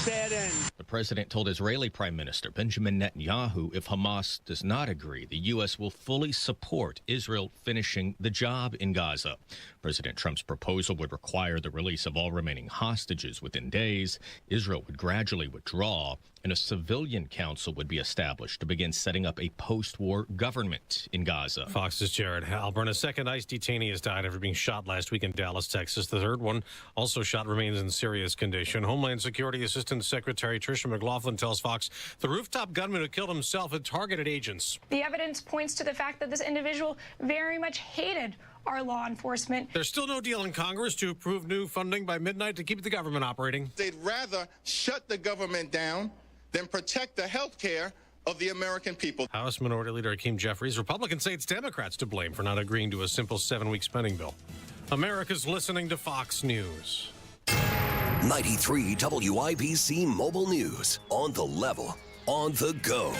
sad end. The president told Israeli Prime Minister Benjamin Netanyahu if Hamas does not agree, the U.S. will fully support Israel finishing the job in Gaza. President Trump's proposal would require the release of all remaining hostages within days. Israel would gradually withdraw, and a civilian council would be established to begin setting up a post-war government in Gaza. Fox's Jared Halpern. A second ICE detainee has died after being shot last week in Dallas, Texas. The third one, also shot, remains in serious condition. Homeland Security Assistant Secretary Tricia McLaughlin tells Fox the rooftop gunman who killed himself had targeted agents. The evidence points to the fact that this individual very much hated our law enforcement. There's still no deal in Congress to approve new funding by midnight to keep the government operating. They'd rather shut the government down than protect the health care of the American people. House Minority Leader Hakeem Jeffries, Republicans say it's Democrats to blame for not agreeing to a simple 7-week spending bill. America's listening to Fox News. 93 WIBC Mobile News. On the level, on the go.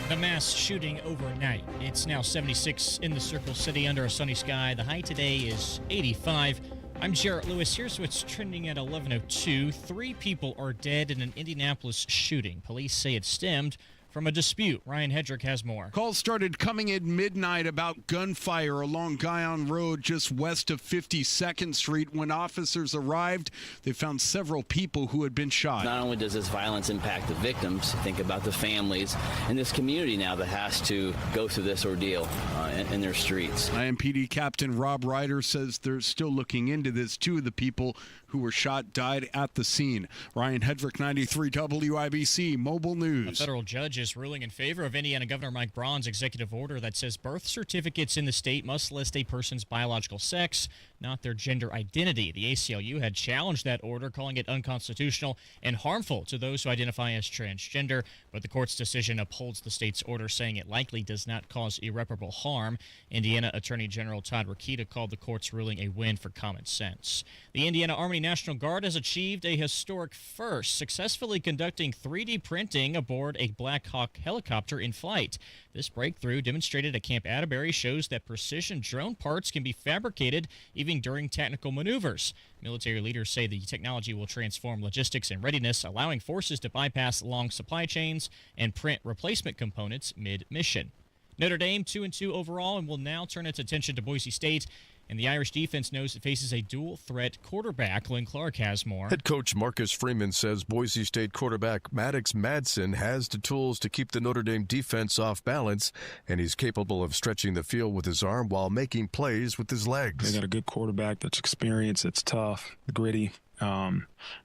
The mass shooting overnight. It's now 76 in the Circle City under a sunny sky. The high today is 85. I'm Jarrett Lewis. Here's what's trending at 11:02. 3 people are dead in an Indianapolis shooting. Police say it stemmed from a dispute. Ryan Hedrick has more. Calls started coming at midnight about gunfire along Guyon Road just west of 52nd Street. When officers arrived, they found several people who had been shot. Not only does this violence impact the victims, think about the families and this community now that has to go through this ordeal in their streets. IMPD Captain Rob Ryder says they're still looking into this. 2 of the people who were shot died at the scene. Ryan Hedrick, 93 WIBC Mobile News. A federal judge is ruling in favor of Indiana Governor Mike Braun's executive order that says birth certificates in the state must list a person's biological sex, not their gender identity. The ACLU had challenged that order, calling it unconstitutional and harmful to those who identify as transgender, but the court's decision upholds the state's order, saying it likely does not cause irreparable harm. Indiana Attorney General Todd Rokita called the court's ruling a win for common sense. The Indiana Army Army National Guard has achieved a historic first, successfully conducting 3D printing aboard a Black Hawk helicopter in flight. This breakthrough, demonstrated at Camp Atterbury, shows that precision drone parts can be fabricated even during technical maneuvers. Military leaders say the technology will transform logistics and readiness, allowing forces to bypass long supply chains and print replacement components mid-mission. Notre Dame 2-2 overall and will now turn its attention to Boise State. And the Irish defense knows it faces a dual-threat quarterback. Lynn Clark has more. Head coach Marcus Freeman says Boise State quarterback Maddox Madsen has the tools to keep the Notre Dame defense off balance, and he's capable of stretching the field with his arm while making plays with his legs. They got a good quarterback that's experienced, it's tough, gritty,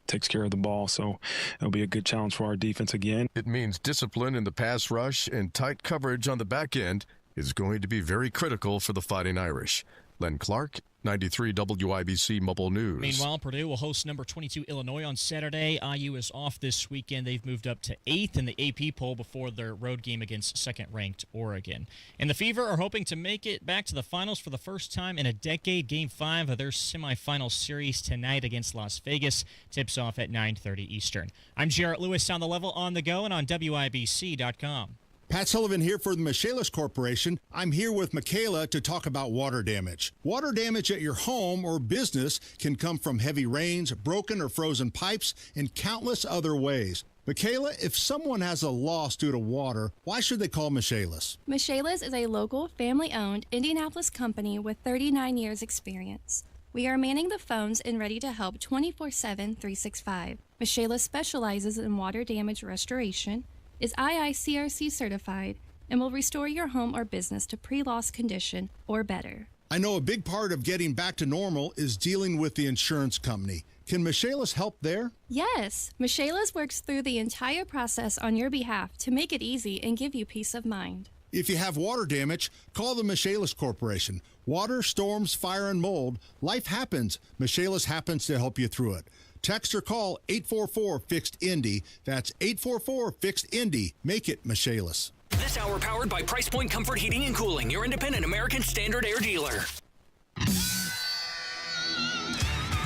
takes care of the ball, so it'll be a good challenge for our defense again. It means discipline in the pass rush and tight coverage on the back end is going to be very critical for the Fighting Irish. Len Clark, 93 WIBC Mobile News. Meanwhile, Purdue will host number 22 Illinois on Saturday. IU is off this weekend. They've moved up to 8th in the AP poll before their road game against second-ranked Oregon. And the Fever are hoping to make it back to the finals for the first time in a decade. Game 5 of their semifinal series tonight against Las Vegas tips off at 9:30 Eastern. I'm Jarrett Lewis on The Level, on the go, and on WIBC.com. Pat Sullivan here for the Michaelis Corporation. I'm here with Michaela to talk about water damage. Water damage at your home or business can come from heavy rains, broken or frozen pipes, and countless other ways. Michaela, if someone has a loss due to water, why should they call Michaelis? Michaelis is a local, family-owned Indianapolis company with 39 years experience. We are manning the phones and ready to help 24/7, 365. Michaelis specializes in water damage restoration, is IICRC certified, and will restore your home or business to pre-loss condition or better. I know a big part of getting back to normal is dealing with the insurance company. Can Michaelis help there? Yes, Michaelis works through the entire process on your behalf to make it easy and give you peace of mind. If you have water damage, call the Michaelis Corporation. Water, storms, fire, and mold, life happens. Michaelis happens to help you through it. Text or call 844-FIXED-INDY. That's 844-FIXED-INDY. Make it Michaelis. This hour powered by Price Point Comfort Heating and Cooling, your independent American Standard Air dealer.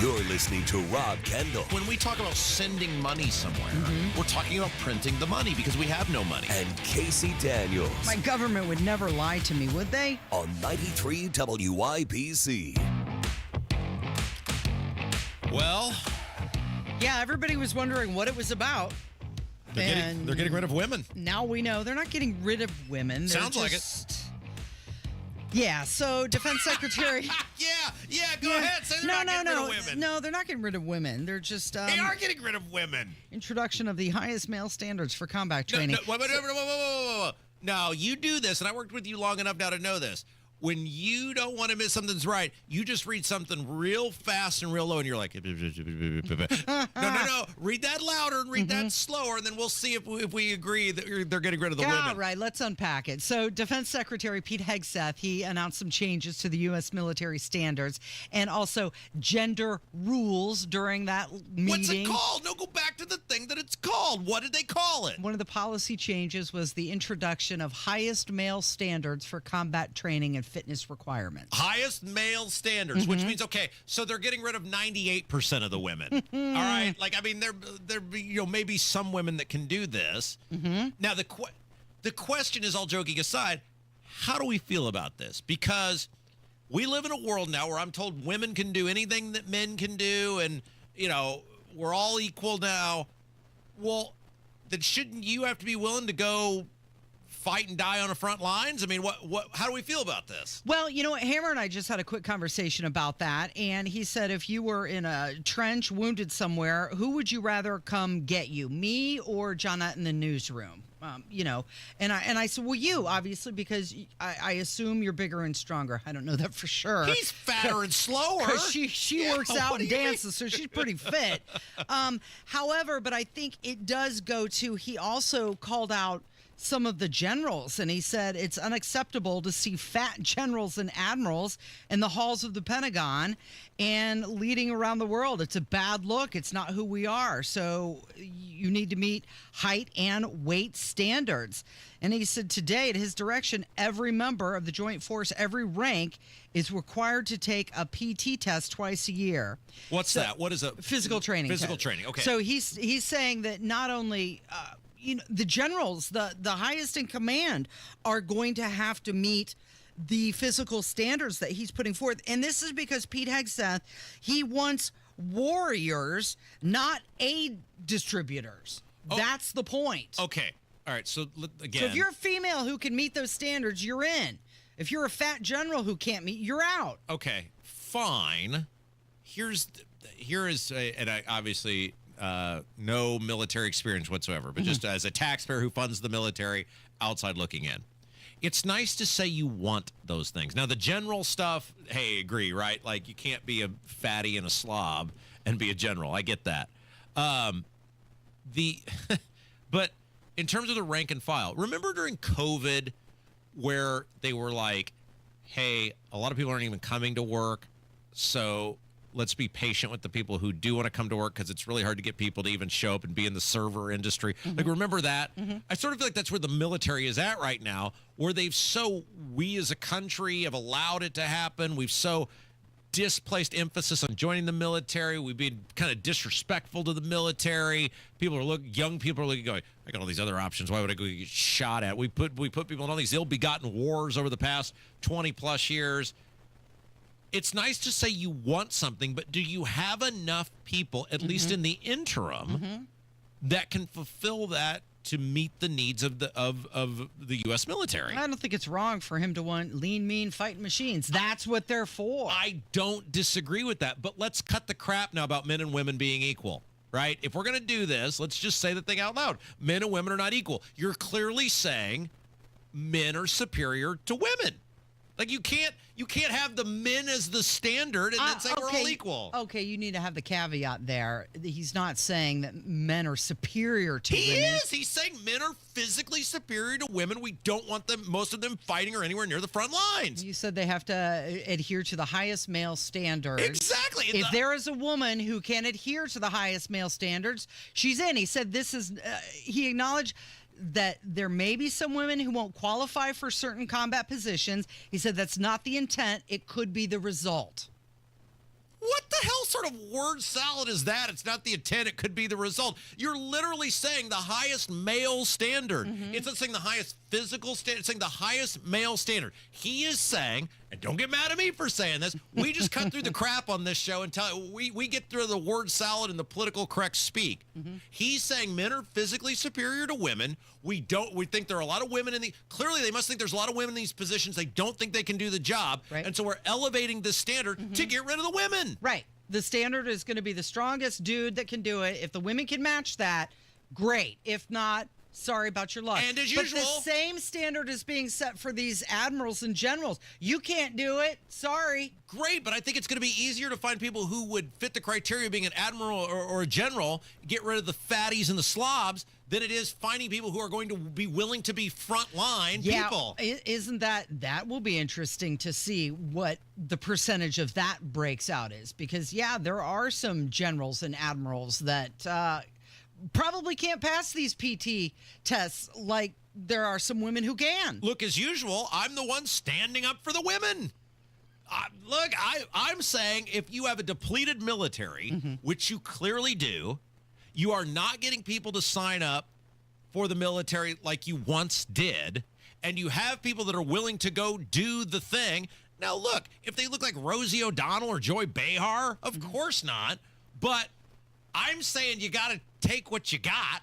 You're listening to Rob Kendall. When we talk about sending money somewhere, we're talking about printing the money because we have no money. And Casey Daniels. My government would never lie to me, would they? On 93 WIBC. Well... yeah, everybody was wondering what it was about. They're getting rid of women. Now we know they're not getting rid of women. Sounds like it. Yeah, so Defense Secretary... go ahead. Say they're not getting rid of women. No, they're not getting rid of women. They're just... they are getting rid of women. Introduction of the highest male standards for combat training. Whoa. No, you do this, and I worked with you long enough now to know this. When you don't want to admit something's right, you just read something real fast and real low, and you're like, no. Read that louder and read that slower, and then we'll see if we agree that they're getting rid of the women. All right, let's unpack it. So Defense Secretary Pete Hegseth, he announced some changes to the U.S. military standards and also gender rules during that meeting. What's it called? No, go back to the thing that it's called. What did they call it? One of the policy changes was the introduction of highest male standards for combat training and fitness requirements. Highest male standards, which means, okay, so they're getting rid of 98% of the women. All right? Like, I mean, there maybe some women that can do this. Now, the question is, all joking aside, how do we feel about this? Because we live in a world now where I'm told women can do anything that men can do, and, we're all equal now. Well, then shouldn't you have to be willing to go fight and die on the front lines? I mean, how do we feel about this? Well, you know what? Hammer and I just had a quick conversation about that, and he said if you were in a trench, wounded somewhere, who would you rather come get you, me or Jonah in the newsroom? And I said, well, you, obviously, because I assume you're bigger and stronger. I don't know that for sure. He's fatter and slower. Because she works out and dances, so she's pretty fit. However, but I think it does go to, he also called out some of the generals, and he said it's unacceptable to see fat generals and admirals in the halls of the Pentagon and leading around the world. It's a bad look. It's not who we are. So you need to meet height and weight standards. And he said today, at his direction, every member of the Joint Force, every rank, is required to take a PT test twice a year. What's that? What is a physical training? Physical test. training. Okay. So he's saying that not only the generals, the highest in command, are going to have to meet the physical standards that he's putting forth. And this is because Pete Hegseth, he wants warriors, not aid distributors. That's the point. Okay. All right. So again, So if you're a female who can meet those standards, you're in. If you're a fat general who can't meet, you're out. Okay, fine. Here is, and I obviously no military experience whatsoever, but just as a taxpayer who funds the military, outside looking in, it's nice to say you want those things. Now, the general stuff, hey, agree, right? Like, you can't be a fatty and a slob and be a general. I get that. But in terms of the rank and file, remember during COVID where they were like, hey, a lot of people aren't even coming to work, so let's be patient with the people who do want to come to work because it's really hard to get people to even show up and be in the server industry. Like, remember that? I sort of feel like that's where the military is at right now, where we as a country have allowed it to happen. We've so displaced emphasis on joining the military. We've been kind of disrespectful to the military. Young people are looking, going, I got all these other options. Why would I go get shot at? We put people in all these ill-begotten wars over the past 20 plus years. It's nice to say you want something, but do you have enough people, at least in the interim, that can fulfill that to meet the needs of the U.S. military? I don't think it's wrong for him to want lean, mean fighting machines. That's what they're for. I don't disagree with that, but let's cut the crap now about men and women being equal, right? If we're going to do this, let's just say the thing out loud. Men and women are not equal. You're clearly saying men are superior to women. Like, you can't have the men as the standard and then say we're all equal. Okay, you need to have the caveat there. He's not saying that men are superior to women. He is. He's saying men are physically superior to women. We don't want most of them fighting or anywhere near the front lines. You said they have to adhere to the highest male standards. Exactly. If there is a woman who can adhere to the highest male standards, she's in. He said he acknowledged that there may be some women who won't qualify for certain combat positions. He said that's not the intent. It could be the result. What the hell sort of word salad is that? It's not the intent. It could be the result. You're literally saying the highest male standard. It's not saying the highest physical standard. It's saying the highest male standard. He is saying, and don't get mad at me for saying this, we just cut through the crap on this show and we get through the word salad and the political correct speak. He's saying men are physically superior to women. We think there are a lot of women clearly they must think there's a lot of women in these positions. They don't think they can do the job. Right. And so we're elevating this standard to get rid of the women. Right. The standard is going to be the strongest dude that can do it. If the women can match that, great. If not, sorry about your luck. And as usual, the same standard is being set for these admirals and generals. You can't do it. Sorry. Great, but I think it's going to be easier to find people who would fit the criteria of being an admiral or a general, get rid of the fatties and the slobs, than it is finding people who are going to be willing to be frontline people. Isn't that will be interesting to see what the percentage of that breaks out is, because there are some generals and admirals that probably can't pass these PT tests like there are some women who can. Look, as usual, I'm the one standing up for the women. I'm saying if you have a depleted military, which you clearly do, you are not getting people to sign up for the military like you once did, and you have people that are willing to go do the thing. Now, look, if they look like Rosie O'Donnell or Joy Behar, of course not, but I'm saying you got to take what you got.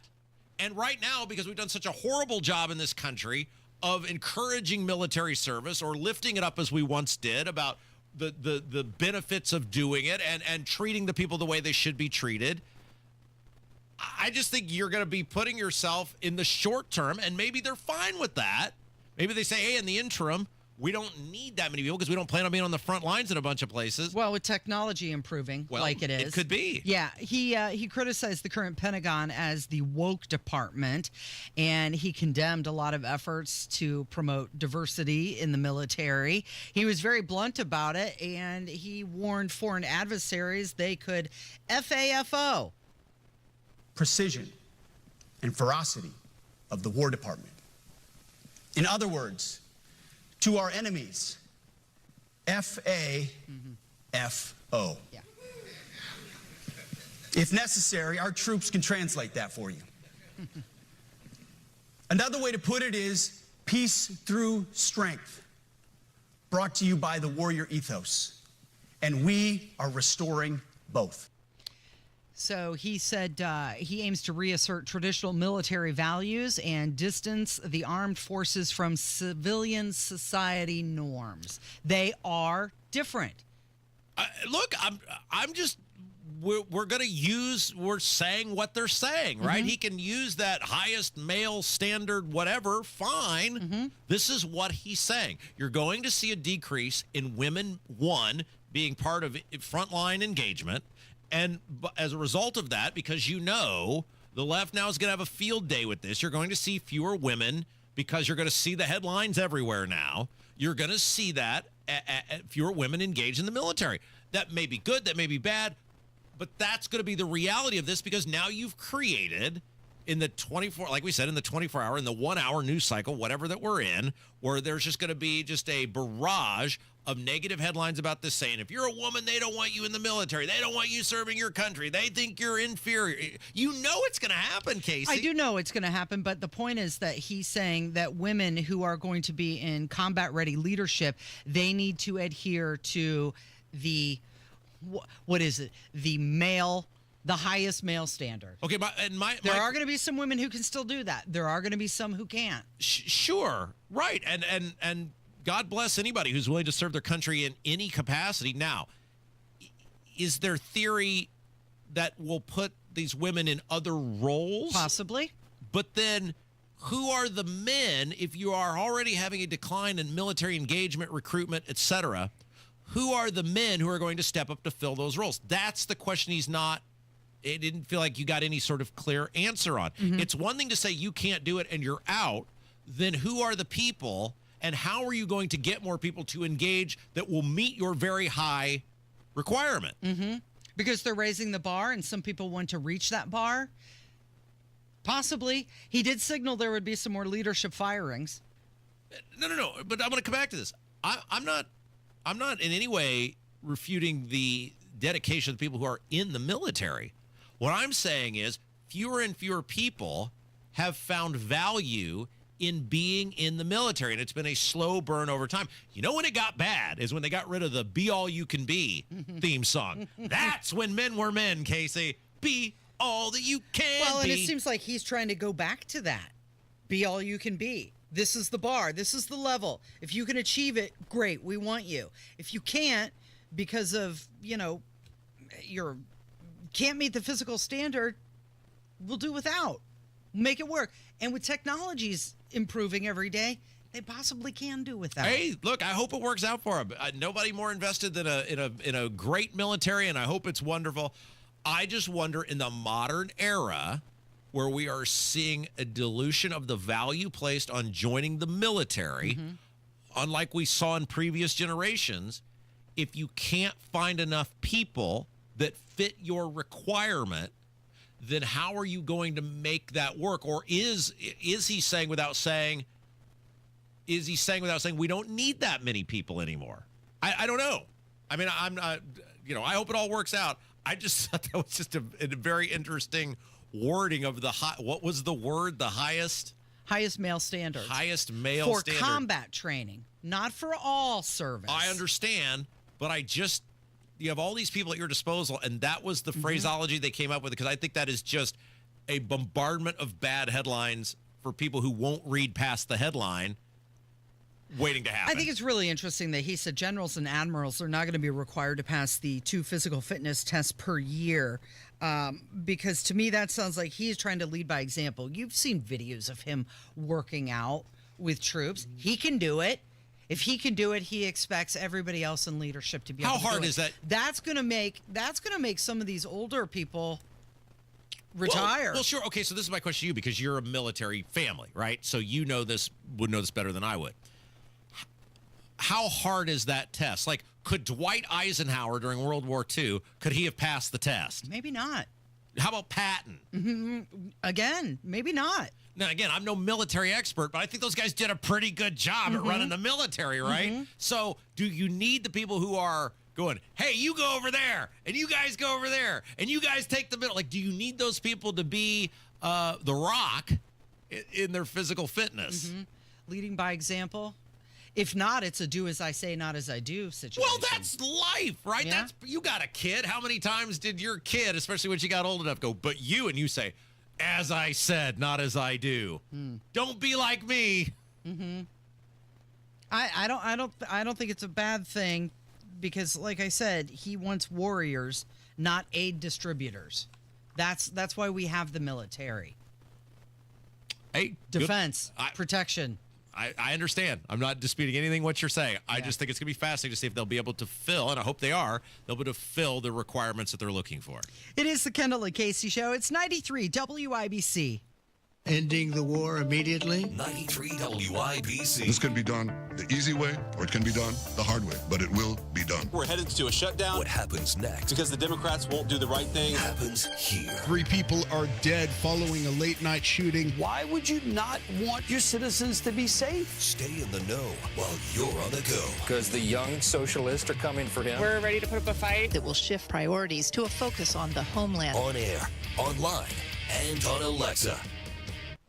And right now, because we've done such a horrible job in this country of encouraging military service or lifting it up as we once did about the benefits of doing it and treating the people the way they should be treated, I just think you're going to be putting yourself in the short term, and maybe they're fine with that. Maybe they say, hey, in the interim, we don't need that many people because we don't plan on being on the front lines in a bunch of places. Well, with technology improving like it is. It could be. Yeah. He criticized the current Pentagon as the woke department, and he condemned a lot of efforts to promote diversity in the military. He was very blunt about it, and he warned foreign adversaries they could FAFO. Precision and ferocity of the War Department. In other words, to our enemies, FAFO. Yeah. If necessary, our troops can translate that for you. Another way to put it is peace through strength, brought to you by the warrior ethos. And we are restoring both. So he said he aims to reassert traditional military values and distance the armed forces from civilian society norms. They are different. Look, I'm just. We're going to use. We're saying what they're saying, right? Mm-hmm. He can use that highest male standard, whatever. Fine. Mm-hmm. This is what he's saying. You're going to see a decrease in women, being part of frontline engagement. And as a result of that, because the left now is going to have a field day with this, you're going to see fewer women because you're going to see the headlines everywhere now. You're going to see that fewer women engaged in the military. That may be good, that may be bad, but that's going to be the reality of this because now you've created in the 24, like we said, in the 24-hour, in the 1-hour news cycle, whatever that we're in, where there's just going to be just a barrage of negative headlines about this saying, if you're a woman, they don't want you in the military. They don't want you serving your country. They think you're inferior. You know it's going to happen, Casey. I do know it's going to happen, but the point is that he's saying that women who are going to be in combat-ready leadership, they need to adhere to the, what is it, the highest male standard. Okay, there are going to be some women who can still do that. There are going to be some who can't. Sure, right, and God bless anybody who's willing to serve their country in any capacity. Now, is there theory that will put these women in other roles? Possibly. But then who are the men, if you are already having a decline in military engagement, recruitment, etc., who are the men who are going to step up to fill those roles? That's the question it didn't feel like you got any sort of clear answer on. Mm-hmm. It's one thing to say you can't do it and you're out. Then who are the people and how are you going to get more people to engage that will meet your very high requirement? Mm-hmm. Because they're raising the bar and some people want to reach that bar? Possibly. He did signal there would be some more leadership firings. No. But I'm going to come back to this. I'm not in any way refuting the dedication of the people who are in the military. What I'm saying is fewer and fewer people have found value in being in the military, and it's been a slow burn over time. You know when it got bad is when they got rid of the Be All You Can Be theme song. That's when men were men, Casey. Be all that you can be. Well, and it seems like he's trying to go back to that. Be all you can be. This is the bar. This is the level. If you can achieve it, great. We want you. If you can't, because of, you can't meet the physical standard, we'll do without. Make it work. And with technologies improving every day, they possibly can do without. Hey, look, I hope it works out for them. Nobody more invested than in a great military, and I hope it's wonderful. I just wonder in the modern era where we are seeing a dilution of the value placed on joining the military, unlike we saw in previous generations, if you can't find enough people that fit your requirement, then how are you going to make that work? Or is he saying without saying we don't need that many people anymore? I don't know. I mean, I'm not, I hope it all works out. I just thought that was just a very interesting wording of what was the word? The highest male standards. Highest male for standard. For combat training, not for all service. I understand, but you have all these people at your disposal, and that was the phraseology they came up with, because I think that is just a bombardment of bad headlines for people who won't read past the headline waiting to happen. I think it's really interesting that he said generals and admirals are not going to be required to pass the 2 physical fitness tests per year, because to me that sounds like he's trying to lead by example. You've seen videos of him working out with troops. He can do it. If he can do it, he expects everybody else in leadership to be able to do it. How hard is that? That's going to make some of these older people retire. Well, sure. Okay, so this is my question to you because you're a military family, right? So you would know this better than I would. How hard is that test? Like, could Dwight Eisenhower during World War II, could he have passed the test? Maybe not. How about Patton? Again, maybe not. Now, again, I'm no military expert, but I think those guys did a pretty good job at running the military, right? So do you need the people who are going, hey, you go over there, and you guys go over there, and you guys take the middle? Like, do you need those people to be the Rock in their physical fitness? Leading by example? If not, it's a do as I say, not as I do situation. Well, that's life, right? Yeah. You got a kid. How many times did your kid, especially when she got old enough, go, but you, and you say, as I said, not as I do. Don't be like me. I don't think it's a bad thing because, like I said, he wants warriors, not aid distributors. That's why we have the military. Hey, defense, protection. I understand. I'm not disputing anything what you're saying. I just think it's going to be fascinating to see if they'll be able to fill, and I hope they are, they'll be able to fill the requirements that they're looking for. It is the Kendall Casey Show. It's 93 WIBC. Ending the war immediately? 93 WIBC. This can be done the easy way, or it can be done the hard way, but it will be done. We're headed to a shutdown. What happens next? Because the Democrats won't do the right thing. Happens here. 3 people are dead following a late-night shooting. Why would you not want your citizens to be safe? Stay in the know while you're on the go. Because the young socialists are coming for him. We're ready to put up a fight that will shift priorities to a focus on the homeland. On air, online, and on Alexa.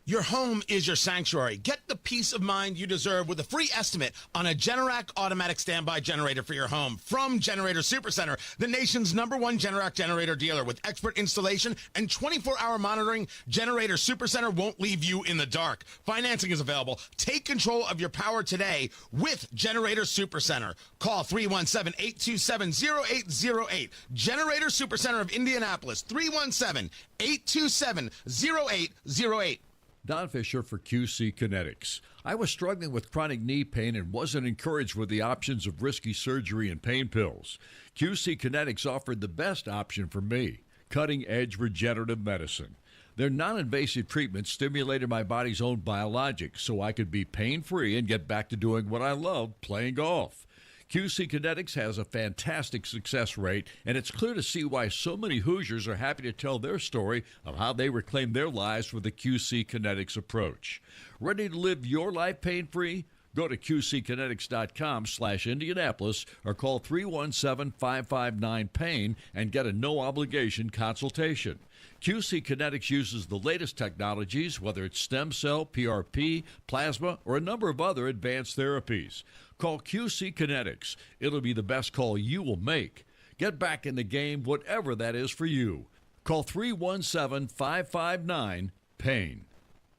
Your home is your sanctuary. Get the peace of mind you deserve with a free estimate on a Generac automatic standby generator for your home from Generator Supercenter, the nation's #1 Generac generator dealer. With expert installation and 24-hour monitoring, Generator Supercenter won't leave you in the dark. Financing is available. Take control of your power today with Generator Supercenter. Call 317-827-0808. Generator Supercenter of Indianapolis, 317-827-0808. Don Fisher for QC Kinetics. I was struggling with chronic knee pain and wasn't encouraged with the options of risky surgery and pain pills. QC Kinetics offered the best option for me, cutting-edge regenerative medicine. Their non-invasive treatment stimulated my body's own biologics so I could be pain-free and get back to doing what I love, playing golf. QC Kinetics has a fantastic success rate, and it's clear to see why so many Hoosiers are happy to tell their story of how they reclaimed their lives with the QC Kinetics approach. Ready to live your life pain-free? Go to qckinetics.com/Indianapolis or call 317-559-PAIN and get a no-obligation consultation. QC Kinetics uses the latest technologies, whether it's stem cell, PRP, plasma, or a number of other advanced therapies. Call QC Kinetics. It'll be the best call you will make. Get back in the game, whatever that is for you. Call 317-559-PAIN.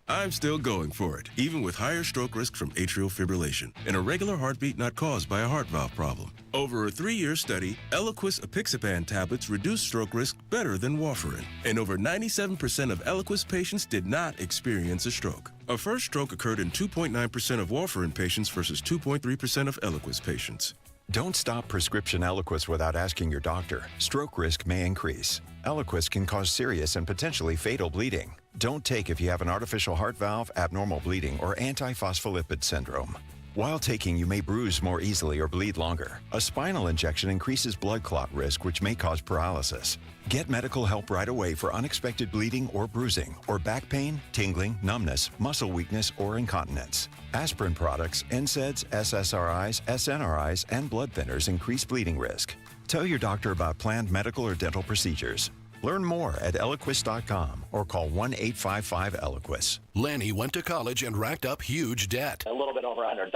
I'm still going for it, even with higher stroke risk from atrial fibrillation, an irregular heartbeat not caused by a heart valve problem. Over a 3-year study, Eliquis apixaban tablets reduced stroke risk better than warfarin, and over 97% of Eliquis patients did not experience a stroke. A first stroke occurred in 2.9% of warfarin patients versus 2.3% of Eliquis patients. Don't stop prescription Eliquis without asking your doctor. Stroke risk may increase. Eliquis can cause serious and potentially fatal bleeding. Don't take if you have an artificial heart valve, abnormal bleeding, or antiphospholipid syndrome. While taking, you may bruise more easily or bleed longer. A spinal injection increases blood clot risk, which may cause paralysis. Get medical help right away for unexpected bleeding or bruising, or back pain, tingling, numbness, muscle weakness, or incontinence. Aspirin products, NSAIDs, SSRIs, SNRIs, and blood thinners increase bleeding risk. Tell your doctor about planned medical or dental procedures. Learn more at Eliquis.com or call 1-855-ELIQUIS. Lanny went to college and racked up huge debt. A little bit over $100,000.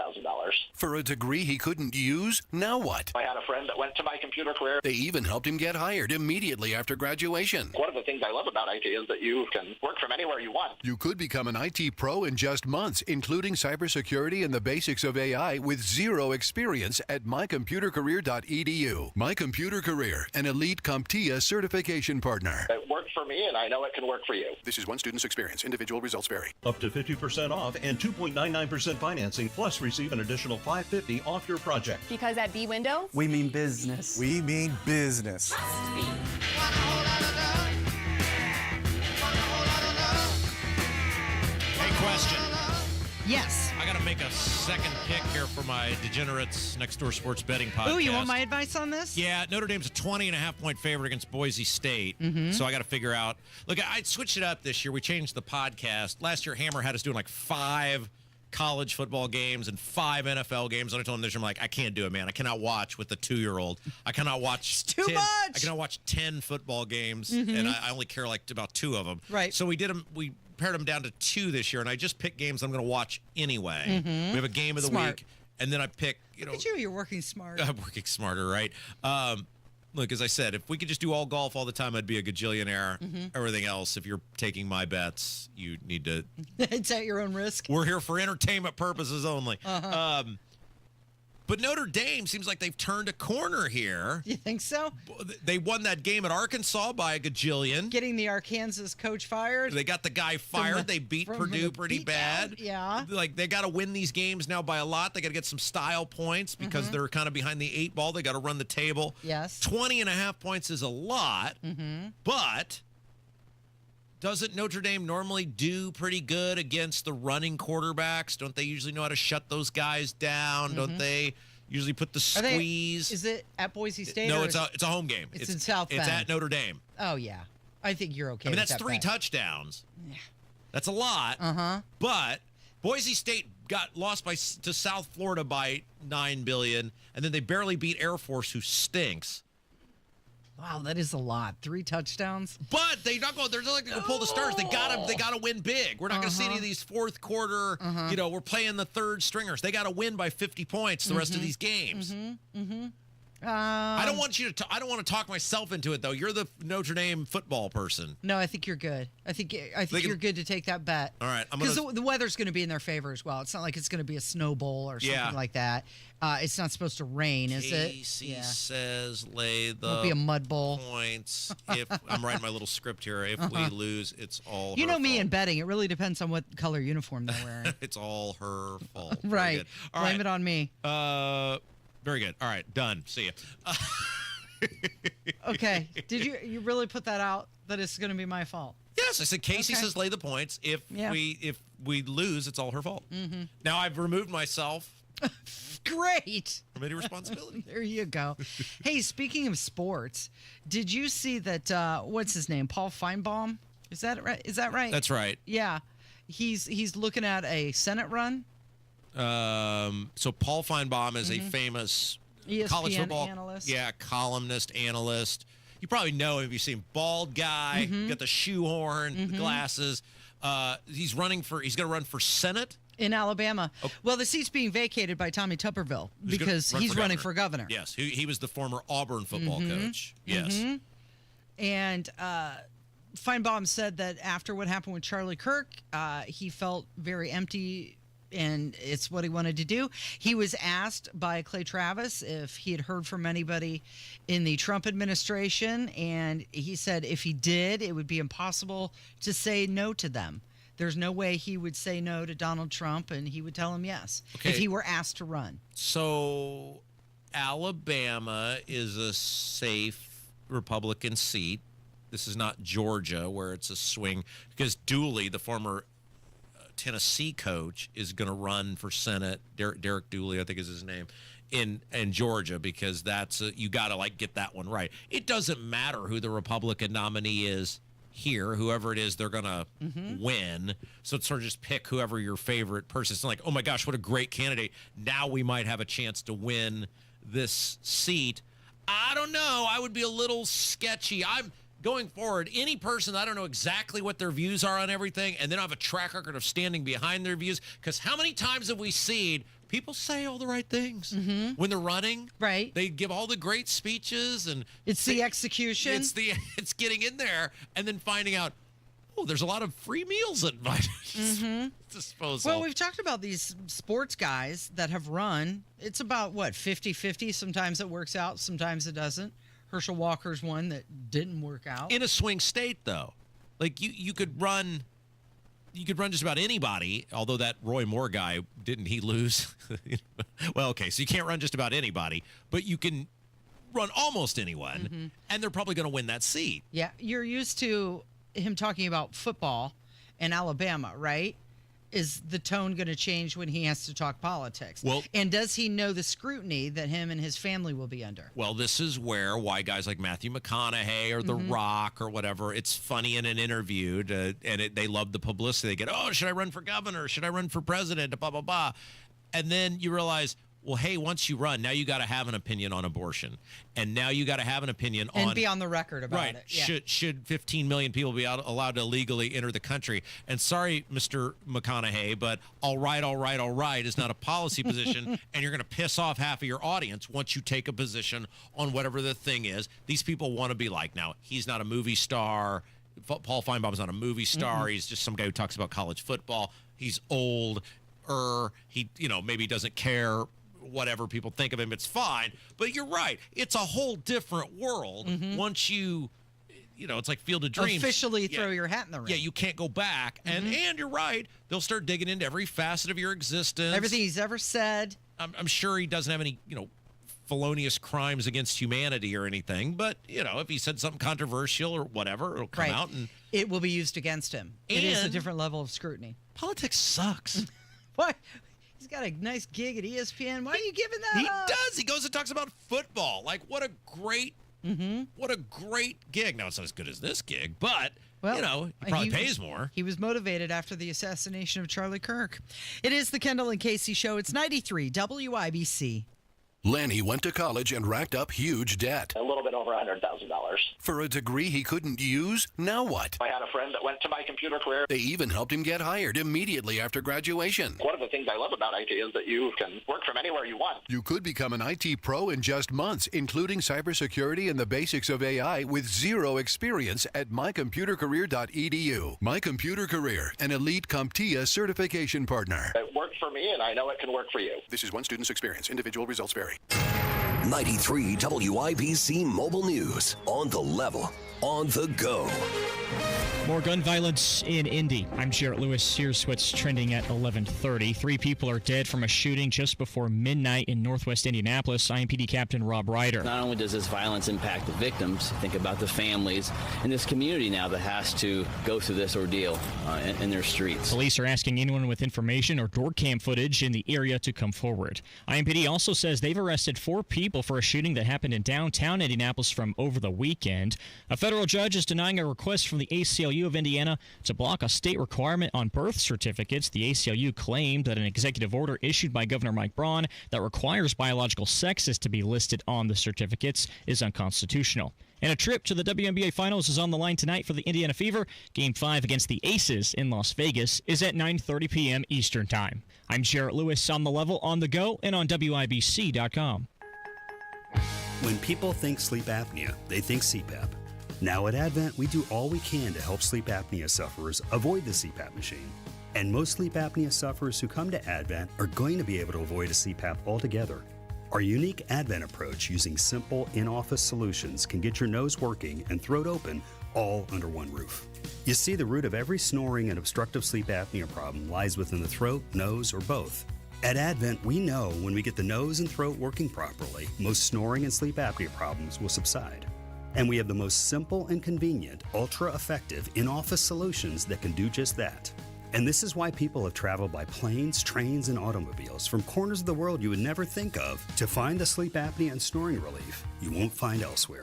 For a degree he couldn't use? Now what? I had a friend that went to My Computer Career. They even helped him get hired immediately after graduation. One of the things I love about IT is that you can work from anywhere you want. You could become an IT pro in just months, including cybersecurity and the basics of AI with zero experience at mycomputercareer.edu. My Computer Career, an elite CompTIA certification partner. It worked for me, and I know it can work for for you. This is one student's experience. Individual results vary. Up to 50% off and 2.99% financing, plus receive an additional $550 off your project. Because at B Windows, We mean business. We mean business. Hey, question. Yes. I got to make a second pick here for my Degenerates Next Door Sports Betting podcast. Ooh, you want my advice on this? Yeah, Notre Dame's a 20.5-point favorite against Boise State. Mhm. So I got to figure out. Look, I switched it up this year. We changed the podcast. Last year, Hammer had us doing like 5 college football games and 5 NFL games. And I told him this year, I'm like, I can't do it, man. I cannot watch with the 2-year-old. I cannot watch too 10, much. I cannot watch 10 football games, Mhm. and I only care like about 2 of them. Right. So we did them. We pared them down to 2 this year, and I just picked games I'm going to watch anyway. Mhm. We have a game of the Smart. week, and then I pick. Look at you. You're working smart. I'm working smarter, right? Look, as I said, if we could just do all golf all the time, I'd be a gajillionaire. Mhm. Everything else, if you're taking my bets, you need to. It's at your own risk. We're here for entertainment purposes only. Uh-huh. But Notre Dame seems like they've turned a corner here. You think so? They won that game at Arkansas by a gajillion. Getting the Arkansas coach fired. They got the guy fired. They beat Purdue pretty bad. Yeah. Like, they got to win these games now by a lot. They got to get some style points because they're kind of behind the 8 ball. They got to run the table. Yes. 20.5 points is a lot, but doesn't Notre Dame normally do pretty good against the running quarterbacks? Don't they usually know how to shut those guys down? Don't they usually put the Are they- squeeze? Is it at Boise State? No, or it's is a home game. It's in South It's Bend. at Notre Dame. Oh, yeah. I think you're okay I mean, with that's that 3 bet. touchdowns. That's a lot. Uh-huh. But Boise State got lost to South Florida by $9 billion, and then they barely beat Air Force, who stinks. Wow, that is a lot. 3 touchdowns. But they're not going to pull the stars. They gotta win big. We're not gonna see any of these fourth quarter. We're playing the third stringers. They gotta win by 50 points the rest of these games. I don't want you to. I don't want to talk myself into it though. You're the Notre Dame football person. No, I think you're good. I think you're good to take that bet. All right, because the weather's going to be in their favor as well. It's not like it's going to be a snow bowl or something like that. It's not supposed to rain, is it? Casey says lay the Won't be a mud bowl. points. If I'm writing my little script here, if we lose, it's all. You her know me fault. in betting. It really depends on what color uniform they're wearing. It's all her fault. Very Right. good. All Blame right. it on me. Very good. All right, done. See ya. Okay. Did you really put that out that it's going to be my fault? Yes, I said Casey Okay. says lay the points. If Yeah. we lose, it's all her fault. Mm-hmm. Now I've removed myself Great. from any responsibility. There you go. Hey, speaking of sports, did you see that? What's his name? Paul Feinbaum. Is that right? Is that right? That's right. Yeah. He's looking at a Senate run. So Paul Feinbaum is a famous ESPN college football analyst. Yeah, columnist, analyst. You probably know him if you've seen bald guy, got the shoehorn, the glasses. He's going to run for Senate In Alabama. Well, the seat's being vacated by Tommy Tuberville because he's running for governor. Yes, he was the former Auburn football coach. Yes. And Feinbaum said that after what happened with Charlie Kirk, he felt very empty, and it's what he wanted to do. He was asked by Clay Travis if he had heard from anybody in the Trump administration, and he said if he did, it would be impossible to say no to them. There's no way he would say no to Donald Trump, and he would tell him yes if he were asked to run. So Alabama is a safe Republican seat. This is not Georgia, where it's a swing, because Dooley, the former Tennessee coach, is going to run for Senate. Derek Dooley, I think is his name, in Georgia, because that's you got to get that one right. It doesn't matter who the Republican nominee is here. Whoever it is, they're going to win. So it's sort of just pick whoever your favorite person. It's not like, oh my gosh, what a great candidate. Now we might have a chance to win this seat. I don't know. I would be a little sketchy. I'm going forward, any person that I don't know exactly what their views are on everything, and then I have a track record of standing behind their views, because how many times have we seen people say all the right things when they're running? Right. They give all the great speeches, and it's the execution. It's getting in there and then finding out, oh, there's a lot of free meals at my disposal. Well, we've talked about these sports guys that have run. It's about, 50-50. Sometimes it works out, sometimes it doesn't. Herschel Walker's one that didn't work out. In a swing state, though. Like you could run just about anybody, although that Roy Moore guy, didn't he lose? Well, okay, so you can't run just about anybody, but you can run almost anyone, and they're probably going to win that seat. Yeah, you're used to him talking about football in Alabama, right? Is the tone going to change when he has to talk politics? Well, and does he know the scrutiny that him and his family will be under? Well, this is why guys like Matthew McConaughey or The Rock or whatever, it's funny in an interview, they love the publicity. They get, oh, should I run for governor? Should I run for president? Blah, blah, blah. And then you realize, well, hey, once you run, now you got to have an opinion on abortion. And now you got to have an opinion on... And be on the record about it. Yeah. Should 15 million people be allowed to legally enter the country? And sorry, Mr. McConaughey, but all right is not a policy position, and you're going to piss off half of your audience once you take a position on whatever the thing is. These people want to be like, now, he's not a movie star. Paul Feinbaum's not a movie star. He's just some guy who talks about college football. He's old. He, maybe doesn't care whatever people think of him, it's fine. But you're right. It's a whole different world once it's like Field of Dreams. Officially throw your hat in the ring. Yeah, you can't go back. And you're right. They'll start digging into every facet of your existence. Everything he's ever said. I'm sure he doesn't have any, felonious crimes against humanity or anything. But, if he said something controversial or whatever, it'll come out. And it will be used against him. It is a different level of scrutiny. Politics sucks. What? He's got a nice gig at ESPN. Why are you giving that up? He does. He goes and talks about football. Like, what a great gig. Now, it's not as good as this gig, but, he probably pays more. He was motivated after the assassination of Charlie Kirk. It is the Kendall and Casey Show. It's 93 WIBC. Lanny went to college and racked up huge debt. A little bit over $100,000. For a degree he couldn't use? Now what? I had a friend that went to my computer career. They even helped him get hired immediately after graduation. One of the things I love about IT is that you can work from anywhere you want. You could become an IT pro in just months, including cybersecurity and the basics of AI with zero experience at mycomputercareer.edu. My Computer Career, an elite CompTIA certification partner. It worked for me, and I know it can work for you. This is one student's experience. Individual results vary. 93 WIBC Mobile News. On the level. On the go. More gun violence in Indy. I'm Jarrett Lewis. Here's what's trending at 11:30. 3 people are dead from a shooting just before midnight in northwest Indianapolis. IMPD Captain Rob Ryder. Not only does this violence impact the victims, think about the families and this community now that has to go through this ordeal in their streets. Police are asking anyone with information or door cam footage in the area to come forward. IMPD also says they've arrested 4 people for a shooting that happened in downtown Indianapolis from over the weekend. A federal judge is denying a request from the ACLU of Indiana to block a state requirement on birth certificates. The ACLU claimed that an executive order issued by Governor Mike Braun that requires biological sexes to be listed on the certificates is unconstitutional. And a trip to the WNBA Finals is on the line tonight for the Indiana Fever. Game 5 against the Aces in Las Vegas is at 9:30 p.m. Eastern Time. I'm Jarrett Lewis on the level, on the go, and on WIBC.com. When people think sleep apnea, they think CPAP. Now at Advent, we do all we can to help sleep apnea sufferers avoid the CPAP machine. And most sleep apnea sufferers who come to Advent are going to be able to avoid a CPAP altogether. Our unique Advent approach using simple in-office solutions can get your nose working and throat open all under one roof. You see, the root of every snoring and obstructive sleep apnea problem lies within the throat, nose, or both. At Advent, we know when we get the nose and throat working properly, most snoring and sleep apnea problems will subside. And we have the most simple and convenient, ultra-effective in-office solutions that can do just that. And this is why people have traveled by planes, trains, and automobiles from corners of the world you would never think of to find the sleep apnea and snoring relief you won't find elsewhere.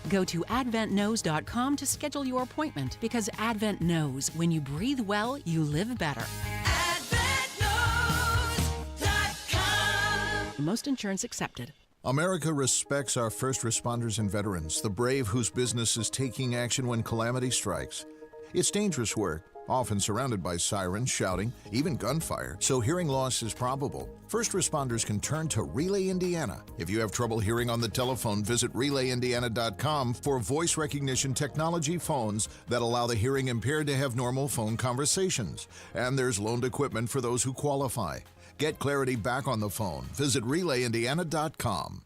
Go to adventknows.com to schedule your appointment, because Advent knows when you breathe well, you live better. AdventKnows.com. Most insurance accepted. America respects our first responders and veterans, the brave whose business is taking action when calamity strikes. It's dangerous work, often surrounded by sirens, shouting, even gunfire, so hearing loss is probable. First responders can turn to Relay Indiana. If you have trouble hearing on the telephone, visit RelayIndiana.com for voice recognition technology phones that allow the hearing impaired to have normal phone conversations. And there's loaned equipment for those who qualify. Get clarity back on the phone. Visit RelayIndiana.com.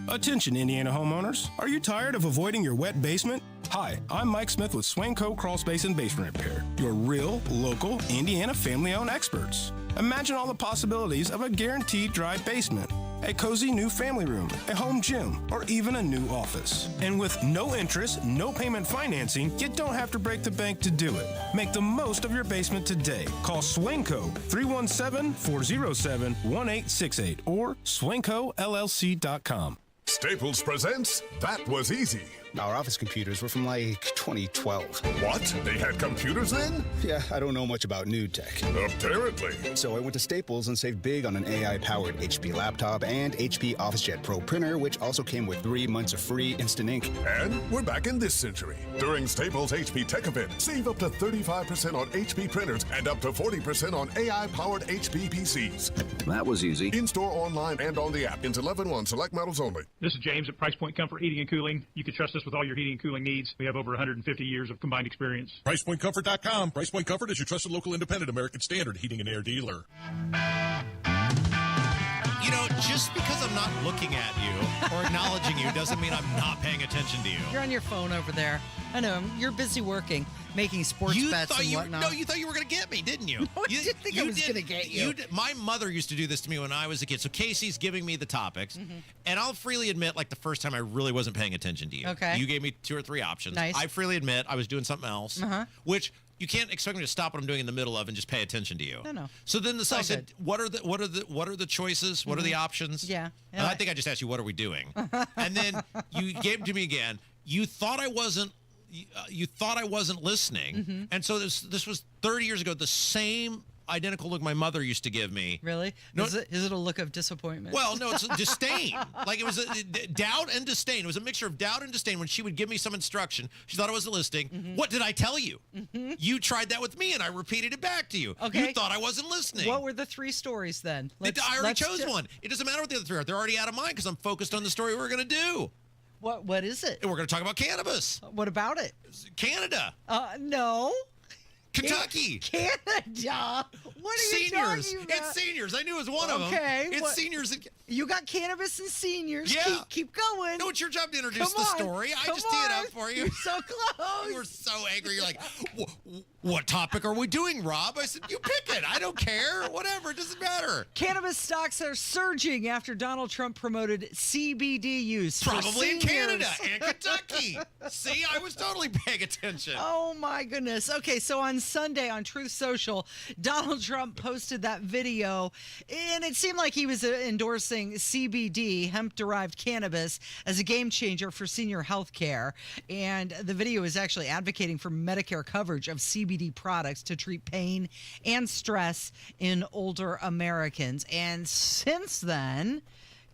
Attention, Indiana homeowners. Are you tired of avoiding your wet basement? Hi, I'm Mike Smith with Swanco Crawl Space and Basement Repair, your real, local, Indiana family-owned experts. Imagine all the possibilities of a guaranteed dry basement, a cozy new family room, a home gym, or even a new office. And with no interest, no payment financing, you don't have to break the bank to do it. Make the most of your basement today. Call Swanco 317-407-1868 or swancollc.com. Staples presents That Was Easy. Our office computers were from like 2012. What? They had computers then? Yeah, I don't know much about new tech. Apparently. So I went to Staples and saved big on an AI-powered HP laptop and HP OfficeJet Pro printer, which also came with 3 months of free instant ink. And we're back in this century. During Staples HP Tech Event, save up to 35% on HP printers and up to 40% on AI-powered HP PCs. That was easy. In-store, online, and on the app. Into 11/1 select models only. This is James at Price Point Comfort Heating and Cooling. You can trust us with all your heating and cooling needs. We have over 150 years of combined experience. PricePointComfort.com. Price Point Comfort is your trusted local independent American Standard heating and air dealer. You know, just because I'm not looking at you or acknowledging you doesn't mean I'm not paying attention to you. You're on your phone over there. I know. You're busy working, making sports bets and whatnot. No, you thought you were going to get me, didn't you? No, I didn't think I was going to get you. My mother used to do this to me when I was a kid. So Casey's giving me the topics, and I'll freely admit, like the first time I really wasn't paying attention to you. Okay. You gave me 2 or 3 options. Nice. I freely admit I was doing something else, which you can't expect me to stop what I'm doing in the middle of and just pay attention to you. No. So then I said, what are the choices? What are the options? Yeah. And I think I just asked you, what are we doing? And then you gave it to me again. You thought I wasn't listening. And so this was 30 years ago, the same identical look my mother used to give me. Really? No, is it a look of disappointment? Well, no, it's disdain. Like it was doubt and disdain. It was a mixture of doubt and disdain. When she would give me some instruction, she thought I wasn't listening. What did I tell you? You tried that with me, and I repeated it back to you. Okay. You thought I wasn't listening. What were the 3 stories then? I already chose one. It doesn't matter what the other 3 are. They're already out of mind because I'm focused on the story we're going to do. What is it? And we're going to talk about cannabis. What about it? Canada. No. Kentucky. Canada. What are you talking about? It's seniors. I knew it was one of them. Okay. It's seniors. You got cannabis and seniors. Yeah. Keep going. No, it's your job to introduce the story. I just teed it up for you. You're so close. You were so angry. You're like, what topic are we doing, Rob? I said, you pick it. I don't care. Whatever. It doesn't matter. Cannabis stocks are surging after Donald Trump promoted CBD use. Probably in Canada and Kentucky. See, I was totally paying attention. Oh, my goodness. Okay, so on Sunday on Truth Social, Donald Trump posted that video, and it seemed like he was endorsing CBD, hemp-derived cannabis, as a game changer for senior health care. And the video is actually advocating for Medicare coverage of CBD products to treat pain and stress in older Americans. And since then,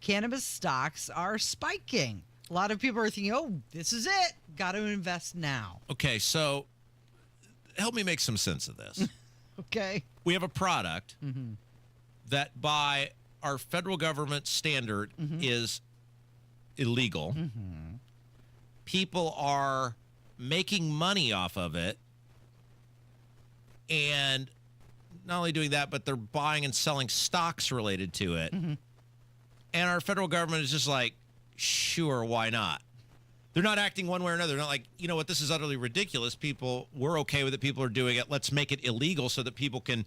cannabis stocks are spiking. A lot of people are thinking, oh, this is it. Got to invest now. Okay, so help me make some sense of this. Okay. We have a product that by our federal government standard is illegal. People are making money off of it. And not only doing that, but they're buying and selling stocks related to it. And our federal government is just like, sure, why not? They're not acting one way or another. They're not like, you know what, this is utterly ridiculous. We're okay with it. People are doing it. Let's make it illegal so that people can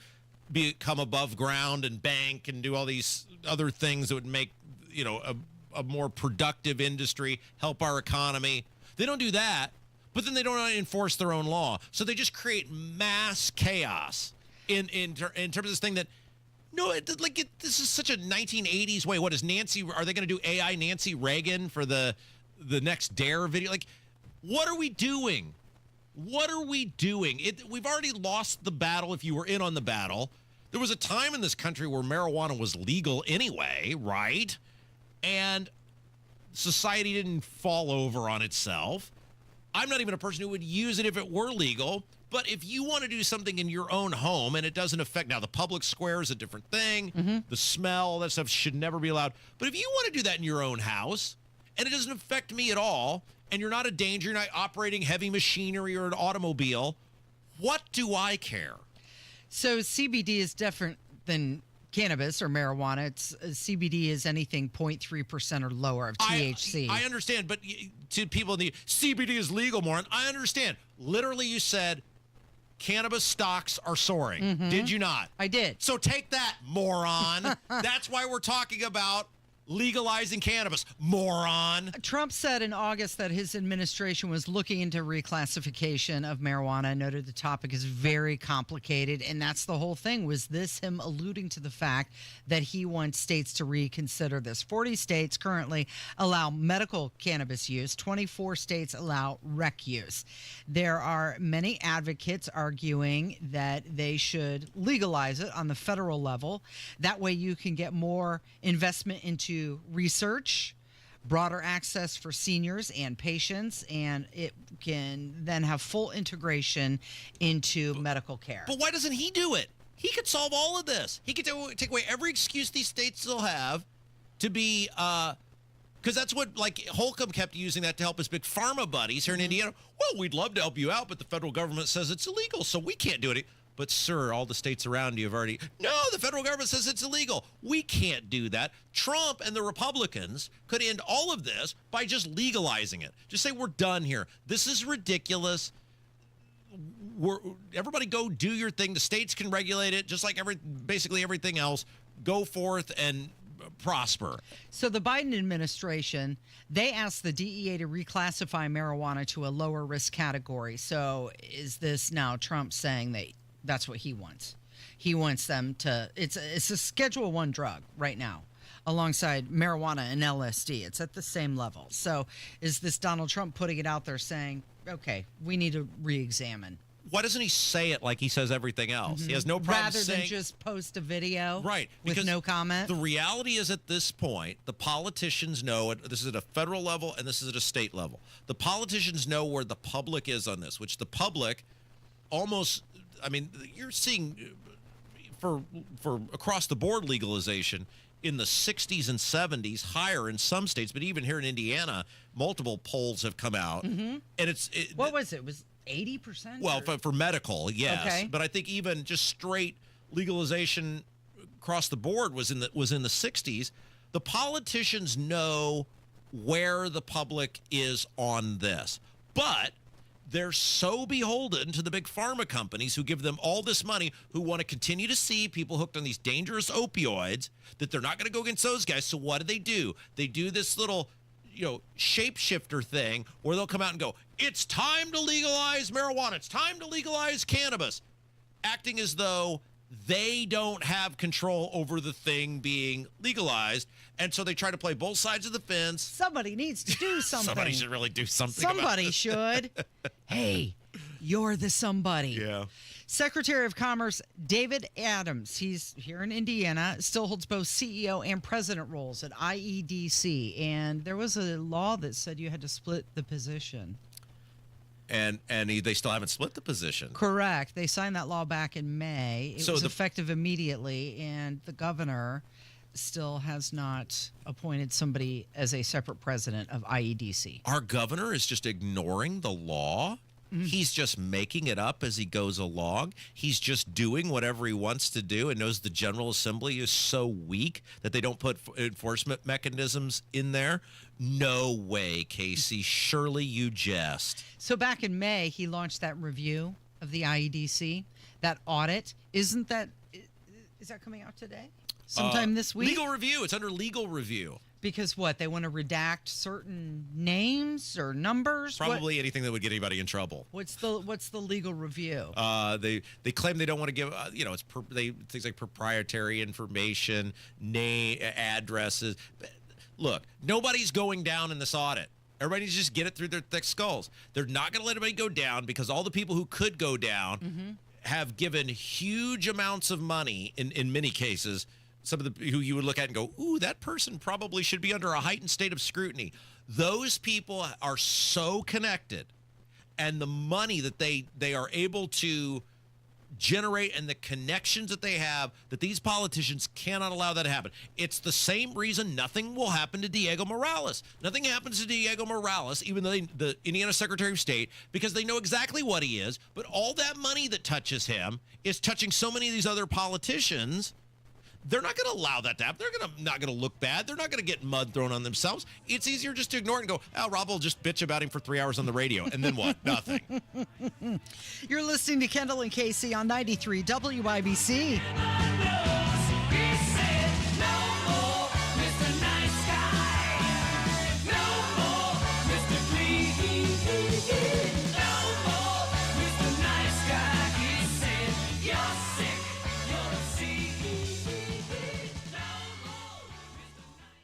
become above ground and bank and do all these other things that would make, you know, a more productive industry, help our economy. They don't do that, but then they don't enforce their own law. So they just create mass chaos in terms of this thing that, this is such a 1980s way. What is are they going to do AI Nancy Reagan for the next Dare video? Like, what are we doing? What are we doing? We've already lost the battle if you were in on the battle. There was a time in this country where marijuana was legal anyway, right? And society didn't fall over on itself. I'm not even a person who would use it if it were legal. But if you want to do something in your own home and it doesn't affect, now the public square is a different thing. The smell, all that stuff should never be allowed. But if you want to do that in your own house and it doesn't affect me at all, and you're not a danger, you're not operating heavy machinery or an automobile, what do I care? So CBD is different than cannabis or marijuana, it's CBD is anything 0.3% or lower of THC. I understand, but to people in the CBD is legal, moron. I understand. Literally, you said cannabis stocks are soaring. Mhm. Did you not? I did. So take that, moron. That's why we're talking about legalizing cannabis, moron. Trump said in August that his administration was looking into reclassification of marijuana, noted the topic is very complicated, and that's the whole thing. Was this him alluding to the fact that he wants states to reconsider this? 40 states currently allow medical cannabis use. 24 states allow rec use. There are many advocates arguing that they should legalize it on the federal level. That way you can get more investment into research, broader access for seniors and patients, and it can then have full integration into medical care. But why doesn't he do it? He could solve all of this. He could take away every excuse these states will have to be, because that's what, like, Holcomb kept using that to help his big pharma buddies here in Indiana. Well, we'd love to help you out, but the federal government says it's illegal, so we can't do it. But, sir, all the states around you have already... No, the federal government says it's illegal. We can't do that. Trump and the Republicans could end all of this by just legalizing it. Just say, we're done here. This is ridiculous. Everybody go do your thing. The states can regulate it, just like basically everything else. Go forth and prosper. So the Biden administration, they asked the DEA to reclassify marijuana to a lower risk category. So is this now Trump saying that that's what he wants? He wants them to, it's a Schedule I drug right now, alongside marijuana and LSD. It's at the same level. So is this Donald Trump putting it out there saying, okay, we need to re-examine? Why doesn't he say it like he says everything else? He has no problem Rather saying... than just post a video right, with no comment? The reality is at this point, the politicians know it. This is at a federal level and this is at a state level. The politicians know where the public is on this, which the public almost... I mean, you're seeing for across the board legalization in the 60s and 70s, higher in some states, but even here in Indiana, multiple polls have come out. Mm-hmm. And what was it? It was 80%? Well, for medical, yes. Okay. But I think even just straight legalization across the board was in the 60s. The politicians know where the public is on this. But they're so beholden to the big pharma companies who give them all this money, who want to continue to see people hooked on these dangerous opioids, that they're not going to go against those guys. So what do? They do this little, shapeshifter thing where they'll come out and go, it's time to legalize marijuana. It's time to legalize cannabis, acting as though they don't have control over the thing being legalized. And so they try to play both sides of the fence. Somebody needs to do something. Somebody should really do something. Somebody should. Hey, you're the somebody. Yeah. Secretary of Commerce David Adams, he's here in Indiana, still holds both CEO and president roles at IEDC. And there was a law that said you had to split the position. And they still haven't split the position. Correct. They signed that law back in May. It was effective immediately, and the governor still has not appointed somebody as a separate president of IEDC. Our governor is just ignoring the law. Mm-hmm. He's just making it up as he goes along. He's just doing whatever he wants to do and knows the General Assembly is so weak that they don't put enforcement mechanisms in there. No way, Casey. Surely you jest. So back in May, he launched that review of the IEDC, that audit. Is that coming out today? Sometime this week? Legal review. It's under legal review. Because what? They want to redact certain names or numbers? Probably anything that would get anybody in trouble. What's the legal review? They claim they don't want to give things like proprietary information, name, addresses. Look, nobody's going down in this audit. Everybody needs to just get it through their thick skulls. They're not going to let anybody go down because all the people who could go down have given huge amounts of money in many cases. Some of the who you would look at and go, ooh, that person probably should be under a heightened state of scrutiny. Those people are so connected, and the money that they are able to generate and the connections that they have, that these politicians cannot allow that to happen. It's the same reason nothing will happen to Diego Morales. Nothing happens to Diego Morales, even though the Indiana Secretary of State, because they know exactly what he is. But all that money that touches him is touching so many of these other politicians they're not going to allow that to happen. They're not going to look bad. They're not going to get mud thrown on themselves. It's easier just to ignore it and go, Rob will just bitch about him for 3 hours on the radio. And then what? Nothing. You're listening to Kendall and Casey on 93 WIBC.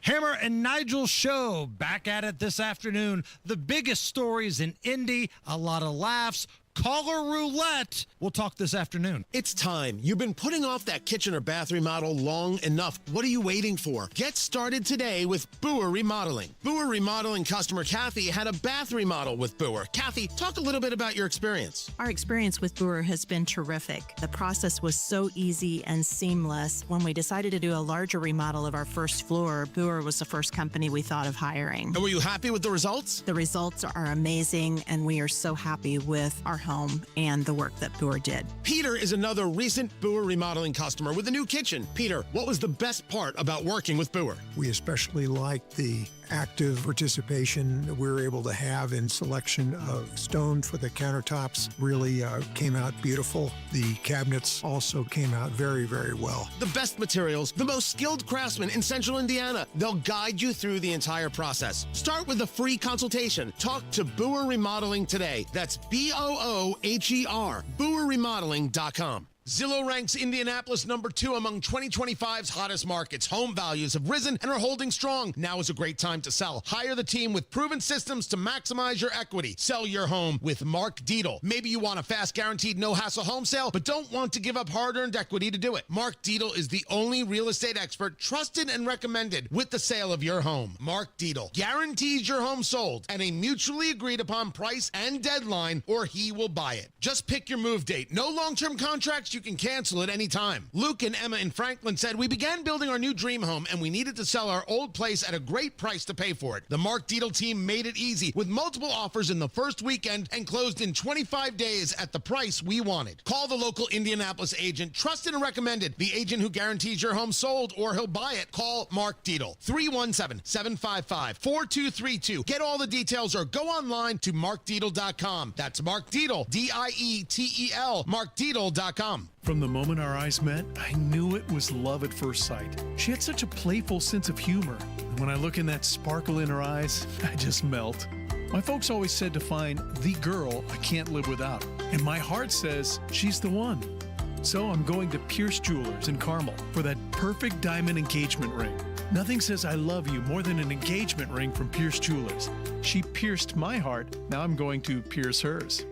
Hammer and Nigel show back at it this afternoon. The biggest stories in Indy, a lot of laughs. Caller roulette. We'll talk this afternoon. It's time. You've been putting off that kitchen or bath remodel long enough. What are you waiting for? Get started today with Boer Remodeling. Boer Remodeling customer Kathy had a bath remodel with Boer. Kathy, talk a little bit about your experience. Our experience with Boer has been terrific. The process was so easy and seamless. When we decided to do a larger remodel of our first floor, Boer was the first company we thought of hiring. And were you happy with the results? The results are amazing, and we are so happy with our home and the work that Boer did. Peter is another recent Boer Remodeling customer with a new kitchen. Peter, what was the best part about working with Boer? We especially liked the active participation that we were able to have in selection of stone for the countertops. Really came out beautiful. The cabinets also came out very, very well. The best materials, the most skilled craftsmen in Central Indiana. They'll guide you through the entire process. Start with a free consultation. Talk to Boer Remodeling today. That's BOOHER, BoerRemodeling.com. Zillow ranks Indianapolis number 2 among 2025's hottest markets. Home values have risen and are holding strong. Now is a great time to sell. Hire the team with proven systems to maximize your equity. Sell your home with Mark Dietel. Maybe you want a fast, guaranteed, no-hassle home sale, but don't want to give up hard-earned equity to do it. Mark Dietel is the only real estate expert trusted and recommended with the sale of your home. Mark Dietel guarantees your home sold at a mutually agreed upon price and deadline, or he will buy it. Just pick your move date. No long-term contracts. You can cancel at any time. Luke and Emma in Franklin said, we began building our new dream home and we needed to sell our old place at a great price to pay for it. The Mark Dietel team made it easy with multiple offers in the first weekend and closed in 25 days at the price we wanted. Call the local Indianapolis agent, trusted and recommended, the agent who guarantees your home sold or he'll buy it. Call Mark Dietel, 317-755-4232. Get all the details or go online to markdietel.com. That's Mark Dietel, Dietel, markdietel.com. From the moment our eyes met, I knew it was love at first sight. She had such a playful sense of humor. And when I look in that sparkle in her eyes, I just melt. My folks always said to find the girl I can't live without. And my heart says she's the one. So I'm going to Pierce Jewelers in Carmel for that perfect diamond engagement ring. Nothing says I love you more than an engagement ring from Pierce Jewelers. She pierced my heart. Now I'm going to pierce hers.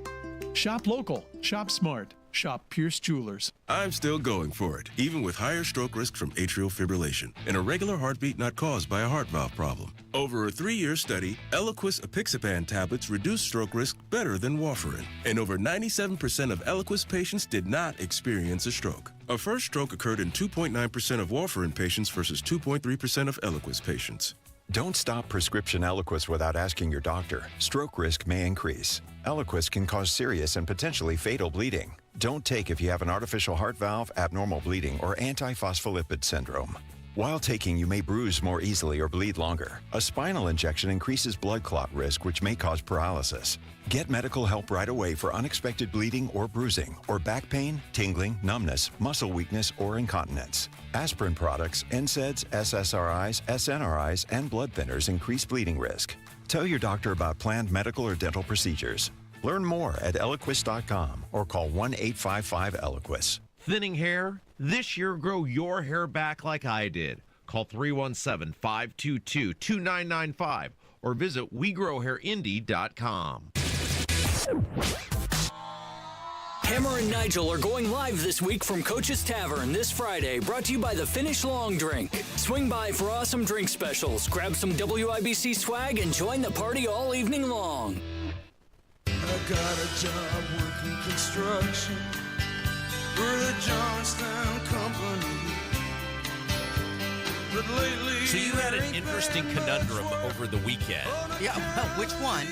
Shop local. Shop smart. Shop Pierce Jewelers. I'm still going for it, even with higher stroke risk from atrial fibrillation, an irregular heartbeat not caused by a heart valve problem. Over a 3-year study, Eliquis apixaban tablets reduced stroke risk better than warfarin, and over 97% of Eliquis patients did not experience a stroke. A first stroke occurred in 2.9% of warfarin patients versus 2.3% of Eliquis patients. Don't stop prescription Eliquis without asking your doctor. Stroke risk may increase. Eliquis can cause serious and potentially fatal bleeding. Don't take if you have an artificial heart valve, abnormal bleeding, or antiphospholipid syndrome. While taking, you may bruise more easily or bleed longer. A spinal injection increases blood clot risk, which may cause paralysis. Get medical help right away for unexpected bleeding or bruising, or back pain, tingling, numbness, muscle weakness, or incontinence. Aspirin products, NSAIDs, SSRIs, SNRIs, and blood thinners increase bleeding risk. Tell your doctor about planned medical or dental procedures. Learn more at Eliquis.com or call 1-855-ELIQUIS. Thinning hair? This year, grow your hair back like I did. Call 317-522-2995 or visit WeGrowHairIndy.com. Hammer and Nigel are going live this week from Coach's Tavern this Friday, brought to you by the Finnish Long Drink. Swing by for awesome drink specials, grab some WIBC swag, and join the party all evening long. I got a job working construction for the Johnstown Company. But lately, so you had an interesting conundrum over the weekend. Yeah, well, which one?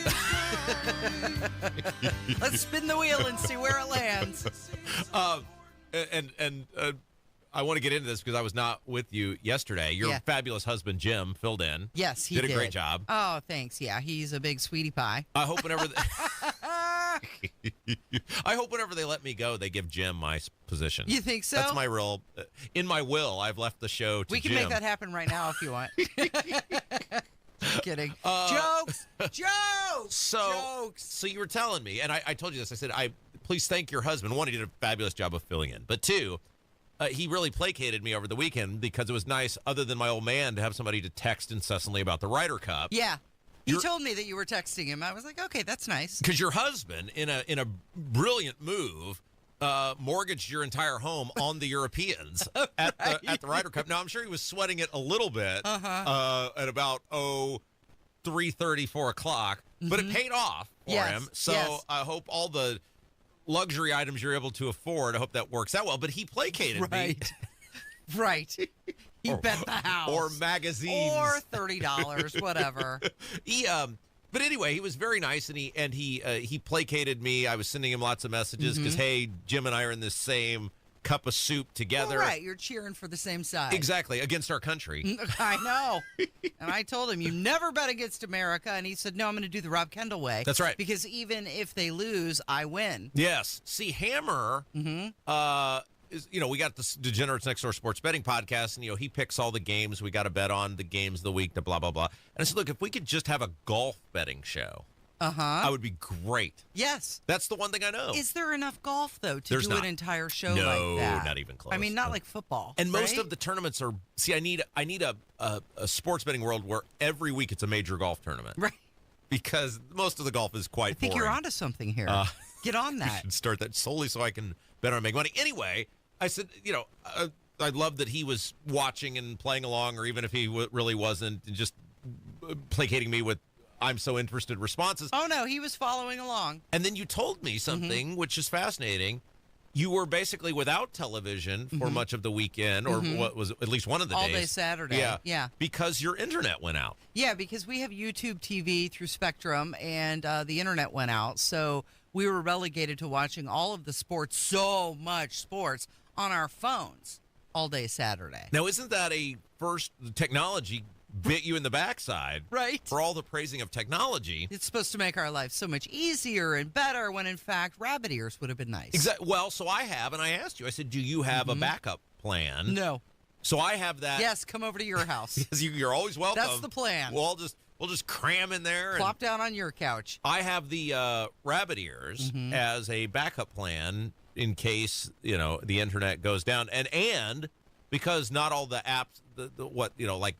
Let's spin the wheel and see where it lands. I want to get into this because I was not with you yesterday. Your fabulous husband, Jim, filled in. Yes, he did a great job. Oh, thanks. Yeah, he's a big sweetie pie. I hope whenever they let me go, they give Jim my position. You think so? That's my real. In my will, I've left the show to We can Jim. make that happen right now if you want. Just kidding. Jokes. Jokes. So you were telling me, and I told you this. I said, please thank your husband. One, he did a fabulous job of filling in. But two, he really placated me over the weekend because it was nice, other than my old man, to have somebody to text incessantly about the Ryder Cup. Yeah. He told me that you were texting him. I was like, okay, that's nice. Because your husband, in a brilliant move, mortgaged your entire home on the Europeans at the Ryder Cup. Now, I'm sure he was sweating it a little bit at about 3:30, 4 o'clock, but it paid off for him. So I hope all the luxury items you're able to afford, I hope that works out well. But he placated me. Right. He bet the house. Or magazines. Or $30, whatever. But anyway, he was very nice, and he placated me. I was sending him lots of messages because, hey, Jim and I are in this same cup of soup together. Well, right, you're cheering for the same side. Exactly, against our country. I know. And I told him, you never bet against America. And he said, no, I'm going to do the Rob Kendall way. That's right. Because even if they lose, I win. Yes. See, Hammer, we got this Degenerates Next Door Sports Betting podcast, and, he picks all the games. We got to bet on the games of the week, the blah, blah, blah. And I said, look, if we could just have a golf betting show, I would be great. Yes. That's the one thing I know. Is there enough golf, though, to There's do not. an entire show No, like that? not even close. I mean, not like football. And most right? of the tournaments are, I need a sports betting world where every week it's a major golf tournament. Right. Because most of the golf is quite I think boring. you're onto something here. Get on that. We should start that solely so I can bet on and make money. Anyway, I said, I love that he was watching and playing along, or even if he really wasn't, and just placating me with I'm so interested responses. Oh, no, he was following along. And then you told me something, which is fascinating. You were basically without television for much of the weekend, or what was at least one of the days. All day Saturday. Yeah. Because your internet went out. Yeah, because we have YouTube TV through Spectrum, and the internet went out. So we were relegated to watching all of the sports, so much sports, on our phones all day Saturday. Now, isn't that a first technology bit you in the backside? Right. For all the praising of technology. It's supposed to make our life so much easier and better when, in fact, rabbit ears would have been nice. Exactly. Well, so I have, and I asked you, I said, do you have a backup plan? No. So I have that. Yes, come over to your house. Yes, you're always welcome. That's the plan. We'll just cram in there. Plop down on your couch. I have the rabbit ears as a backup plan in case, the internet goes down. And because not all the apps, like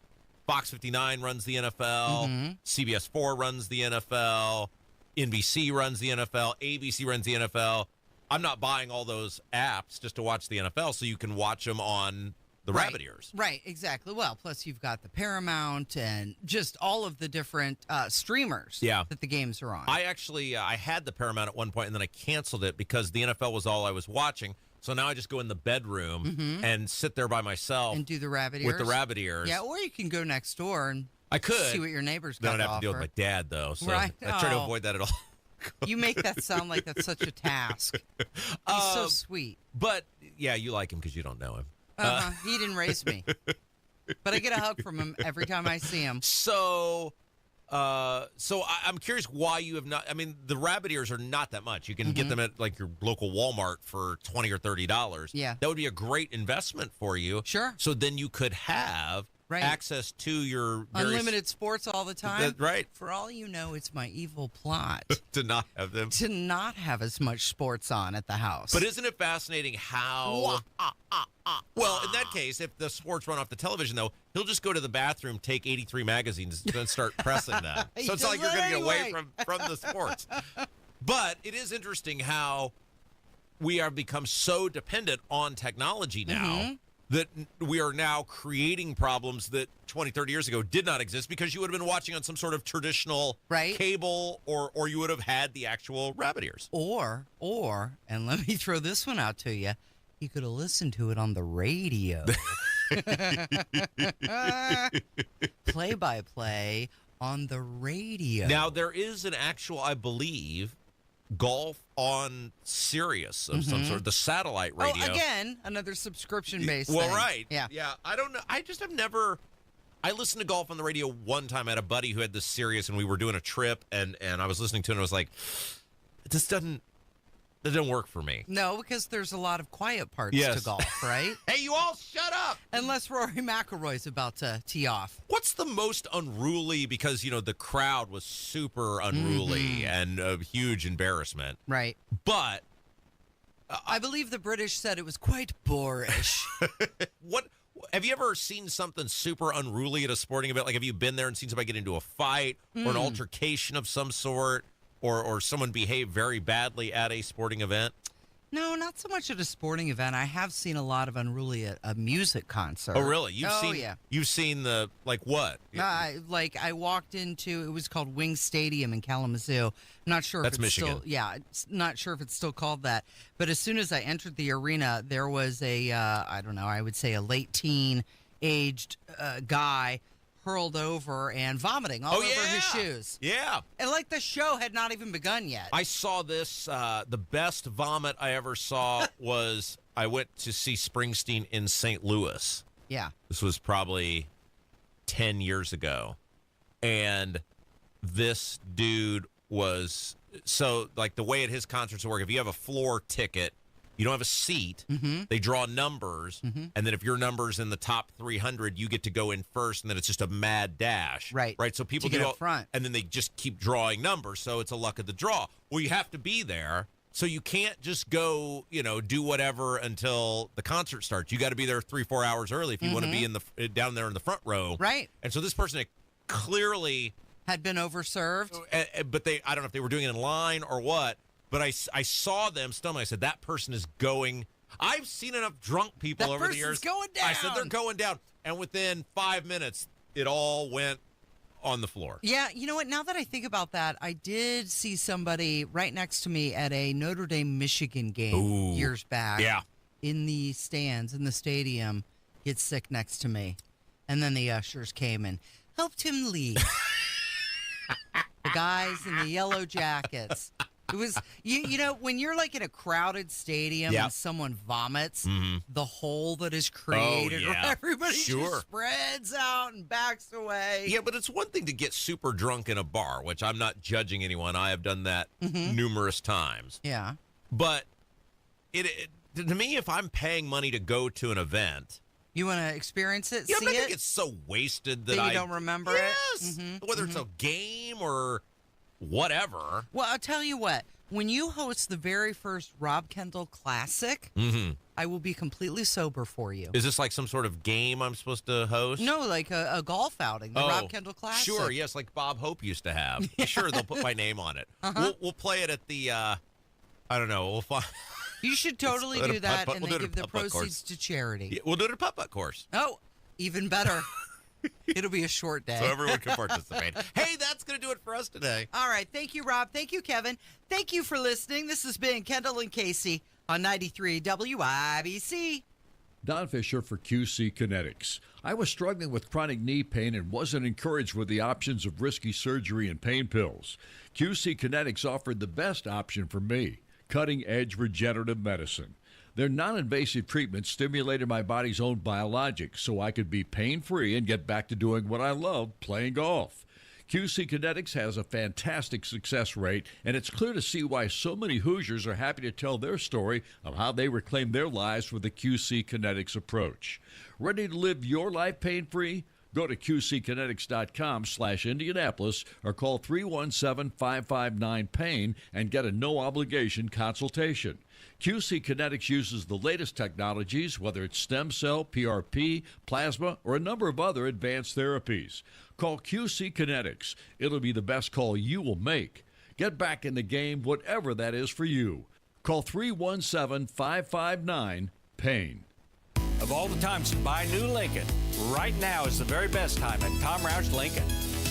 Fox 59 runs the NFL, CBS 4 runs the NFL, NBC runs the NFL, ABC runs the NFL. I'm not buying all those apps just to watch the NFL, so you can watch them on the rabbit ears. Right, exactly. Well, plus you've got the Paramount and just all of the different streamers that the games are on. I actually I had the Paramount at one point, and then I canceled it because the NFL was all I was watching. So now I just go in the bedroom and sit there by myself and do the rabbit ears with the rabbit ears. Yeah, or you can go next door and I could see what your neighbors got. Then I'd have to to deal offer. with my dad, though. So Right. I try to avoid that at all. You make that sound like that's such a task. He's so sweet. But yeah, you like him because you don't know him. He didn't raise me, but I get a hug from him every time I see him. So I'm curious why you have not. I mean, the rabbit ears are not that much. You can get them at like your local Walmart for $20 or $30. Yeah, that would be a great investment for you. Sure. So then you could have access to your unlimited sports all the time. Right. For all you know, it's my evil plot to not have them. To not have as much sports on at the house. But isn't it fascinating how? Well, in that case, if the sports run off the television, though, he'll just go to the bathroom, take 83 magazines, and start pressing them. So it's not like you're going to get away from the sports. But it is interesting how we have become so dependent on technology now that we are now creating problems that 20, 30 years ago did not exist because you would have been watching on some sort of traditional cable or you would have had the actual rabbit ears. Or, and let me throw this one out to you, you could have listened to it on the radio. Play-by-play on the radio. Now, there is an actual, I believe, golf on Sirius of some sort, the satellite radio. Oh, again, another subscription-based Well, thing. right. Yeah. I don't know. I just have never. I listened to golf on the radio one time. I had a buddy who had this Sirius, and we were doing a trip, and I was listening to it, and I was like, this doesn't work for me. No, because there's a lot of quiet parts Yes. to golf, right? Hey, you all shut up! Unless Rory McIlroy's about to tee off. What's the most unruly, because, the crowd was super unruly and a huge embarrassment. Right. But I believe the British said it was quite boorish. what have you ever seen something super unruly at a sporting event? Like, have you been there and seen somebody get into a fight or an altercation of some sort, or someone behave very badly at a sporting event? No, not so much at a sporting event. I have seen a lot of unruly at a music concert. Oh, really? Yeah. You've seen the, like, what? I walked into, it was called Wing Stadium in Kalamazoo. I'm not sure That's if it's Michigan. still, not sure if it's still called that. But as soon as I entered the arena, there was I would say a late teen aged guy hurled over and vomiting all over his shoes. Yeah. And like the show had not even begun yet. I saw this. The best vomit I ever saw was I went to see Springsteen in St. Louis. Yeah. This was probably 10 years ago. And this dude was, so like the way at his concerts work, if you have a floor ticket, you don't have a seat. They draw numbers, and then if your number's in the top 300, you get to go in first, and then it's just a mad dash. Right. So people To do get up front. and then they just keep drawing numbers, so it's a luck of the draw. Well, you have to be there, so you can't just go, do whatever until the concert starts. You got to be there 3-4 hours early if you want to be in the down there in the front row. Right. And so this person clearly had been overserved, but I don't know if they were doing it in line or what. But I saw them stumble. I said, that person is going. I've seen enough drunk people over the years. Going down. I said, they're going down. And within 5 minutes, it all went on the floor. Yeah, you know what? Now that I think about that, I did see somebody right next to me at a Notre Dame, Michigan game years back. Yeah. In the stands, in the stadium, get sick next to me. And then the ushers came and helped him leave. The guys in the yellow jackets. It was, when you're like in a crowded stadium and someone vomits, the hole that is created, where everybody just spreads out and backs away. Yeah, but it's one thing to get super drunk in a bar, which I'm not judging anyone. I have done that numerous times. Yeah. But to me, if I'm paying money to go to an event, you want to experience it, I'm see not it? gonna get so wasted that you don't remember yes, it? Whether it's a game or whatever. Well, I'll tell you what. When you host the very first Rob Kendall Classic, I will be completely sober for you. Is this like some sort of game I'm supposed to host? No, like a golf outing, the Rob Kendall Classic. Sure, yes, like Bob Hope used to have. Sure, they'll put my name on it. We'll play it at the, I don't know, we'll find... You should totally do that, and we'll then do it give the at putt-putt proceeds to charity. Yeah, we'll do it at putt-putt course. Oh, even better. It'll be a short day. So everyone can participate. Hey, that's going to do it for us today. All right. Thank you, Rob. Thank you, Kevin. Thank you for listening. This has been Kendall and Casey on 93 WIBC. Don Fisher for QC Kinetics. I was struggling with chronic knee pain and wasn't encouraged with the options of risky surgery and pain pills. QC Kinetics offered the best option for me, cutting-edge regenerative medicine. Their non-invasive treatment stimulated my body's own biologics so I could be pain-free and get back to doing what I love, playing golf. QC Kinetics has a fantastic success rate, and it's clear to see why so many Hoosiers are happy to tell their story of how they reclaimed their lives with the QC Kinetics approach. Ready to live your life pain-free? Go to qckinetics.com/Indianapolis or call 317-559-PAIN and get a no-obligation consultation. QC Kinetics uses the latest technologies, whether it's stem cell, PRP, plasma, or a number of other advanced therapies. Call QC Kinetics. It'll be the best call you will make. Get back in the game, whatever that is for you. Call 317-559-PAIN. Of all the times to buy a new Lincoln, right now is the very best time at Tom Roush Lincoln.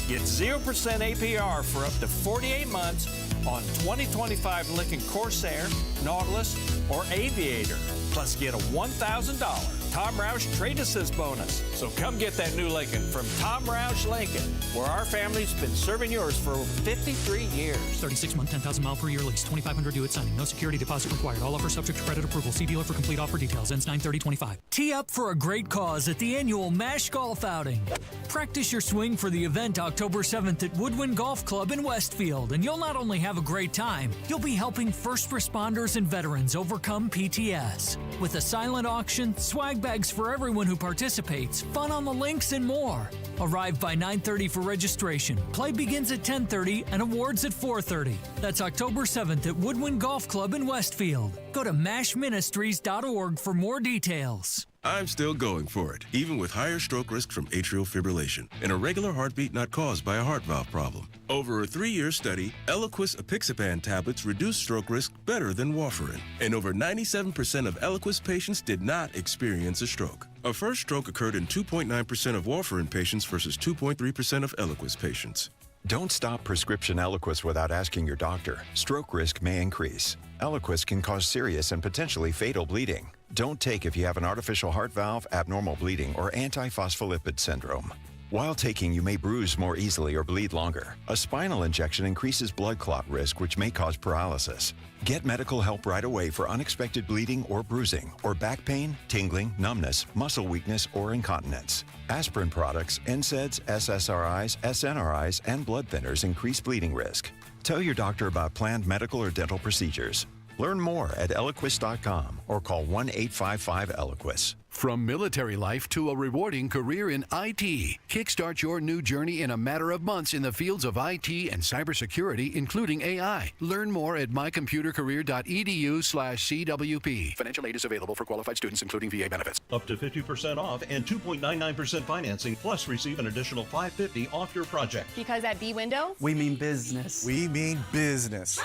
Get 0% APR for up to 48 months on 2025 Lincoln Corsair, Nautilus, or Aviator. Plus get a $1,000 Tom Roush Trade Assist bonus. So come get that new Lincoln from Tom Roush Lincoln, where our family's been serving yours for over 53 years. 36-month, 10,000-mile per year lease. 2,500 due at signing. No security deposit required. All offers subject to credit approval. See dealer for complete offer details. Ends 9/30/25. Tee up for a great cause at the annual MASH Golf Outing. Practice your swing for the event October 7th at Woodwind Golf Club in Westfield, and you'll not only have a great time, you'll be helping first responders and veterans overcome PTS. With a silent auction, swag bags for everyone who participates, fun on the links, and more. Arrive by 9:30 for registration. Play begins at 10:30 and awards at 4:30. That's October 7th at Woodwind Golf Club in Westfield. Go to mashministries.org for more details. I'm still going for it, even with higher stroke risk from atrial fibrillation and a regular heartbeat not caused by a heart valve problem. Over a 3-year study, Eliquis apixaban tablets reduced stroke risk better than warfarin, and over 97% of Eliquis patients did not experience a stroke. A first stroke occurred in 2.9% of warfarin patients versus 2.3% of Eliquis patients. Don't stop prescription Eliquis without asking your doctor. Stroke risk may increase. Eliquis can cause serious and potentially fatal bleeding. Don't take if you have an artificial heart valve, abnormal bleeding, or antiphospholipid syndrome. While taking, you may bruise more easily or bleed longer. A spinal injection increases blood clot risk, which may cause paralysis. Get medical help right away for unexpected bleeding or bruising, or back pain, tingling, numbness, muscle weakness, or incontinence. Aspirin products, NSAIDs, SSRIs, SNRIs, and blood thinners increase bleeding risk. Tell your doctor about planned medical or dental procedures. Learn more at Eliquis.com or call 1-855-ELIQUIS. From military life to a rewarding career in IT, kickstart your new journey in a matter of months in the fields of IT and cybersecurity, including AI. Learn more at mycomputercareer.edu/CWP. Financial aid is available for qualified students, including VA benefits. Up to 50% off and 2.99% financing, plus receive an additional $550 off your project. Because at B-Window, we mean business. We mean business.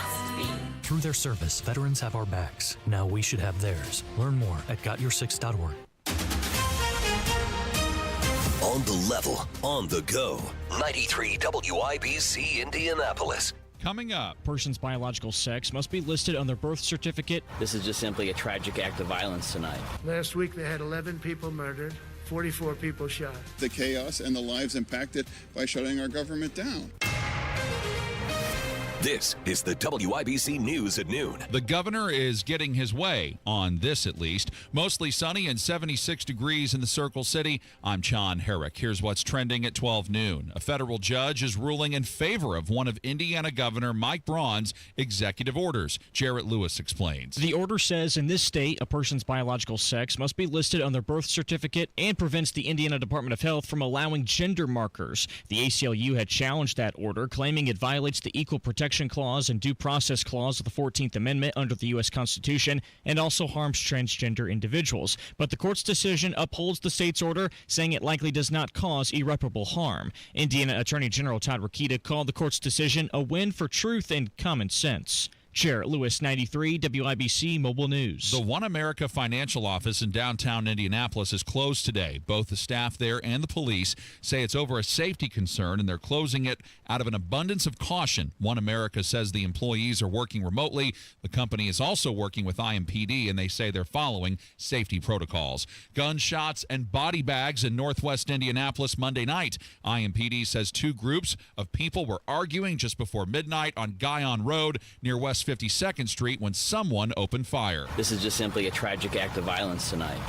Through their service, veterans have our backs. Now we should have theirs. Learn more at gotyoursix.org. On the level, on the go. 93 WIBC Indianapolis. Coming up, person's biological sex must be listed on their birth certificate. This is just simply a tragic act of violence tonight. Last week they had 11 people murdered, 44 people shot. The chaos and the lives impacted by shutting our government down. This is the WIBC News at noon. The governor is getting his way, on this at least. Mostly sunny and 76 degrees in the Circle City. I'm John Herrick. Here's what's trending at 12 noon. A federal judge is ruling in favor of one of Indiana Governor Mike Braun's executive orders. Jarrett Lewis explains. The order says in this state, a person's biological sex must be listed on their birth certificate and prevents the Indiana Department of Health from allowing gender markers. The ACLU had challenged that order, claiming it violates the Equal Protection Clause and Due Process Clause of the 14th Amendment under the U.S. Constitution and also harms transgender individuals. But the court's decision upholds the state's order, saying it likely does not cause irreparable harm. Indiana Attorney General Todd Rokita called the court's decision a win for truth and common sense. Jarrett Lewis, 93 WIBC Mobile News. The One America Financial Office in downtown Indianapolis is closed today. Both the staff there and the police say it's over a safety concern, and they're closing it out of an abundance of caution. One America says the employees are working remotely. The company is also working with IMPD, and they say they're following safety protocols. Gunshots and body bags in northwest Indianapolis Monday night. IMPD says 2 groups of people were arguing just before midnight on Guyon Road near West 52nd Street when someone opened fire. This is just simply a tragic act of violence tonight.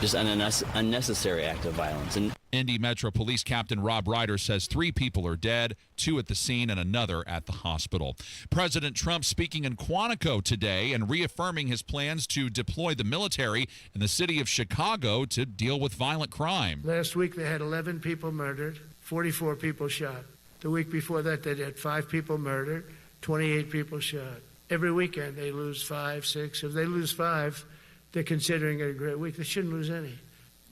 Just an unnecessary act of violence. And Indy Metro Police Captain Rob Ryder says 3 people are dead, 2 at the scene and another at the hospital. President Trump speaking in Quantico today and reaffirming his plans to deploy the military in the city of Chicago to deal with violent crime. Last week they had 11 people murdered, 44 people shot. The week before that they had 5 people murdered, 28 people shot. Every weekend they lose 5, 6. If they lose 5, they're considering it a great week. They shouldn't lose any.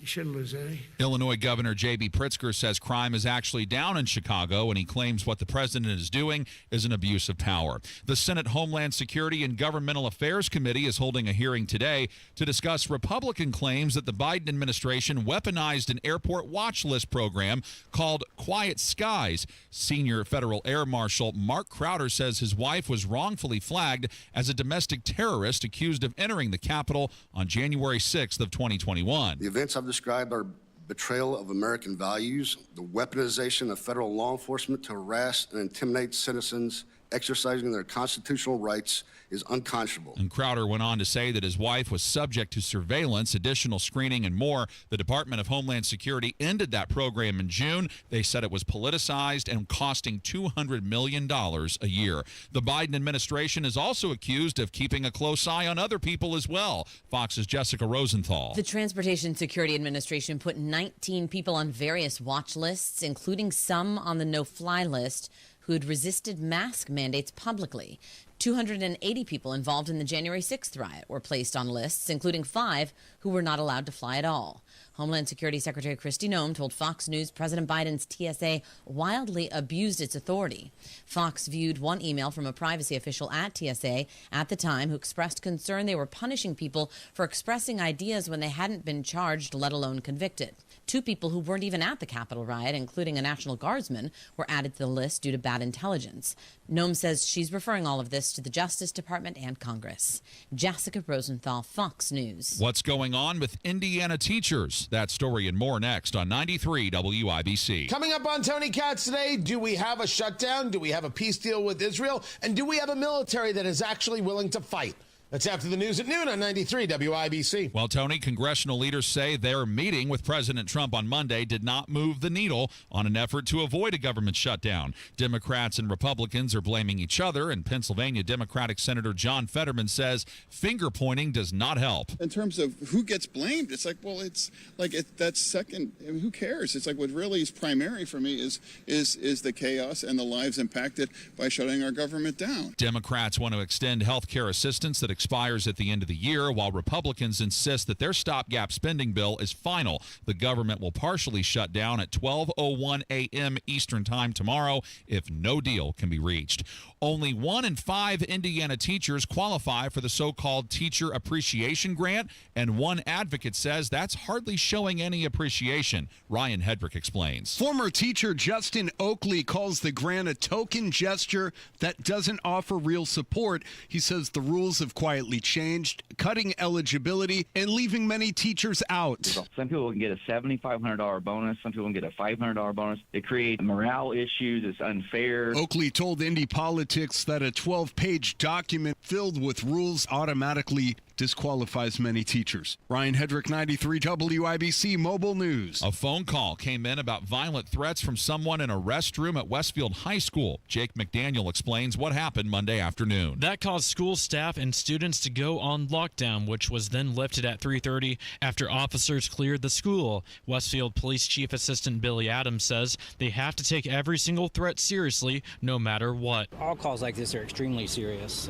You shouldn't lose any. Illinois Governor J.B. Pritzker says crime is actually down in Chicago, and he claims what the president is doing is an abuse of power. The Senate Homeland Security and Governmental Affairs Committee is holding a hearing today to discuss Republican claims that the Biden administration weaponized an airport watch list program called Quiet Skies. Senior federal air marshal Mark Crowder says his wife was wrongfully flagged as a domestic terrorist accused of entering the Capitol on January 6th of 2021. The events I've described are betrayal of American values, the weaponization of federal law enforcement to harass and intimidate citizens exercising their constitutional rights is unconscionable. And Crowder went on to say that his wife was subject to surveillance, additional screening, and more. The Department of Homeland Security ended that program in June. They said it was politicized and costing $200 million a year. The Biden administration is also accused of keeping a close eye on other people as well. Fox's Jessica Rosenthal. The Transportation Security Administration put 19 people on various watch lists, including some on the no-fly list, who had resisted mask mandates publicly. 280 people involved in the January 6th riot were placed on lists, including 5 who were not allowed to fly at all. Homeland Security Secretary Kristi Noem told Fox News President Biden's TSA wildly abused its authority. Fox viewed one email from a privacy official at TSA at the time who expressed concern they were punishing people for expressing ideas when they hadn't been charged, let alone convicted. 2 people who weren't even at the Capitol riot, including a National Guardsman, were added to the list due to bad intelligence. Noem says she's referring all of this to the Justice Department and Congress. Jessica Rosenthal, Fox News. What's going on with Indiana teachers? That story and more next on 93 WIBC. Coming up on Tony Katz today, do we have a shutdown? Do we have a peace deal with Israel? And do we have a military that is actually willing to fight? That's after the news at noon on 93 WIBC. Well, Tony, congressional leaders say their meeting with President Trump on Monday did not move the needle on an effort to avoid a government shutdown. Democrats and Republicans are blaming each other, and Pennsylvania Democratic Senator John Fetterman says finger-pointing does not help. In terms of who gets blamed, it's like, well, it's like that's second. I mean, who cares? It's like what really is primary for me is the chaos and the lives impacted by shutting our government down. Democrats want to extend health care assistance that expires at the end of the year, while Republicans insist that their stopgap spending bill is final. The government will partially shut down at 12:01 a.m. Eastern Time tomorrow if no deal can be reached. Only 1 in 5 Indiana teachers qualify for the so-called Teacher Appreciation Grant, and one advocate says that's hardly showing any appreciation. Ryan Hedrick explains. Former teacher Justin Oakley calls the grant a token gesture that doesn't offer real support. He says the rules have quietly changed, cutting eligibility and leaving many teachers out. Some people can get a $7,500 bonus. Some people can get a $500 bonus. It creates morale issues. It's unfair. Oakley told Indy Politics that a 12-page document filled with rules automatically disqualifies many teachers. Ryan Hedrick, 93 WIBC Mobile News. A phone call came in about violent threats from someone in a restroom at Westfield High School. Jake McDaniel explains what happened Monday afternoon. That caused school staff and students to go on lockdown, which was then lifted at 3:30 after officers cleared the school. Westfield Police Chief Assistant Billy Adams says they have to take every single threat seriously, no matter what. All calls like this are extremely serious.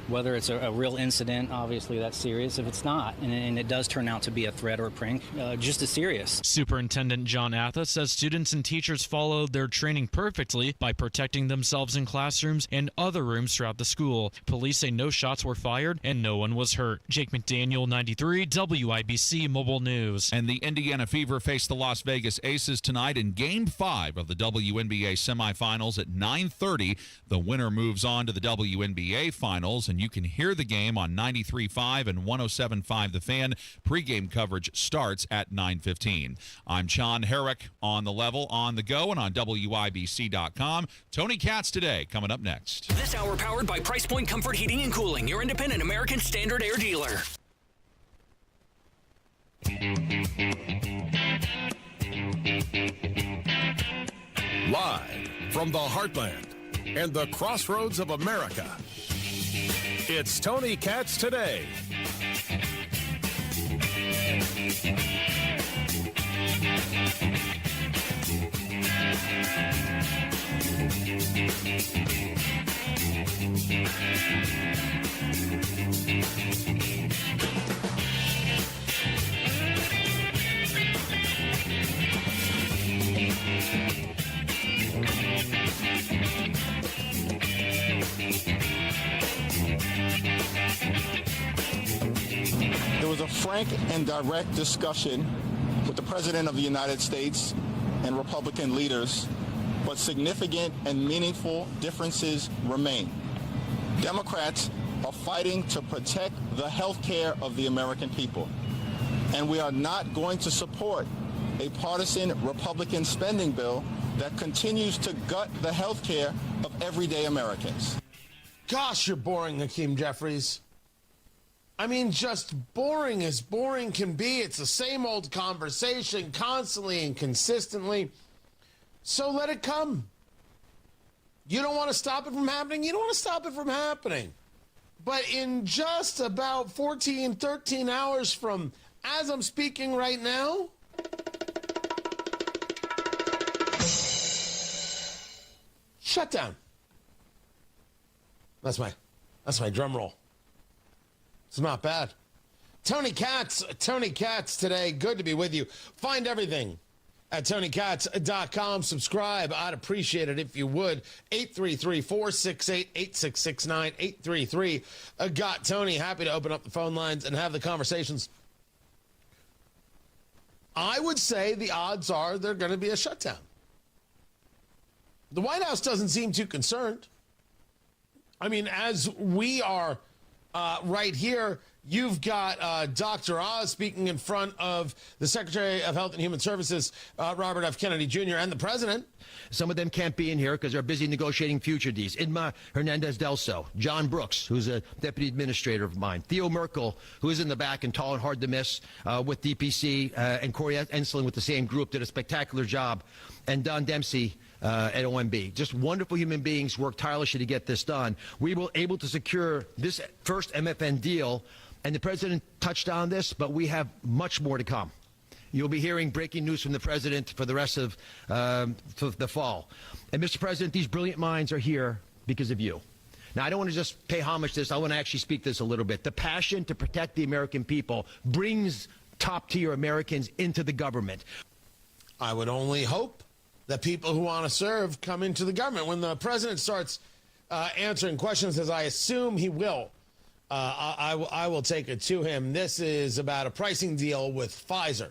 Whether it's a real incident, obviously that's serious. If it's not, and it does turn out to be a threat or a prank, just as serious. Superintendent John Atha says students and teachers followed their training perfectly by protecting themselves in classrooms and other rooms throughout the school. Police say no shots were fired and no one was hurt. Jake McDaniel, 93 WIBC Mobile News. And the Indiana Fever face the Las Vegas Aces tonight in Game 5 of the WNBA semifinals at 9:30. The winner moves on to the WNBA finals, and you can hear the game on 93.5 and 107.5 The Fan. Pre-game coverage starts at 9:15. I'm John Herrick on the level, on the go, and on WIBC.com. Tony Katz today, coming up next. This hour powered by Price Point Comfort Heating and Cooling, your independent American Standard Air dealer. Live from the heartland and the crossroads of America, it's Tony Katz Today. a frank and direct discussion with the President of the United States and Republican leaders, but significant and meaningful differences remain. Democrats are fighting to protect the health care of the American people, and we are not going to support a partisan Republican spending bill that continues to gut the health care of everyday Americans. Gosh, you're boring, Hakeem Jeffries. I mean, just boring as boring can be. It's the same old conversation constantly and consistently. So let it come. You don't want to stop it from happening? You don't want to stop it from happening. But in just about 13 hours from as I'm speaking right now, shutdown. That's my drum roll. It's not bad. Tony Katz today. Good to be with you. Find everything at TonyKatz.com. Subscribe. I'd appreciate it if you would. 833-468-8669. 833 got Tony. Happy to open up the phone lines and have the conversations. I would say the odds are there's going to be a shutdown. The White House doesn't seem too concerned. I mean, as we are right here, you've got Dr. Oz speaking in front of the Secretary of Health and Human Services, Robert F. Kennedy Jr., and the President. Some of them can't be in here because they're busy negotiating future Ds. Inma Hernandez-Delso, John Brooks, who's a deputy administrator of mine, Theo Merkel, who is in the back and tall and hard to miss with DPC, and Corey Ensling with the same group, did a spectacular job, and Don Dempsey at OMB. Just wonderful human beings, worked tirelessly to get this done. We were able to secure this first MFN deal, and the President touched on this, but we have much more to come. You'll be hearing breaking news from the President for the rest of the fall. And, Mr. President, these brilliant minds are here because of you. Now, I don't want to just pay homage to this. I want to actually speak this a little bit. The passion to protect the American people brings top-tier Americans into the government. I would only hope that people who want to serve come into the government. When the President starts answering questions, as I assume he will, I will take it to him. This is about a pricing deal with Pfizer.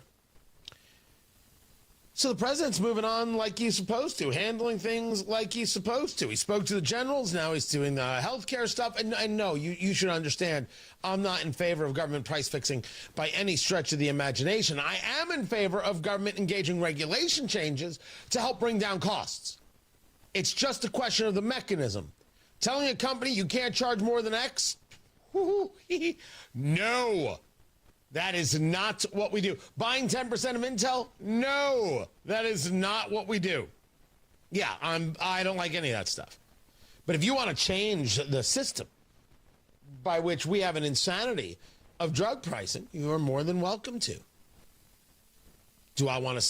So the President's moving on like he's supposed to, handling things like he's supposed to. He spoke to the generals. Now he's doing the healthcare stuff. And no, you should understand, I'm not in favor of government price fixing by any stretch of the imagination. I am in favor of government engaging regulation changes to help bring down costs. It's just a question of the mechanism. Telling a company you can't charge more than X? No. That is not what we do. Buying 10% of Intel? No, that is not what we do. Yeah, I don't like any of that stuff. But if you want to change the system by which we have an insanity of drug pricing, you are more than welcome to. Do I want to